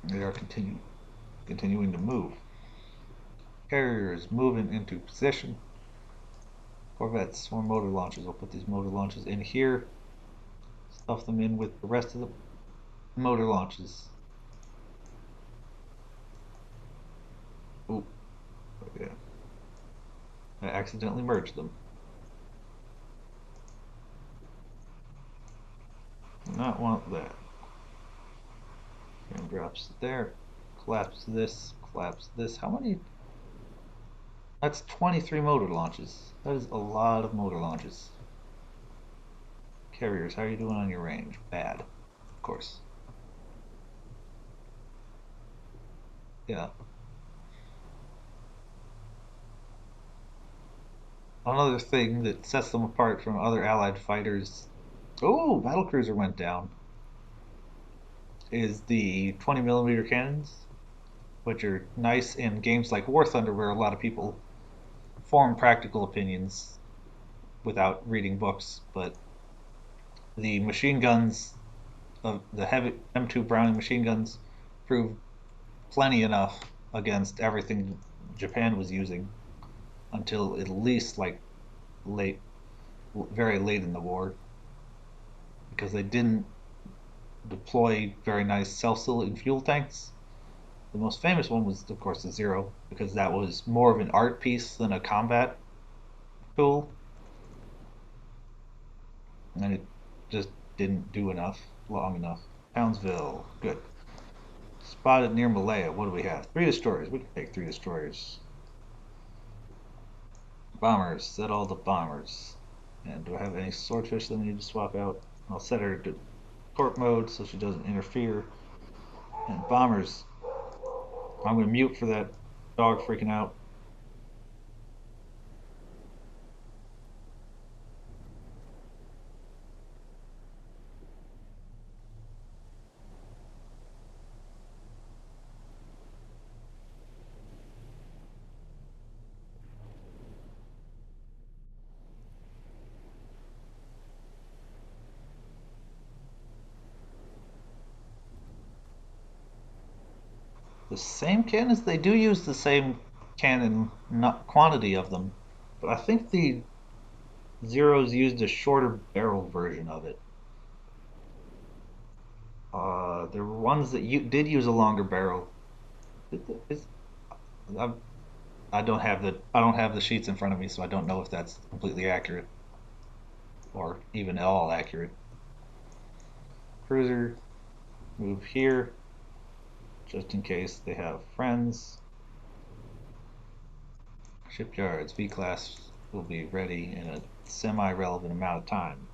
They are continuing to move. Carrier is moving into position. Corvettes, more motor launches. I'll put these motor launches in here. Stuff them in with the rest of the motor launches. Ooh, yeah. I accidentally merged them. Do not want that. And drops there. Collapse this. Collapse this. How many? That's 23 motor launches. That is a lot of motor launches. Carriers, how are you doing on your range? Bad, of course. Yeah. Another thing that sets them apart from other Allied fighters. Oh, battlecruiser went down. Is the 20mm cannons, which are nice in games like War Thunder, where a lot of people form practical opinions without reading books. But the machine guns of the heavy M2 Browning machine guns proved plenty enough against everything Japan was using until at least like late, very late in the war, because they didn't deploy very nice self-sealing fuel tanks, The most famous one was, of course, the Zero, because that was more of an art piece than a combat tool, and it just didn't do enough long enough. Townsville, good. Spotted near Malaya. What do we have? 3 destroyers. We can take 3 destroyers. Bombers. Set all the bombers. And do I have any swordfish that I need to swap out? I'll set her to torp mode so she doesn't interfere. And bombers. I'm going to mute for that dog freaking out. The same cannons? They do use the same cannon, not quantity of them. But I think the Zeros used a shorter barrel version of it. There were ones that did use a longer barrel. Is, I, I don't have the sheets in front of me, so I don't know if that's completely accurate or even at all accurate. Cruiser, move here, just in case they have friends. Shipyards, V-class will be ready in a semi-relevant amount of time.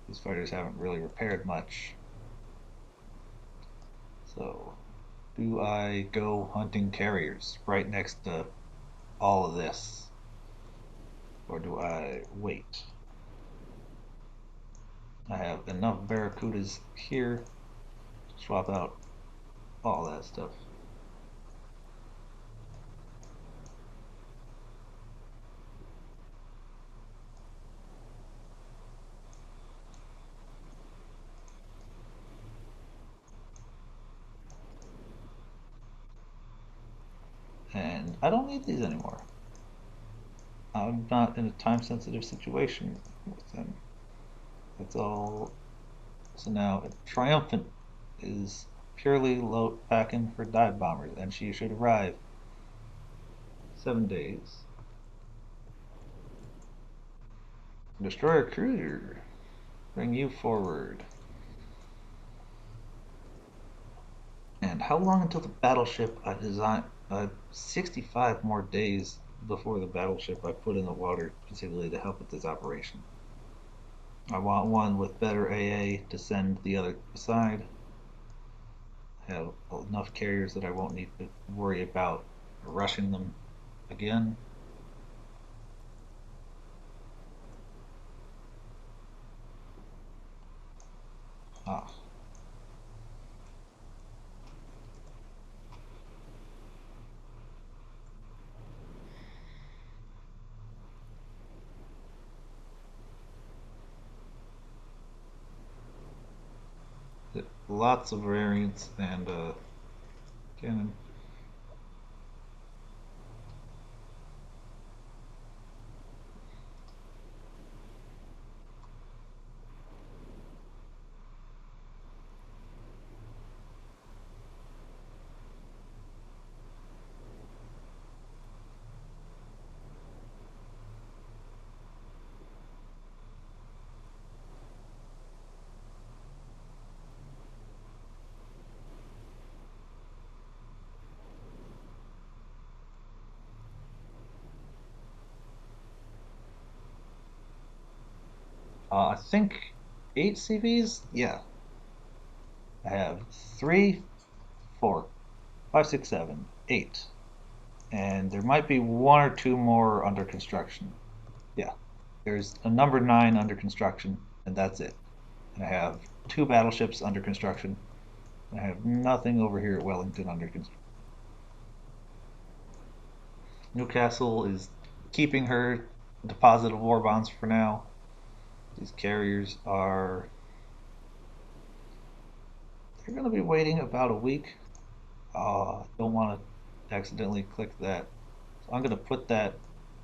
These fighters haven't really repaired much. So, do I go hunting carriers right next to all of this? Or do I wait? I have enough barracudas here to swap out all that stuff. And I don't need these anymore. I'm not in a time sensitive situation with them. That's all. So now Triumphant is purely load packing for dive bombers, and she should arrive 7 days. Destroyer cruiser, bring you forward. And how long until the battleship I design? 65 more days before the battleship I put in the water specifically to help with this operation. I want one with better AA to send the other side. I have enough carriers that I won't need to worry about rushing them again. Ah, lots of variants and cannon. I think 8 CVs. Yeah, I have 3, 4, 5, 6, 7, 8, and there might be 1 or 2 more under construction. Yeah, there's a number 9 under construction, and that's it. And I have 2 battleships under construction. And I have nothing over here at Wellington under construction. Newcastle is keeping her deposit of war bonds for now. These carriers are. They're going to be waiting about a week. Don't want to accidentally click that. So I'm going to put that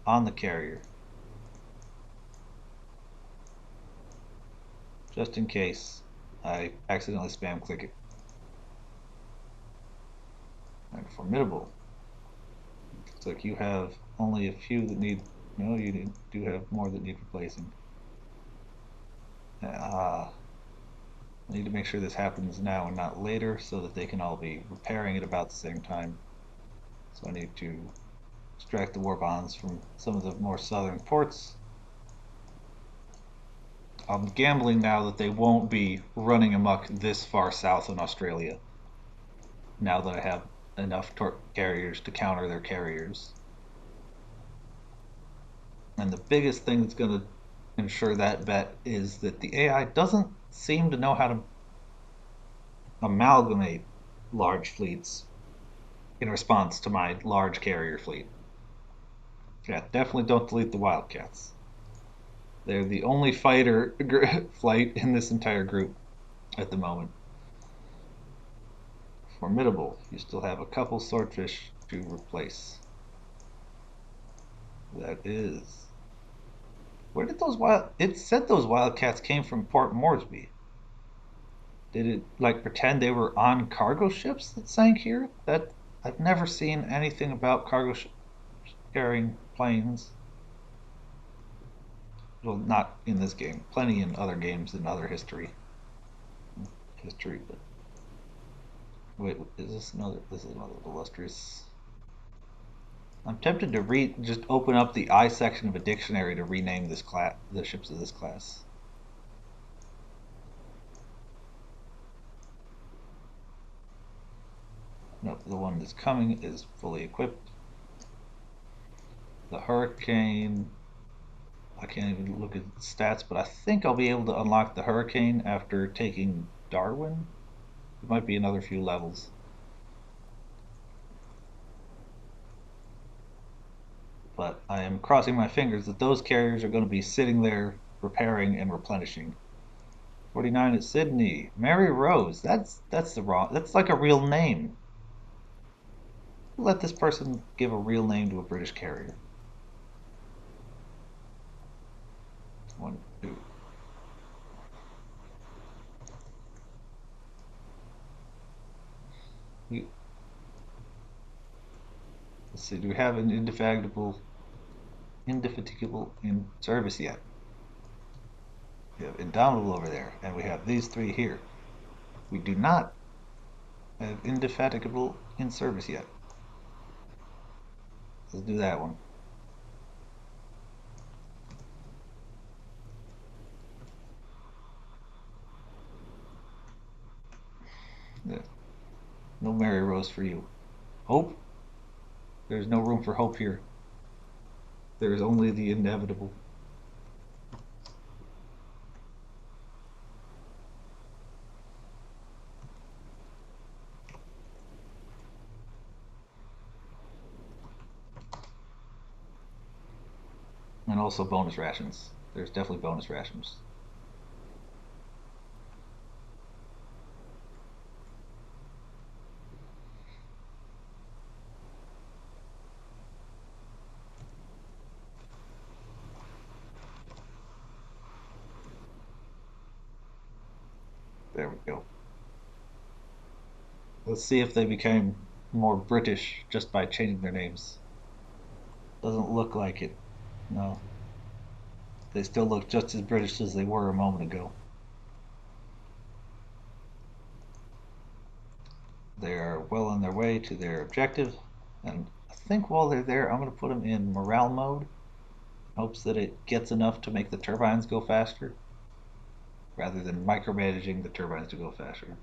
on the carrier. Just in case I accidentally spam click it. And formidable. Looks like you have only a few that need. No, do have more that need replacing. I need to make sure this happens now and not later so that they can all be repairing at about the same time. So I need to extract the war bonds from some of the more southern ports. I'm gambling now that they won't be running amok this far south in Australia now that I have enough carriers to counter their carriers. And the biggest thing that's going to ensure that bet is that the AI doesn't seem to know how to amalgamate large fleets in response to my large carrier fleet. Yeah, definitely don't delete the Wildcats. They're the only fighter flight in this entire group at the moment. Formidable. You still have a couple swordfish to replace. That is. Where did those wild? It said those Wildcats came from Port Moresby. Did it like pretend they were on cargo ships that sank here? That I've never seen anything about cargo carrying planes. Well, not in this game. Plenty in other games in other history. But wait, is this another? This is another illustrious. I'm tempted to just open up the I section of a dictionary to rename this class, the ships of this class. Nope, the one that's coming is fully equipped. The Hurricane, I can't even look at stats, but I think I'll be able to unlock the Hurricane after taking Darwin. It might be another few levels. But I am crossing my fingers that those carriers are going to be sitting there repairing and replenishing. 49 at Sydney. Mary Rose. That's the wrong. That's like a real name. Let this person give a real name to a British carrier. One, two. Let's see. Do we have an indefatigable in service yet? We have Indomitable over there, and we have these three here. We do not have Indefatigable in service yet. Let's do that one. Yeah. No Mary Rose for you. Hope? There's no room for hope here. There is only the inevitable. And also bonus rations. There's definitely bonus rations. There we go. Let's see if they became more British just by changing their names. Doesn't look like it. No. They still look just as British as they were a moment ago. They are well on their way to their objective, and I think while they're there, I'm going to put them in morale mode, in hopes that it gets enough to make the turbines go faster, rather than micromanaging the turbines to go faster.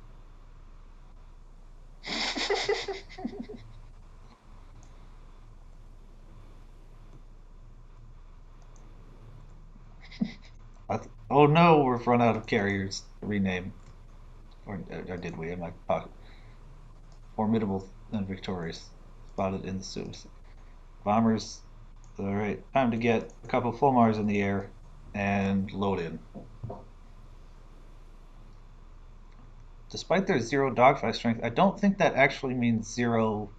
Oh no, we've run out of carriers to rename. Or did we? In my pocket. Formidable and victorious. Spotted in the Suez. Bombers. Alright, time to get a couple of Fulmars in the air and load in. Despite their 0 dogfight strength, I don't think that actually means 0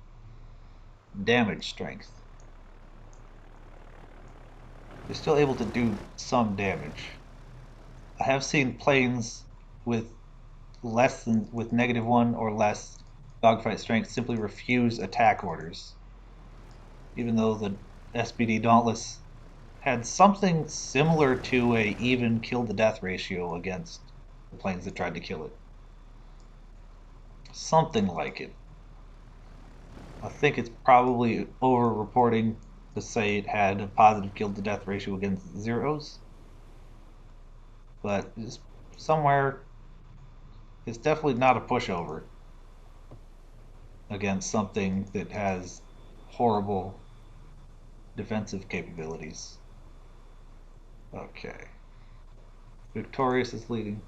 damage strength. They're still able to do some damage. I have seen planes with with -1 or less dogfight strength simply refuse attack orders, even though the SPD Dauntless had something similar to a even kill to death ratio against the planes that tried to kill it. Something like it. I think it's probably over reporting to say it had a positive kill to death ratio against Zeros, but it's somewhere it's definitely not a pushover against something that has horrible defensive capabilities. Okay. Victorious is leading.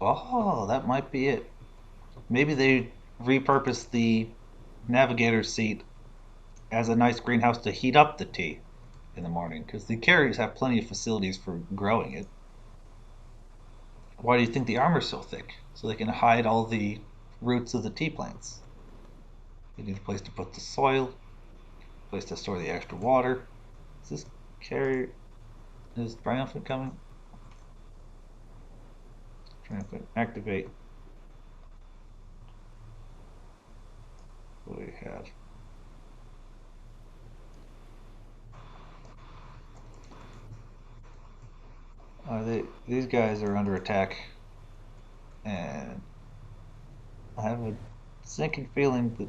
Oh, that might be it. Maybe they repurposed the navigator's seat as a nice greenhouse to heat up the tea in the morning, because the carriers have plenty of facilities for growing it. Why do you think the armor's so thick? So they can hide all the roots of the tea plants. They need a place to put the soil, a place to store the extra water. Is this carrier, is Triumphant coming? Triumphant, activate. What do we have? These guys are under attack, and I have a sinking feeling that.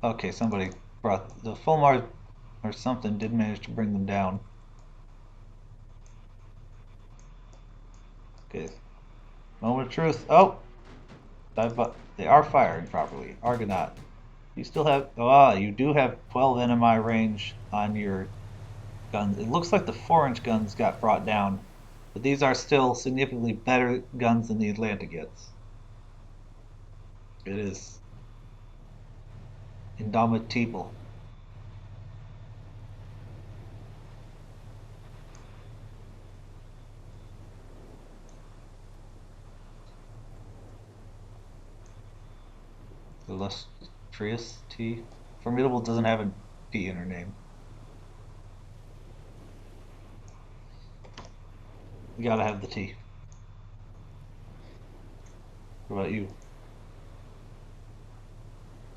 Okay, somebody brought the full Mars or something did manage to bring them down. Okay, moment of truth. Oh, they are firing properly. Argonaut, you still have. You do have 12 NMI range on your guns. It looks like the 4-inch guns got brought down, but these are still significantly better guns than the Atlanta gets. It is indomitable. Illustrious T. Formidable doesn't have a T in her name. You gotta have the T. What about you?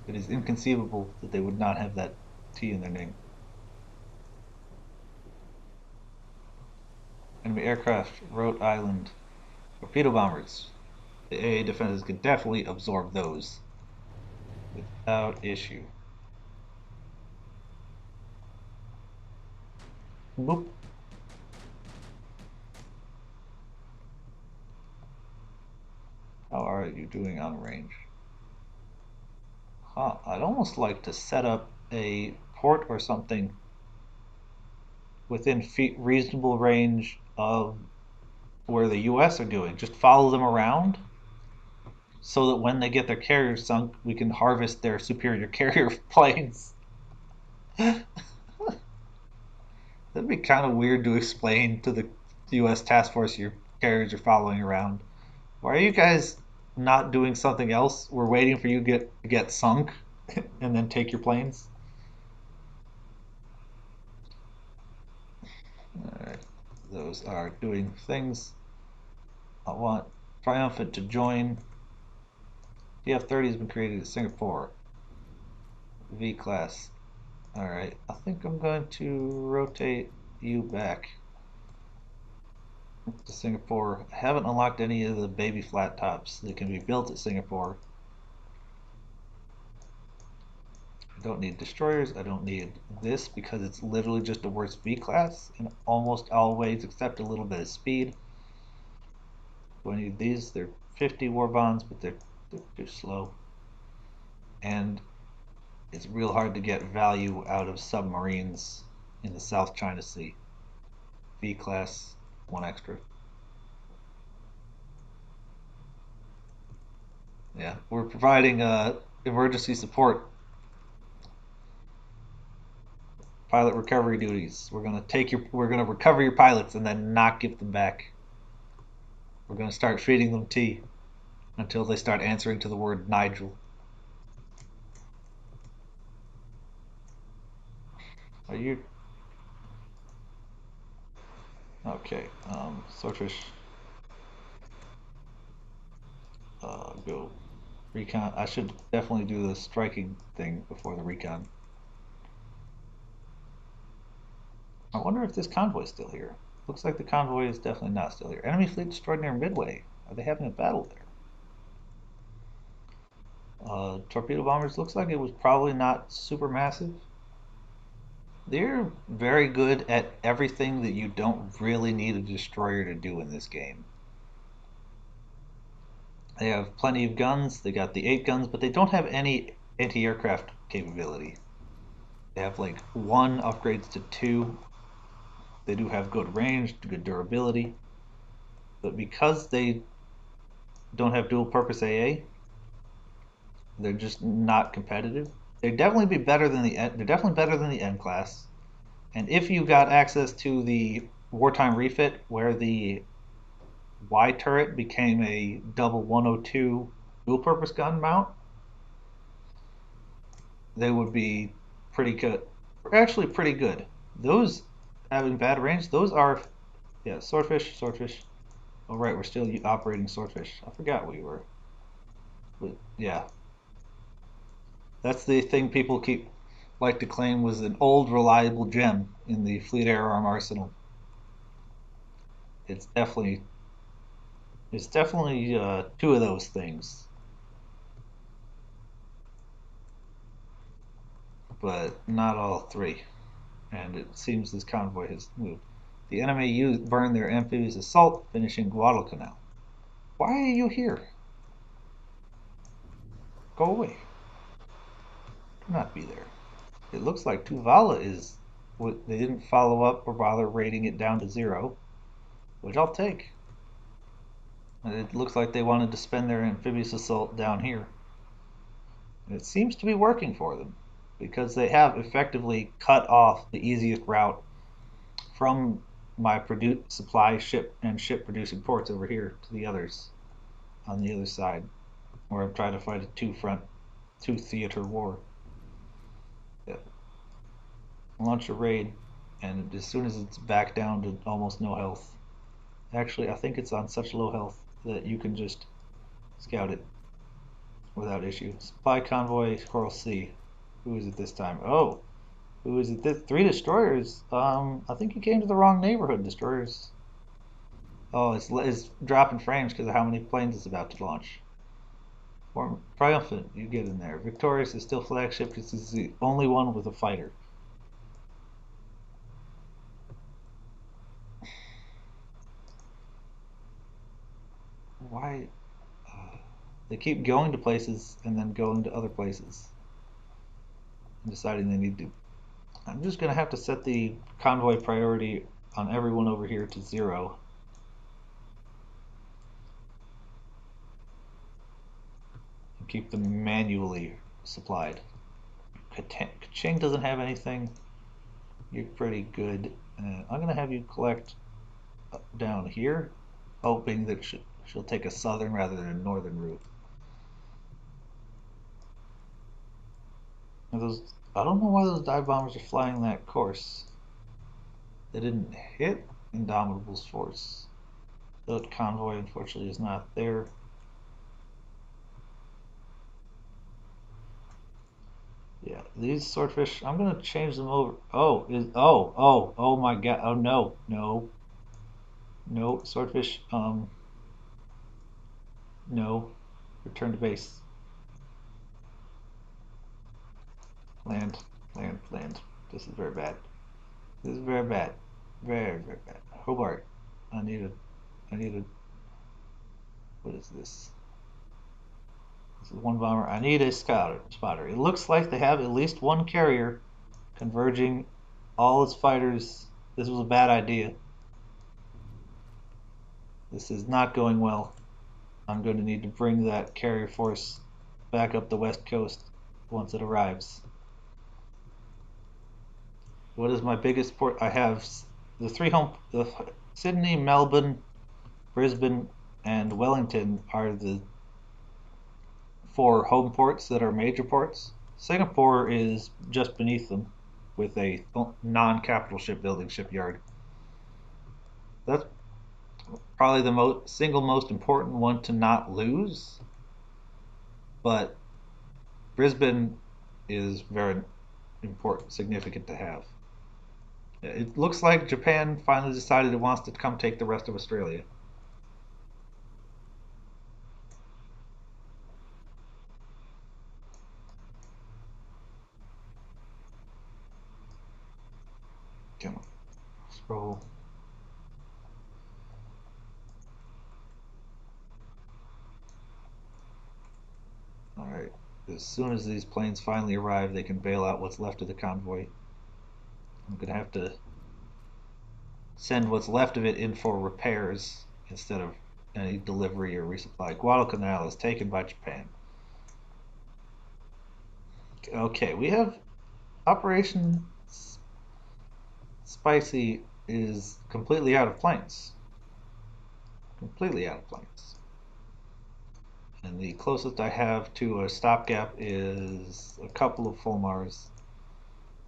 It is inconceivable that they would not have that T in their name. Enemy aircraft, Rhode Island. Torpedo bombers. The AA defenses can definitely absorb those without issue. Boop. How are you doing on range? Huh, I'd almost like to set up a port or something within reasonable range of where the US are doing. Just follow them around so that when they get their carriers sunk, we can harvest their superior carrier planes. That'd be kind of weird to explain to the US task force your carriers are following around. Why are you guys not doing something else? We're waiting for you to get sunk and then take your planes. Alright, those are doing things. I want Triumphant to join. DF-30 has been created at Singapore. V class. Alright, I think I'm going to rotate you back to Singapore. I haven't unlocked any of the baby flat tops that can be built at Singapore. I don't need destroyers. I don't need this because it's literally just a worse V class in almost all ways except a little bit of speed. Do I need these? They're 50 war bonds, but they're too slow. And it's real hard to get value out of submarines in the South China Sea. V class, one extra. Yeah, Yeah, we're providing emergency support, pilot recovery duties. We're gonna recover your pilots and then not give them back. We're gonna start feeding them tea until they start answering to the word Nigel. Are you okay? Swordfish, go recon. I should definitely do the striking thing before the recon. I wonder if this convoy is still here. Looks like the convoy is definitely not still here. Enemy fleet destroyed near Midway. Are they having a battle there? Torpedo bombers. Looks like it was probably not super massive. They're very good at everything that you don't really need a destroyer to do in this game. They have plenty of guns. They got the 8 guns, but they don't have any anti-aircraft capability. They have like 1 upgrades to 2. They do have good range, good durability. But because they don't have dual purpose AA, they're just not competitive. They'd definitely be better than they're definitely better than the N class. And if you got access to the wartime refit where the Y turret became a double 102 dual purpose gun mount, they would be pretty good. Actually, pretty good. Those having bad range, those are, yeah, swordfish, swordfish. Oh, right, we're still operating swordfish. I forgot we were. But yeah, that's the thing people keep like to claim was an old reliable gem in the Fleet Air Arm arsenal. It's definitely it's definitely 2 of those things, but not all 3. And it seems this convoy has moved. The enemy burned their amphibious assault, finishing Guadalcanal. Why are you here? Go away. Do not be there. It looks like Tuvala is. They didn't follow up or bother rating it down to 0, which I'll take. And it looks like they wanted to spend their amphibious assault down here. And it seems to be working for them because they have effectively cut off the easiest route from my supply ship and ship producing ports over here to the others on the other side, where I'm trying to fight a 2 theater war. Yeah. Launch a raid, and as soon as it's back down to almost no health, actually, I think it's on such low health that you can just scout it without issue. Supply convoy, Coral Sea. Who is it this time? Oh, who is it? 3 destroyers. I think you came to the wrong neighborhood. Destroyers. Oh, it's dropping frames because of how many planes it's about to launch. Triumphant, you get in there. Victorious is still flagship. This is the only one with a fighter. Why? They keep going to places and then going to other places and deciding they need to. I'm just going to have to set the convoy priority on everyone over here to 0. And keep them manually supplied. Kaching doesn't have anything. You're pretty good. I'm going to have you collect down here, hoping that she'll take a southern rather than a northern route. I don't know why those dive bombers are flying that course. They didn't hit Indomitable's force. The convoy, unfortunately, is not there. Yeah, these swordfish, I'm gonna change them over. Oh my god. Oh no, swordfish. No, return to base. Land, land. This is very bad. This is very bad. Very bad. Hobart, I need a, I need a. What is this? This is 1 bomber. I need a spotter. It looks like they have at least 1 carrier converging all its fighters. This was a bad idea. This is not going well. I'm going to need to bring that carrier force back up the west coast once it arrives. What is my biggest port? I have the Sydney, Melbourne, Brisbane, and Wellington are the four home ports that are major ports. Singapore is just beneath them with a non-capital shipbuilding shipyard. That's probably the single most important one to not lose, but Brisbane is very important, significant to have. It looks like Japan finally decided it wants to come take the rest of Australia. Come on, scroll. All right. As soon as these planes finally arrive, they can bail out what's left of the convoy. I'm gonna have to send what's left of it in for repairs instead of any delivery or resupply. Guadalcanal is taken by Japan. Okay, we have Operation Spicy is completely out of planes. Completely out of planes. And the closest I have to a stopgap is a couple of Fulmars,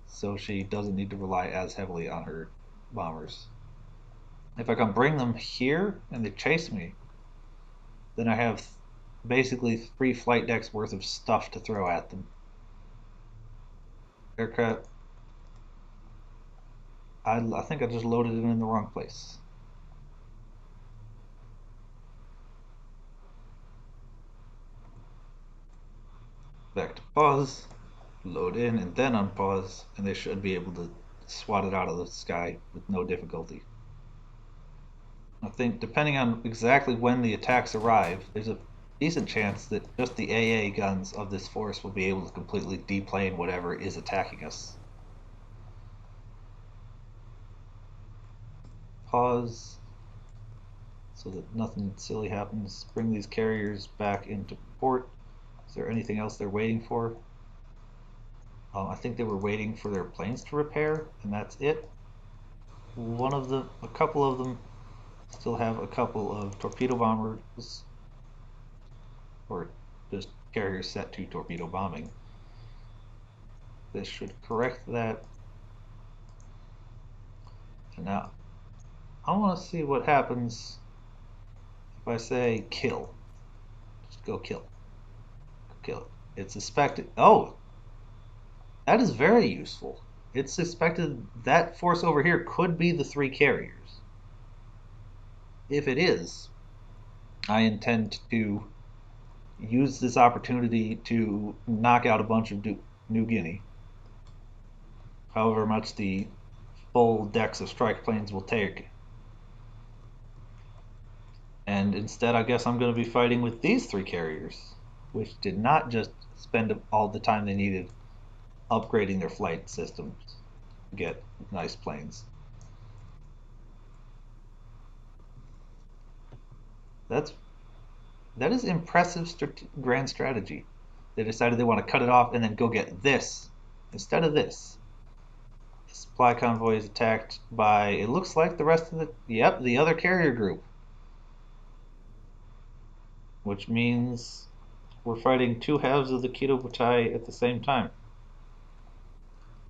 so she doesn't need to rely as heavily on her bombers. If I can bring them here and they chase me, then I have basically 3 flight decks worth of stuff to throw at them. Aircraft. I think I just loaded it in the wrong place. Back to pause, load in, and then unpause, and they should be able to swat it out of the sky with no difficulty. I think depending on exactly when the attacks arrive, there's a decent chance that just the AA guns of this force will be able to completely deplane whatever is attacking us. Pause so that nothing silly happens. Bring these carriers back into port. Is there anything else they're waiting for? I think they were waiting for their planes to repair, and that's it. A couple of them still have a couple of torpedo bombers, or just carriers set to torpedo bombing. This should correct that. And now, I want to see what happens if I say kill. Just go kill. Kill it. It's suspected. Oh, that is very useful. It's suspected that force over here could be the 3 carriers. If it is, I intend to use this opportunity to knock out a bunch of New Guinea. However much the full decks of strike planes will take. And instead, I guess I'm going to be fighting with these 3 carriers, which did not just spend all the time they needed upgrading their flight systems to get nice planes. That is impressive grand strategy. They decided they want to cut it off and then go get this instead of this. The supply convoy is attacked by, it looks like the rest of the other carrier group. Which means we're fighting 2 halves of the Kido Butai at the same time.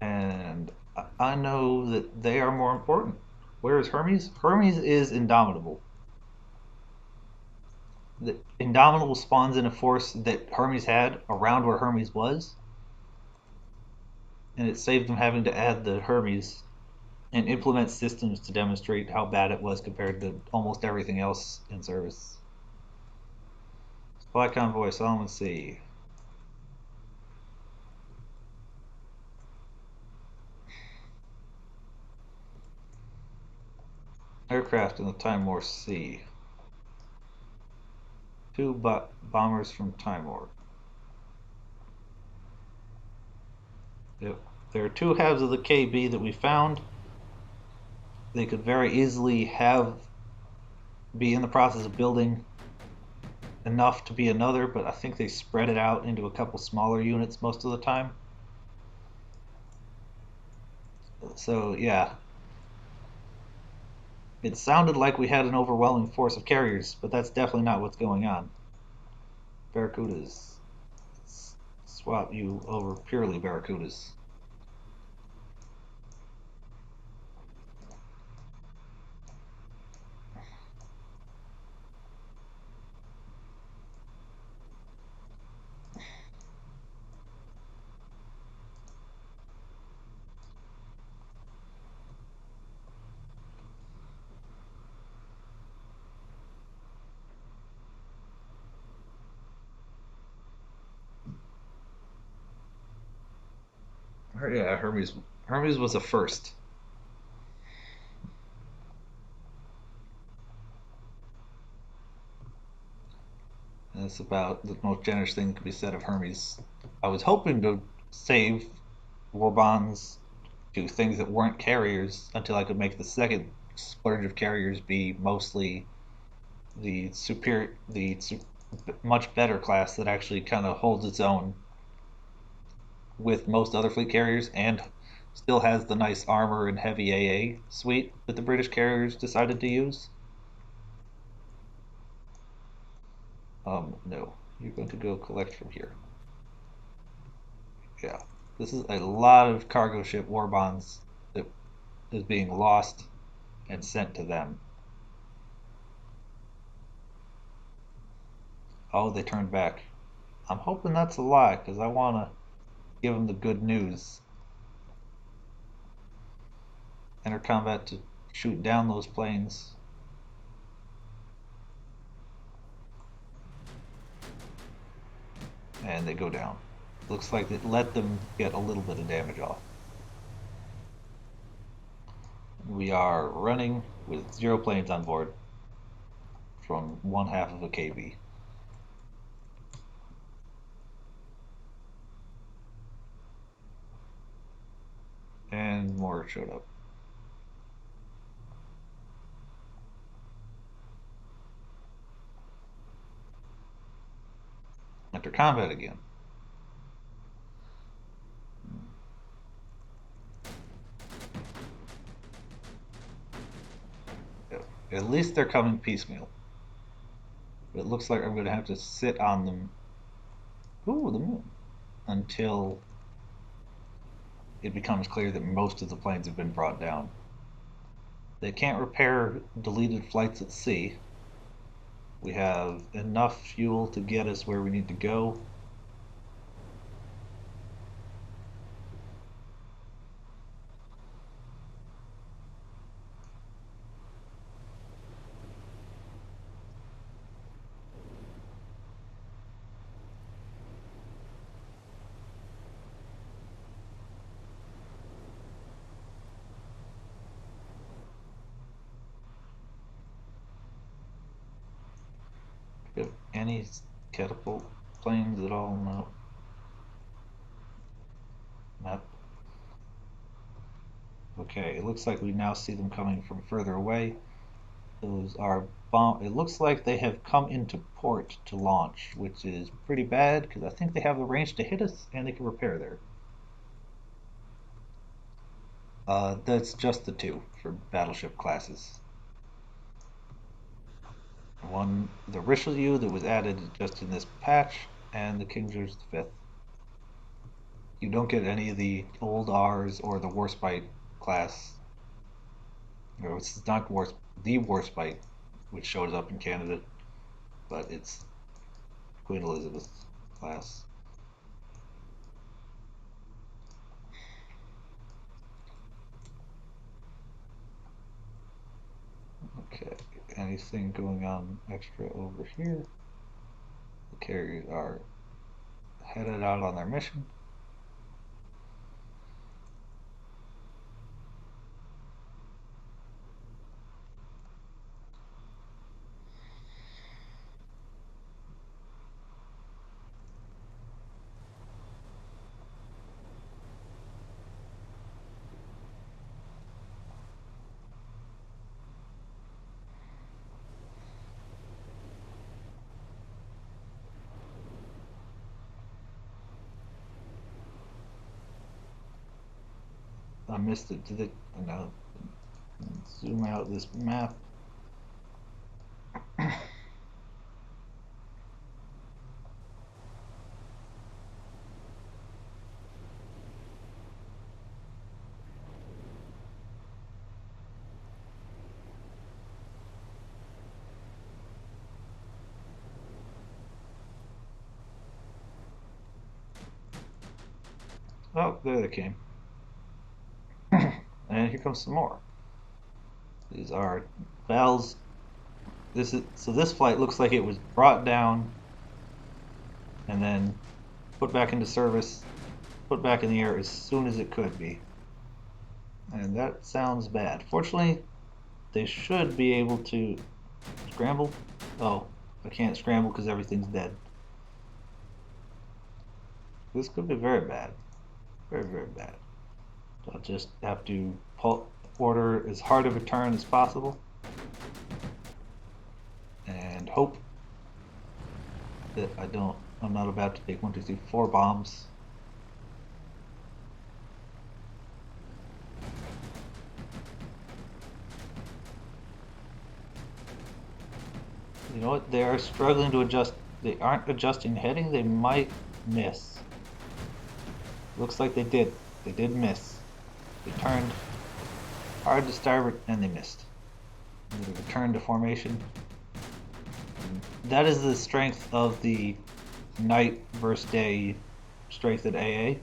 And I know that they are more important. Where is Hermes? Hermes is indomitable. The Indomitable spawns in a force that Hermes had around where Hermes was, and it saved them having to add the Hermes and implement systems to demonstrate how bad it was compared to almost everything else in service. Supply convoy, Solomon Sea. Aircraft in the Timor Sea. 2 bombers from Timor. Yep. There are 2 halves of the KB that we found. They could very easily be in the process of building enough to be another, but I think they spread it out into a couple smaller units most of the time. So yeah, it sounded like we had an overwhelming force of carriers, but that's definitely not what's going on. Barracudas. Let's swap you over purely Barracudas. Yeah, Hermes was a first. And that's about the most generous thing that could be said of Hermes. I was hoping to save war bonds to things that weren't carriers until I could make the second splurge of carriers be mostly the much better class that actually kind of holds its own with most other fleet carriers and still has the nice armor and heavy AA suite that the British carriers decided to use. No, you're going to go collect from here. Yeah, this is a lot of cargo ship war bonds that is being lost and sent to them. Oh, they turned back. I'm hoping that's a lie because I want to give them the good news. Enter combat to shoot down those planes. And they go down. Looks like it let them get a little bit of damage off. We are running with 0 planes on board from 1/2 of a KV. And more showed up. Enter combat again. At least they're coming piecemeal. But it looks like I'm going to have to sit on them. Ooh, the moon. Until it becomes clear that most of the planes have been brought down. They can't repair deleted flights at sea. We have enough fuel to get us where we need to go. If any catapult planes at all? No. Not. Okay, it looks like we now see them coming from further away. Those are bomb. It looks like they have come into port to launch, which is pretty bad because I think they have the range to hit us and they can repair there. That's just the 2 for battleship classes. One, the Richelieu that was added just in this patch, and the King George V. You don't get any of the old R's or the Warspite class. Or it's not the Warspite, which shows up in Canada, but it's Queen Elizabeth class. Okay, anything going on extra over here? The carriers are headed out on their mission. I missed it. Did it? No. Zoom out this map. Oh, there they came. And here comes some more. These are Val's. This flight looks like it was brought down and then put back into service, put back in the air as soon as it could be. And that sounds bad. Fortunately, they should be able to scramble. Oh, I can't scramble because everything's dead. This could be very bad. Very, very bad. So I'll just have to order as hard of a turn as possible and hope that I'm not about to take 1, 2, 3, 4 bombs. You know what? They are struggling to adjust. They aren't adjusting heading. They might miss. Looks like they did. They did miss. They turned hard to starboard and they missed. They returned to formation. That is the strength of the night versus day strength at AA.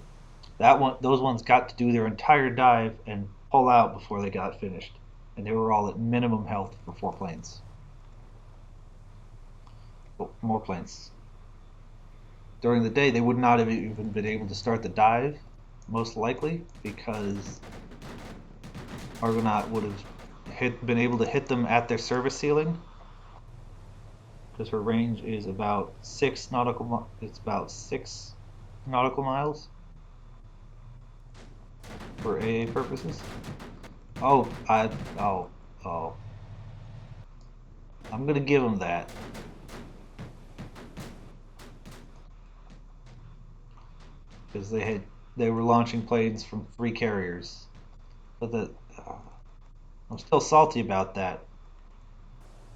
Those ones got to do their entire dive and pull out before they got finished, and they were all at minimum health for 4 planes. Oh, more planes. During the day, they would not have even been able to start the dive, most likely, because Argonaut would have been able to hit them at their service ceiling, because her range is about 6 nautical. It's about 6 nautical miles for AA purposes. Oh, oh. I'm gonna give them that. Because they were launching planes from 3 carriers. But I'm still salty about that.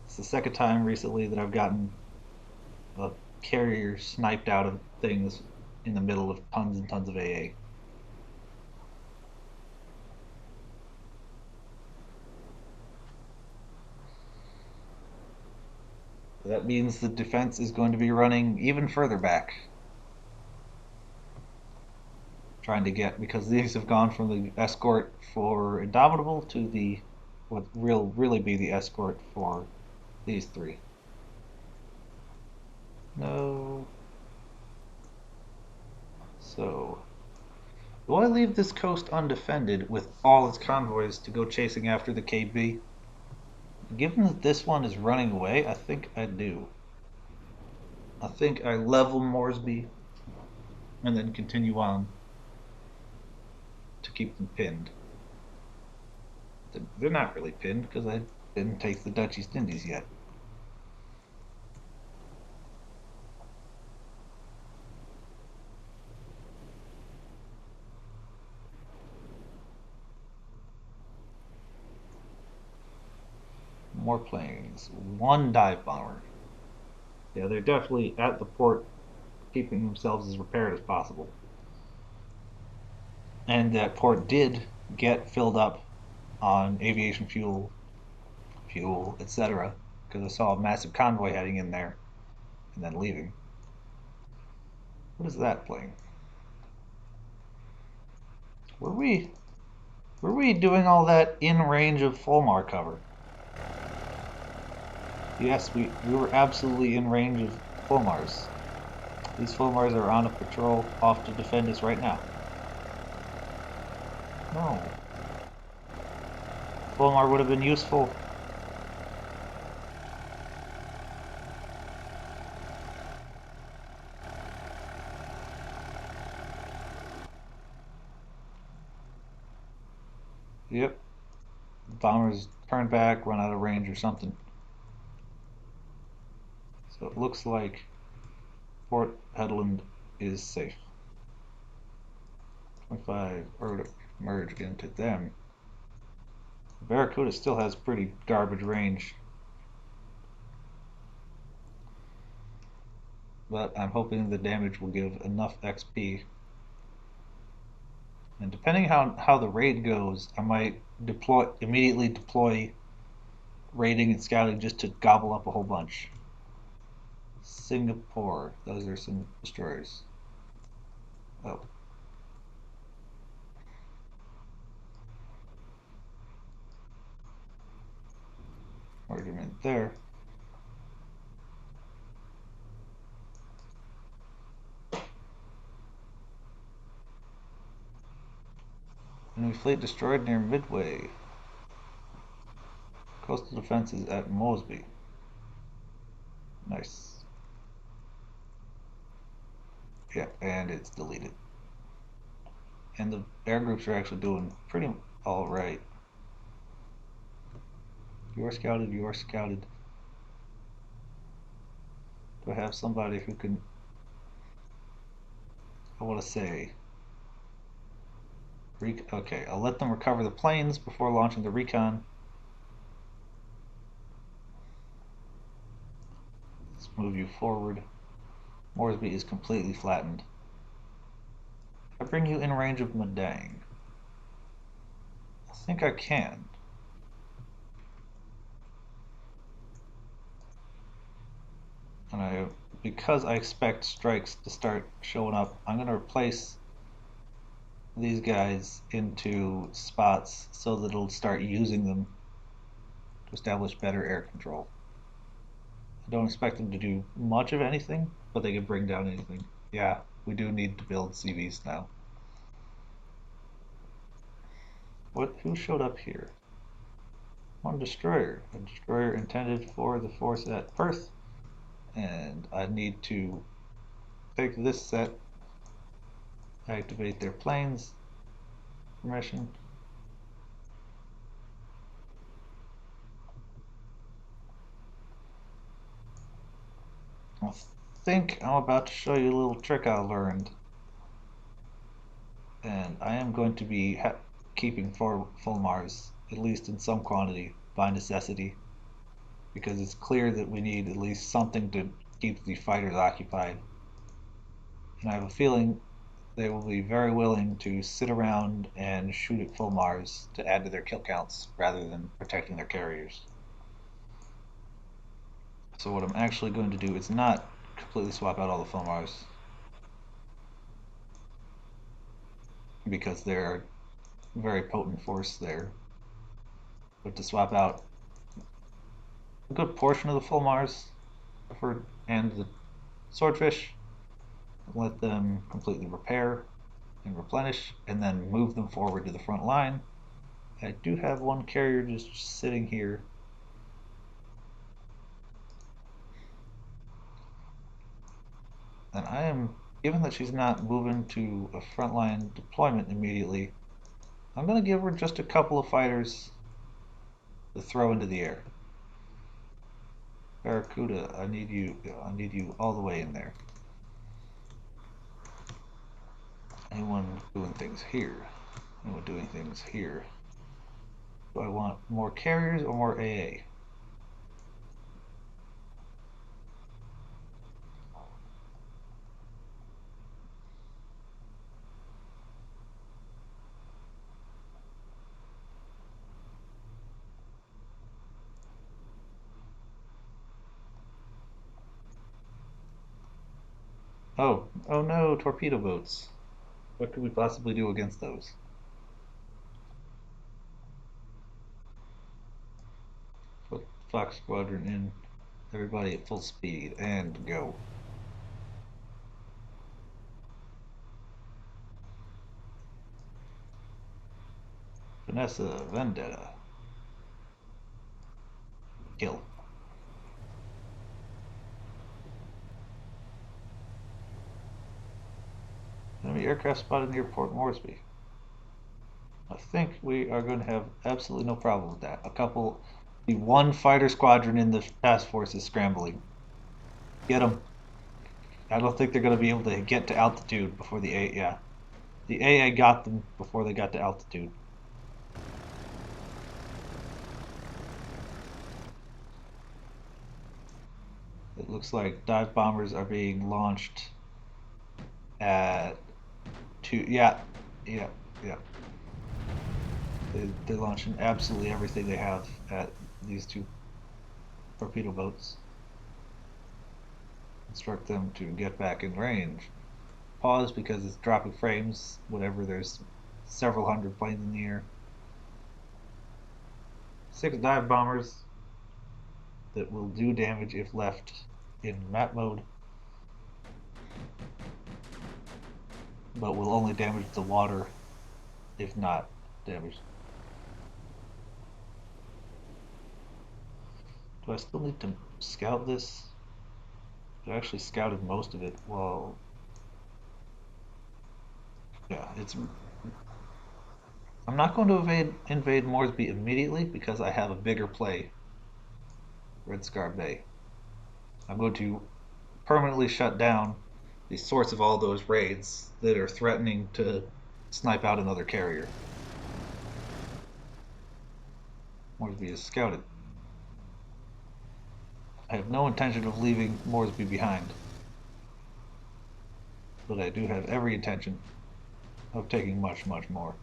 It's the second time recently that I've gotten a carrier sniped out of things in the middle of tons and tons of AA. That means the defense is going to be running even further back. Trying to get, because these have gone from the escort for Indomitable to the what will really be the escort for these 3. No. So, do I leave this coast undefended with all its convoys to go chasing after the KB? Given that this one is running away, I think I do. I think I level Moresby and then continue on to keep them pinned. They're not really pinned because I didn't take the Dutch East Indies yet. More planes. 1 dive bomber. Yeah, they're definitely at the port keeping themselves as repaired as possible. And that port did get filled up on aviation fuel, etc. Because I saw a massive convoy heading in there and then leaving. What is that plane? Were we doing all that in range of Fulmar cover? Yes, we were absolutely in range of Fulmars. These Fulmars are on a patrol off to defend us right now. No. Fulmar would have been useful. Yep. Bombers turned back, run out of range or something. So it looks like Fort Hedland is safe. 25 or merge into them. Barracuda still has pretty garbage range, but I'm hoping the damage will give enough XP. And depending how the raid goes, I might immediately deploy raiding and scouting just to gobble up a whole bunch. Singapore, those are some destroyers. Oh. Argument there. Enemy fleet destroyed near Midway. Coastal defenses at Mosby. Nice. Yeah, and it's deleted. And the air groups are actually doing pretty alright. You're scouted, you're scouted. Do I have somebody who can, I want to say, okay, I'll let them recover the planes before launching the recon. Let's move you forward. Moresby is completely flattened. I bring you in range of Madang. I think I can. And because I expect strikes to start showing up, I'm going to replace these guys into spots so that it'll start using them to establish better air control. I don't expect them to do much of anything, but they can bring down anything. Yeah, we do need to build CVs now. Who showed up here? One destroyer. A destroyer intended for the force at Perth. And I need to take this set, activate their planes permission. I think I'm about to show you a little trick I learned. And I am going to be keeping full Mars, at least in some quantity, by necessity. Because it's clear that we need at least something to keep the fighters occupied. And I have a feeling they will be very willing to sit around and shoot at full Mars to add to their kill counts rather than protecting their carriers. So what I'm actually going to do is not completely swap out all the full Mars, because they're a very potent force there, but to swap out a good portion of the full Mars and the swordfish, let them completely repair and replenish, and then move them forward to the front line. I do have one carrier just sitting here. And I am, given that she's not moving to a frontline deployment immediately, I'm going to give her just a couple of fighters to throw into the air. Barracuda, I need you all the way in there. Anyone doing things here? Anyone doing things here? Do I want more carriers or more AA? Oh no, torpedo boats. What could we possibly do against those? Put Fox Squadron in. Everybody at full speed and go. Vanessa, Vendetta. Kill. Enemy aircraft spotted near Port Moresby. I think we are going to have absolutely no problem with that. The one fighter squadron in the task force is scrambling. Get them. I don't think they're going to be able to get to altitude before the 8, yeah. The AA got them before they got to altitude. It looks like dive bombers are being launched at two. Yeah, yeah, yeah. They're launching absolutely everything they have at these two torpedo boats. Instruct them to get back in range. Pause because it's dropping frames whenever there's several hundred planes in the air. 6 dive bombers that will do damage if left in map mode, but will only damage the water if not damaged. Do I still need to scout this? I actually scouted most of it. Well, yeah, it's. I'm not going to invade Moresby immediately because I have a bigger play, Red Scar Bay. I'm going to permanently shut down the source of all those raids that are threatening to snipe out another carrier. Moresby is scouted. I have no intention of leaving Moresby behind, but I do have every intention of taking much, much more.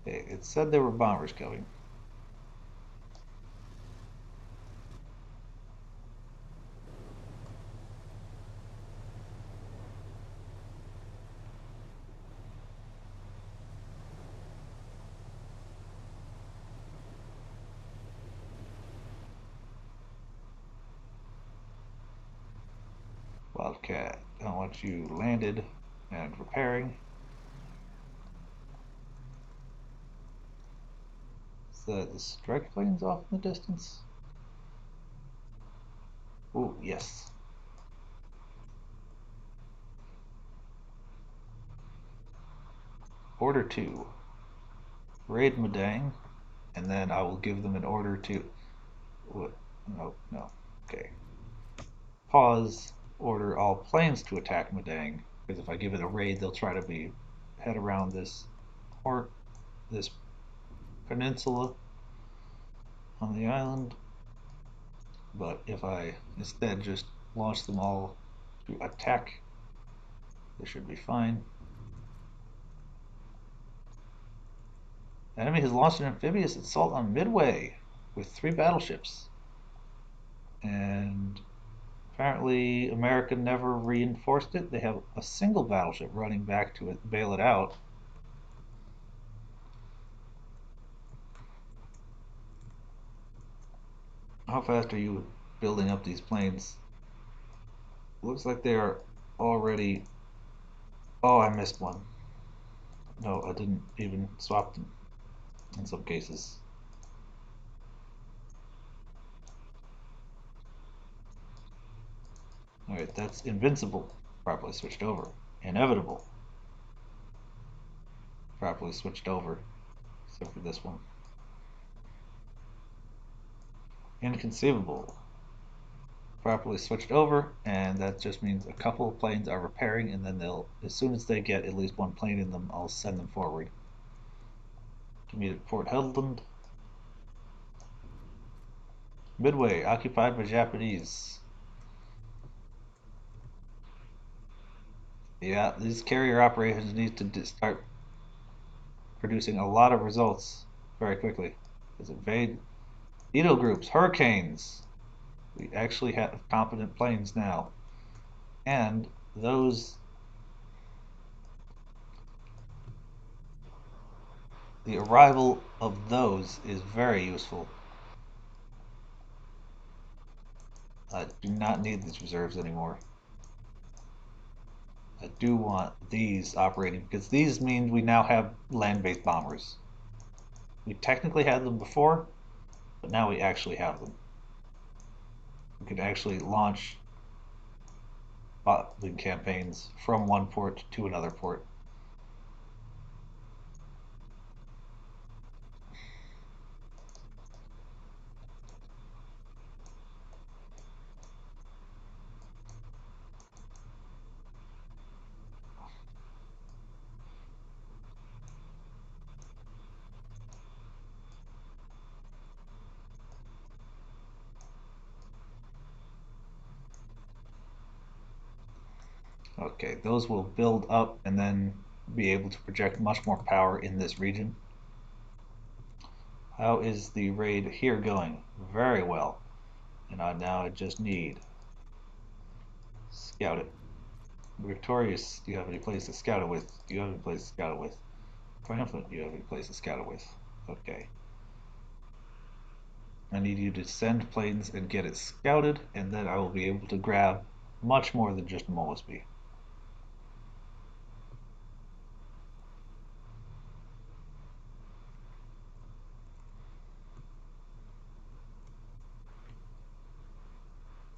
Okay, it said there were bombers coming. Wildcat, I don't want you landed and repairing. Is that the strike planes off in the distance? Oh, yes. Order 2. Raid Madang, and then I will give them an order to. What? No, no. Okay. Pause. Order all planes to attack Madang, because if I give it a raid, they'll try to head around this port, this peninsula on the island. But if I instead just launch them all to attack, they should be fine. The enemy has launched an amphibious assault on Midway with 3 battleships. And apparently America never reinforced it. They have a single battleship running back to it, bail it out. How fast are you building up these planes? Looks like they are already. Oh, I missed one. No, I didn't even swap them in some cases. Alright, that's invincible. Properly switched over. Inevitable. Properly switched over. Except for this one. Inconceivable. Properly switched over, and that just means a couple of planes are repairing, and then they'll, as soon as they get at least one plane in them, I'll send them forward to meet at Port Hedland. Midway, occupied by Japanese. Yeah, these carrier operations need to start producing a lot of results very quickly. Let's invade Edo groups, hurricanes. We actually have competent planes now. And those, the arrival of those is very useful. I do not need these reserves anymore. I do want these operating because these mean we now have land-based bombers. We technically had them before, but now we actually have them. We can actually launch bombing campaigns from one port to another port. Okay, those will build up and then be able to project much more power in this region. How is the raid here going? Very well. And now I just need scout it. Victorious, do you have any place to scout it with? Do you have any place to scout it with? Triumphant, do you have any place to scout it with? Okay. I need you to send planes and get it scouted, and then I will be able to grab much more than just Molesby.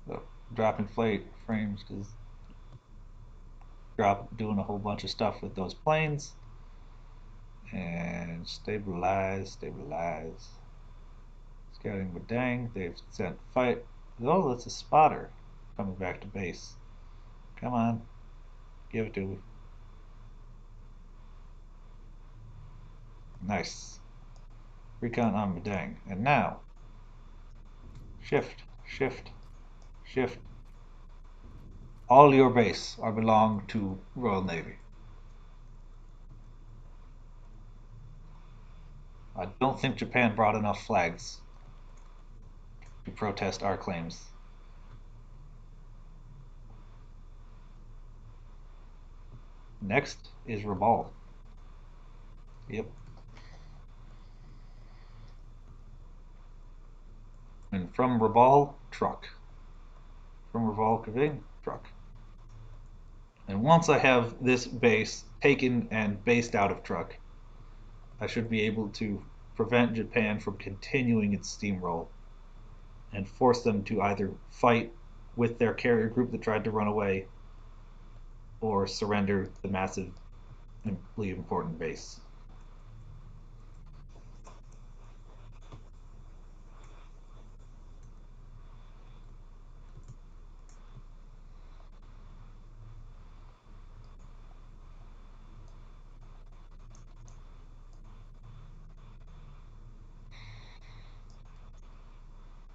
So, dropping flight frames because doing a whole bunch of stuff with those planes. And stabilize, stabilize. Scouting Badang, they've sent fight. Oh, that's a spotter coming back to base. Come on, give it to me. Nice. Recon on Badang. And now, shift, shift, shift. All your base are belong to Royal Navy. I don't think Japan brought enough flags to protest our claims. Next is Rabaul. Yep. And from Rabaul, truck. From Rabaul, Kaving, truck. And once I have this base taken and based out of truck, I should be able to prevent Japan from continuing its steamroll and force them to either fight with their carrier group that tried to run away or surrender the massively important base.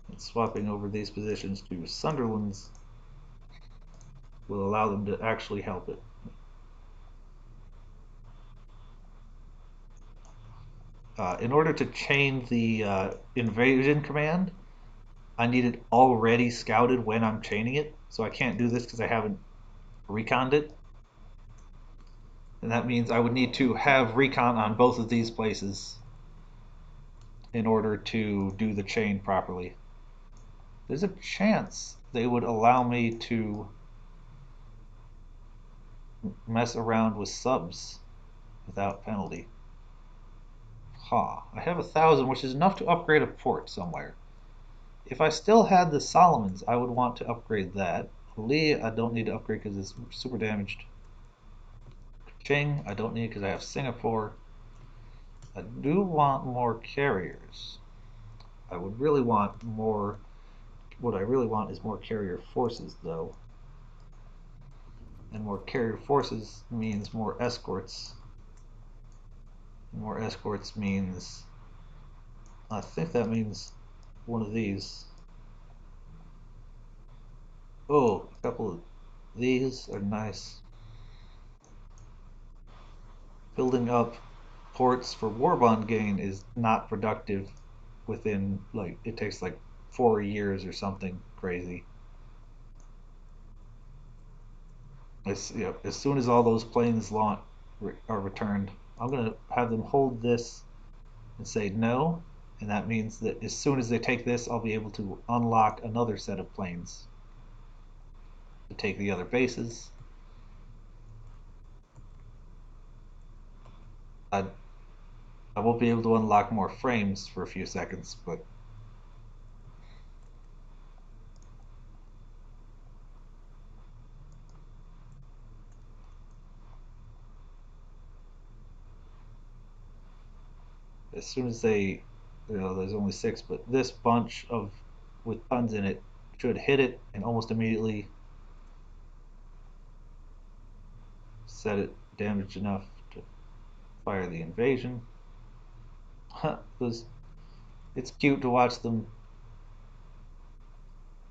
And swapping over these positions to Sunderland's will allow them to actually help it. In order to chain the invasion command, I need it already scouted when I'm chaining it, so I can't do this because I haven't reconned it. And that means I would need to have recon on both of these places in order to do the chain properly. There's a chance they would allow me to mess around with subs without penalty. Ha, I have 1,000, which is enough to upgrade a port somewhere. If I still had the Solomons, I would want to upgrade that. Lee, I don't need to upgrade because it's super damaged. Ching, I don't need because I have Singapore. I do want more carriers. I would really want more. What I really want is more carrier forces, though. And more carrier forces means more escorts. More escorts means. I think that means one of these. Oh, a couple of these are nice. Building up ports for war bond gain is not productive within, like, it takes like 4 years or something crazy. As soon as all those planes are returned, I'm gonna have them hold this and say no, and that means that as soon as they take this, I'll be able to unlock another set of planes to take the other bases. I, I won't be able to unlock more frames for a few seconds, but as soon as there's only 6, but this bunch of with tons in it should hit it and almost immediately set it damaged enough to fire the invasion. It's cute to watch them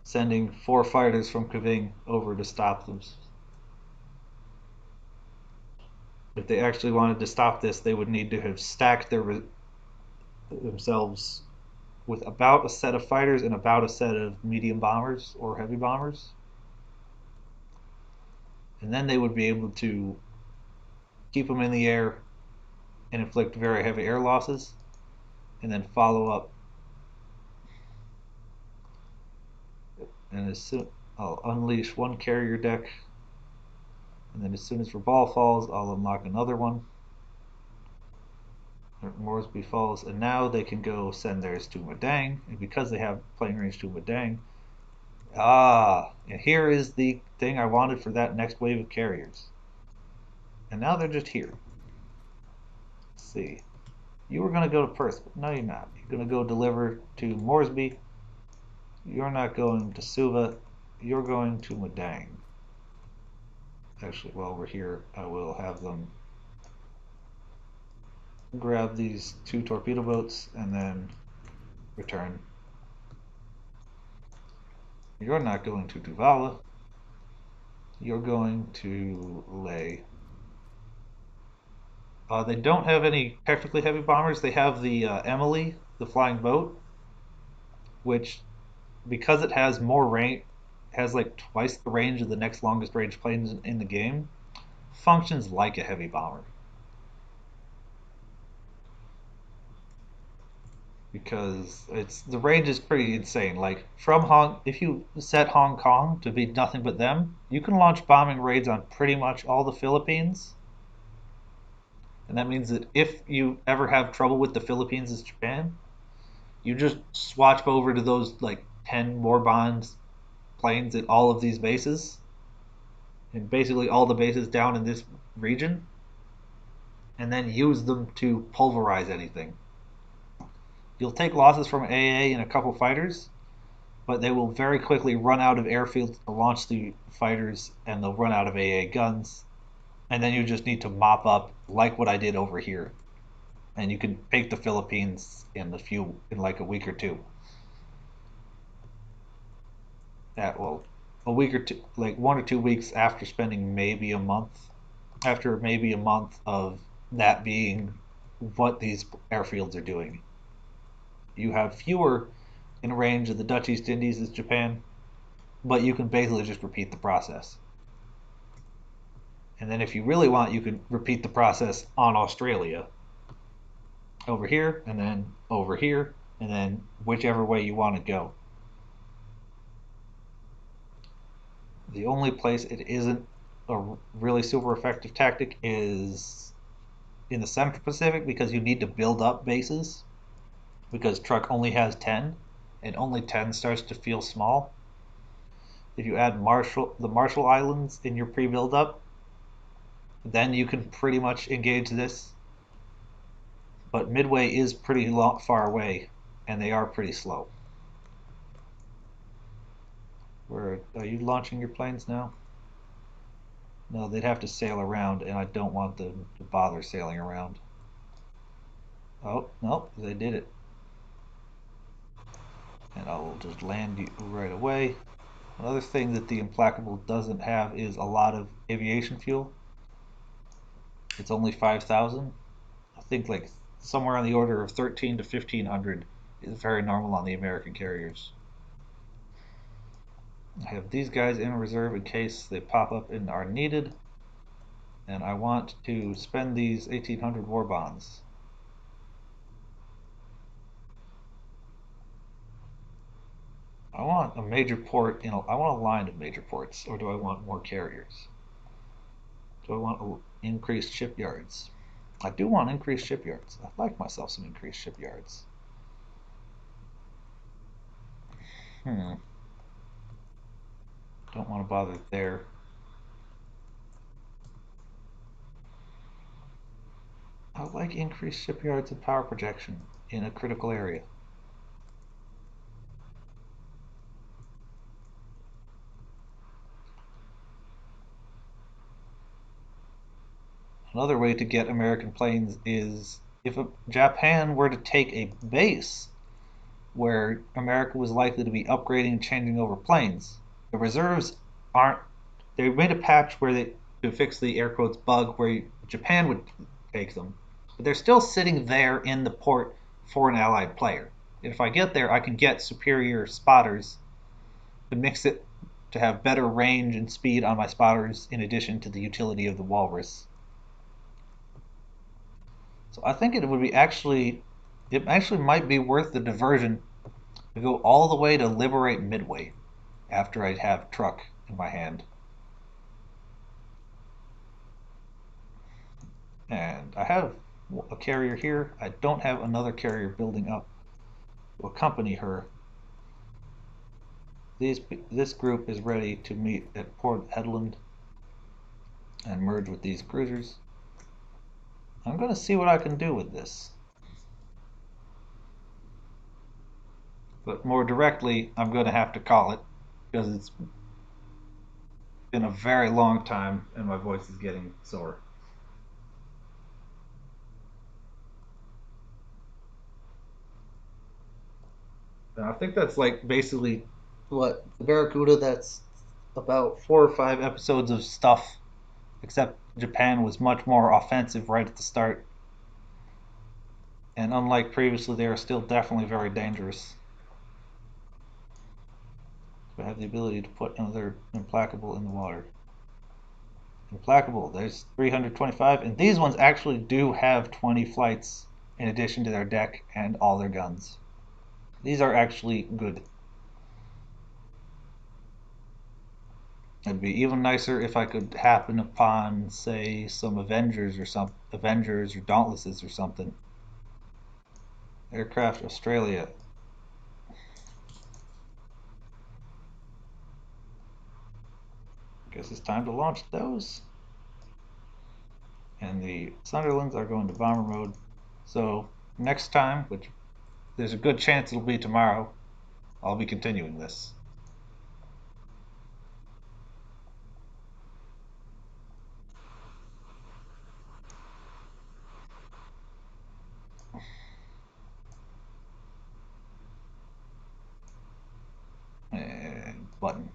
sending 4 fighters from Kaving over to stop them. If they actually wanted to stop this, they would need to have stacked themselves with about a set of fighters and about a set of medium bombers or heavy bombers. And then they would be able to keep them in the air and inflict very heavy air losses, and then follow up. And as soon I'll unleash one carrier deck, and then as soon as Rabal falls, I'll unlock another one. Moresby falls, and now they can go send theirs to Madang, and because they have playing range to Madang, and here is the thing I wanted for that next wave of carriers. And now they're just here. Let's see. You were going to go to Perth, but no, you're not. You're going to go deliver to Moresby. You're not going to Suva. You're going to Madang. Actually, while we're here, I will have them grab these two torpedo boats and then return. You're not going to Duvala. You're going to Leh. They don't have any technically heavy bombers. They have the Emily, the flying boat, which, because it has more range, has like twice the range of the next longest range planes in the game, functions like a heavy bomber. Because the range is pretty insane. Like if you set Hong Kong to be nothing but them, you can launch bombing raids on pretty much all the Philippines. And that means that if you ever have trouble with the Philippines as Japan, you just swatch over to those like 10 Warbond planes at all of these bases, and basically all the bases down in this region, and then use them to pulverize anything. You'll take losses from AA and a couple fighters, but they will very quickly run out of airfields to launch the fighters, and they'll run out of AA guns, and then you just need to mop up like what I did over here, and you can take the Philippines in like a week or two. A week or two, like 1 or 2 weeks after spending maybe a month of that being what these airfields are doing. You have fewer in range of the Dutch East Indies as Japan, but you can basically just repeat the process. And then if you really want, you can repeat the process on Australia. Over here, and then over here, and then whichever way you want to go. The only place it isn't a really super effective tactic is in the Central Pacific, because you need to build up bases, because Truck only has 10, and only 10 starts to feel small. If you add the Marshall Islands in your pre-build up, then you can pretty much engage this. But Midway is pretty far away, and they are pretty slow. Are you launching your planes now? No, they'd have to sail around, and I don't want them to bother sailing around. Oh, no, they did it. And I will just land you right away. Another thing that the Implacable doesn't have is a lot of aviation fuel. It's only 5,000. I think like somewhere on the order of 13 to 1,500 is very normal on the American carriers. I have these guys in reserve in case they pop up and are needed. And I want to spend these 1,800 war bonds. I want a major port, I want a line of major ports, or do I want more carriers? Do I want increased shipyards? I do want increased shipyards. I'd like myself some increased shipyards. Don't want to bother there. I would like increased shipyards and power projection in a critical area. Another way to get American planes is if Japan were to take a base where America was likely to be upgrading and changing over planes, the reserves aren't. They made a patch to fix the air quotes bug where Japan would take them, but they're still sitting there in the port for an allied player. If I get there, I can get superior spotters to mix it to have better range and speed on my spotters in addition to the utility of the walrus. So I think it actually might be worth the diversion to go all the way to liberate Midway after I have truck in my hand. And I have a carrier here. I don't have another carrier building up to accompany her. This group is ready to meet at Port Hedland and merge with these cruisers. I'm going to see what I can do with this. But more directly, I'm going to have to call it because it's been a very long time and my voice is getting sore. And I think that's like basically what the Barracuda. That's about 4 or 5 episodes of stuff, except Japan was much more offensive right at the start. And unlike previously, they are still definitely very dangerous. We have the ability to put another implacable in the water. Implacable, there's 325, and these ones actually do have 20 flights in addition to their deck and all their guns. These are actually good. It'd be even nicer if I could happen upon, say, some Avengers or Dauntlesses or something. Aircraft Australia. Guess it's time to launch those. And the Sunderlands are going to bomber mode. So next time, which there's a good chance it'll be tomorrow, I'll be continuing this. And button.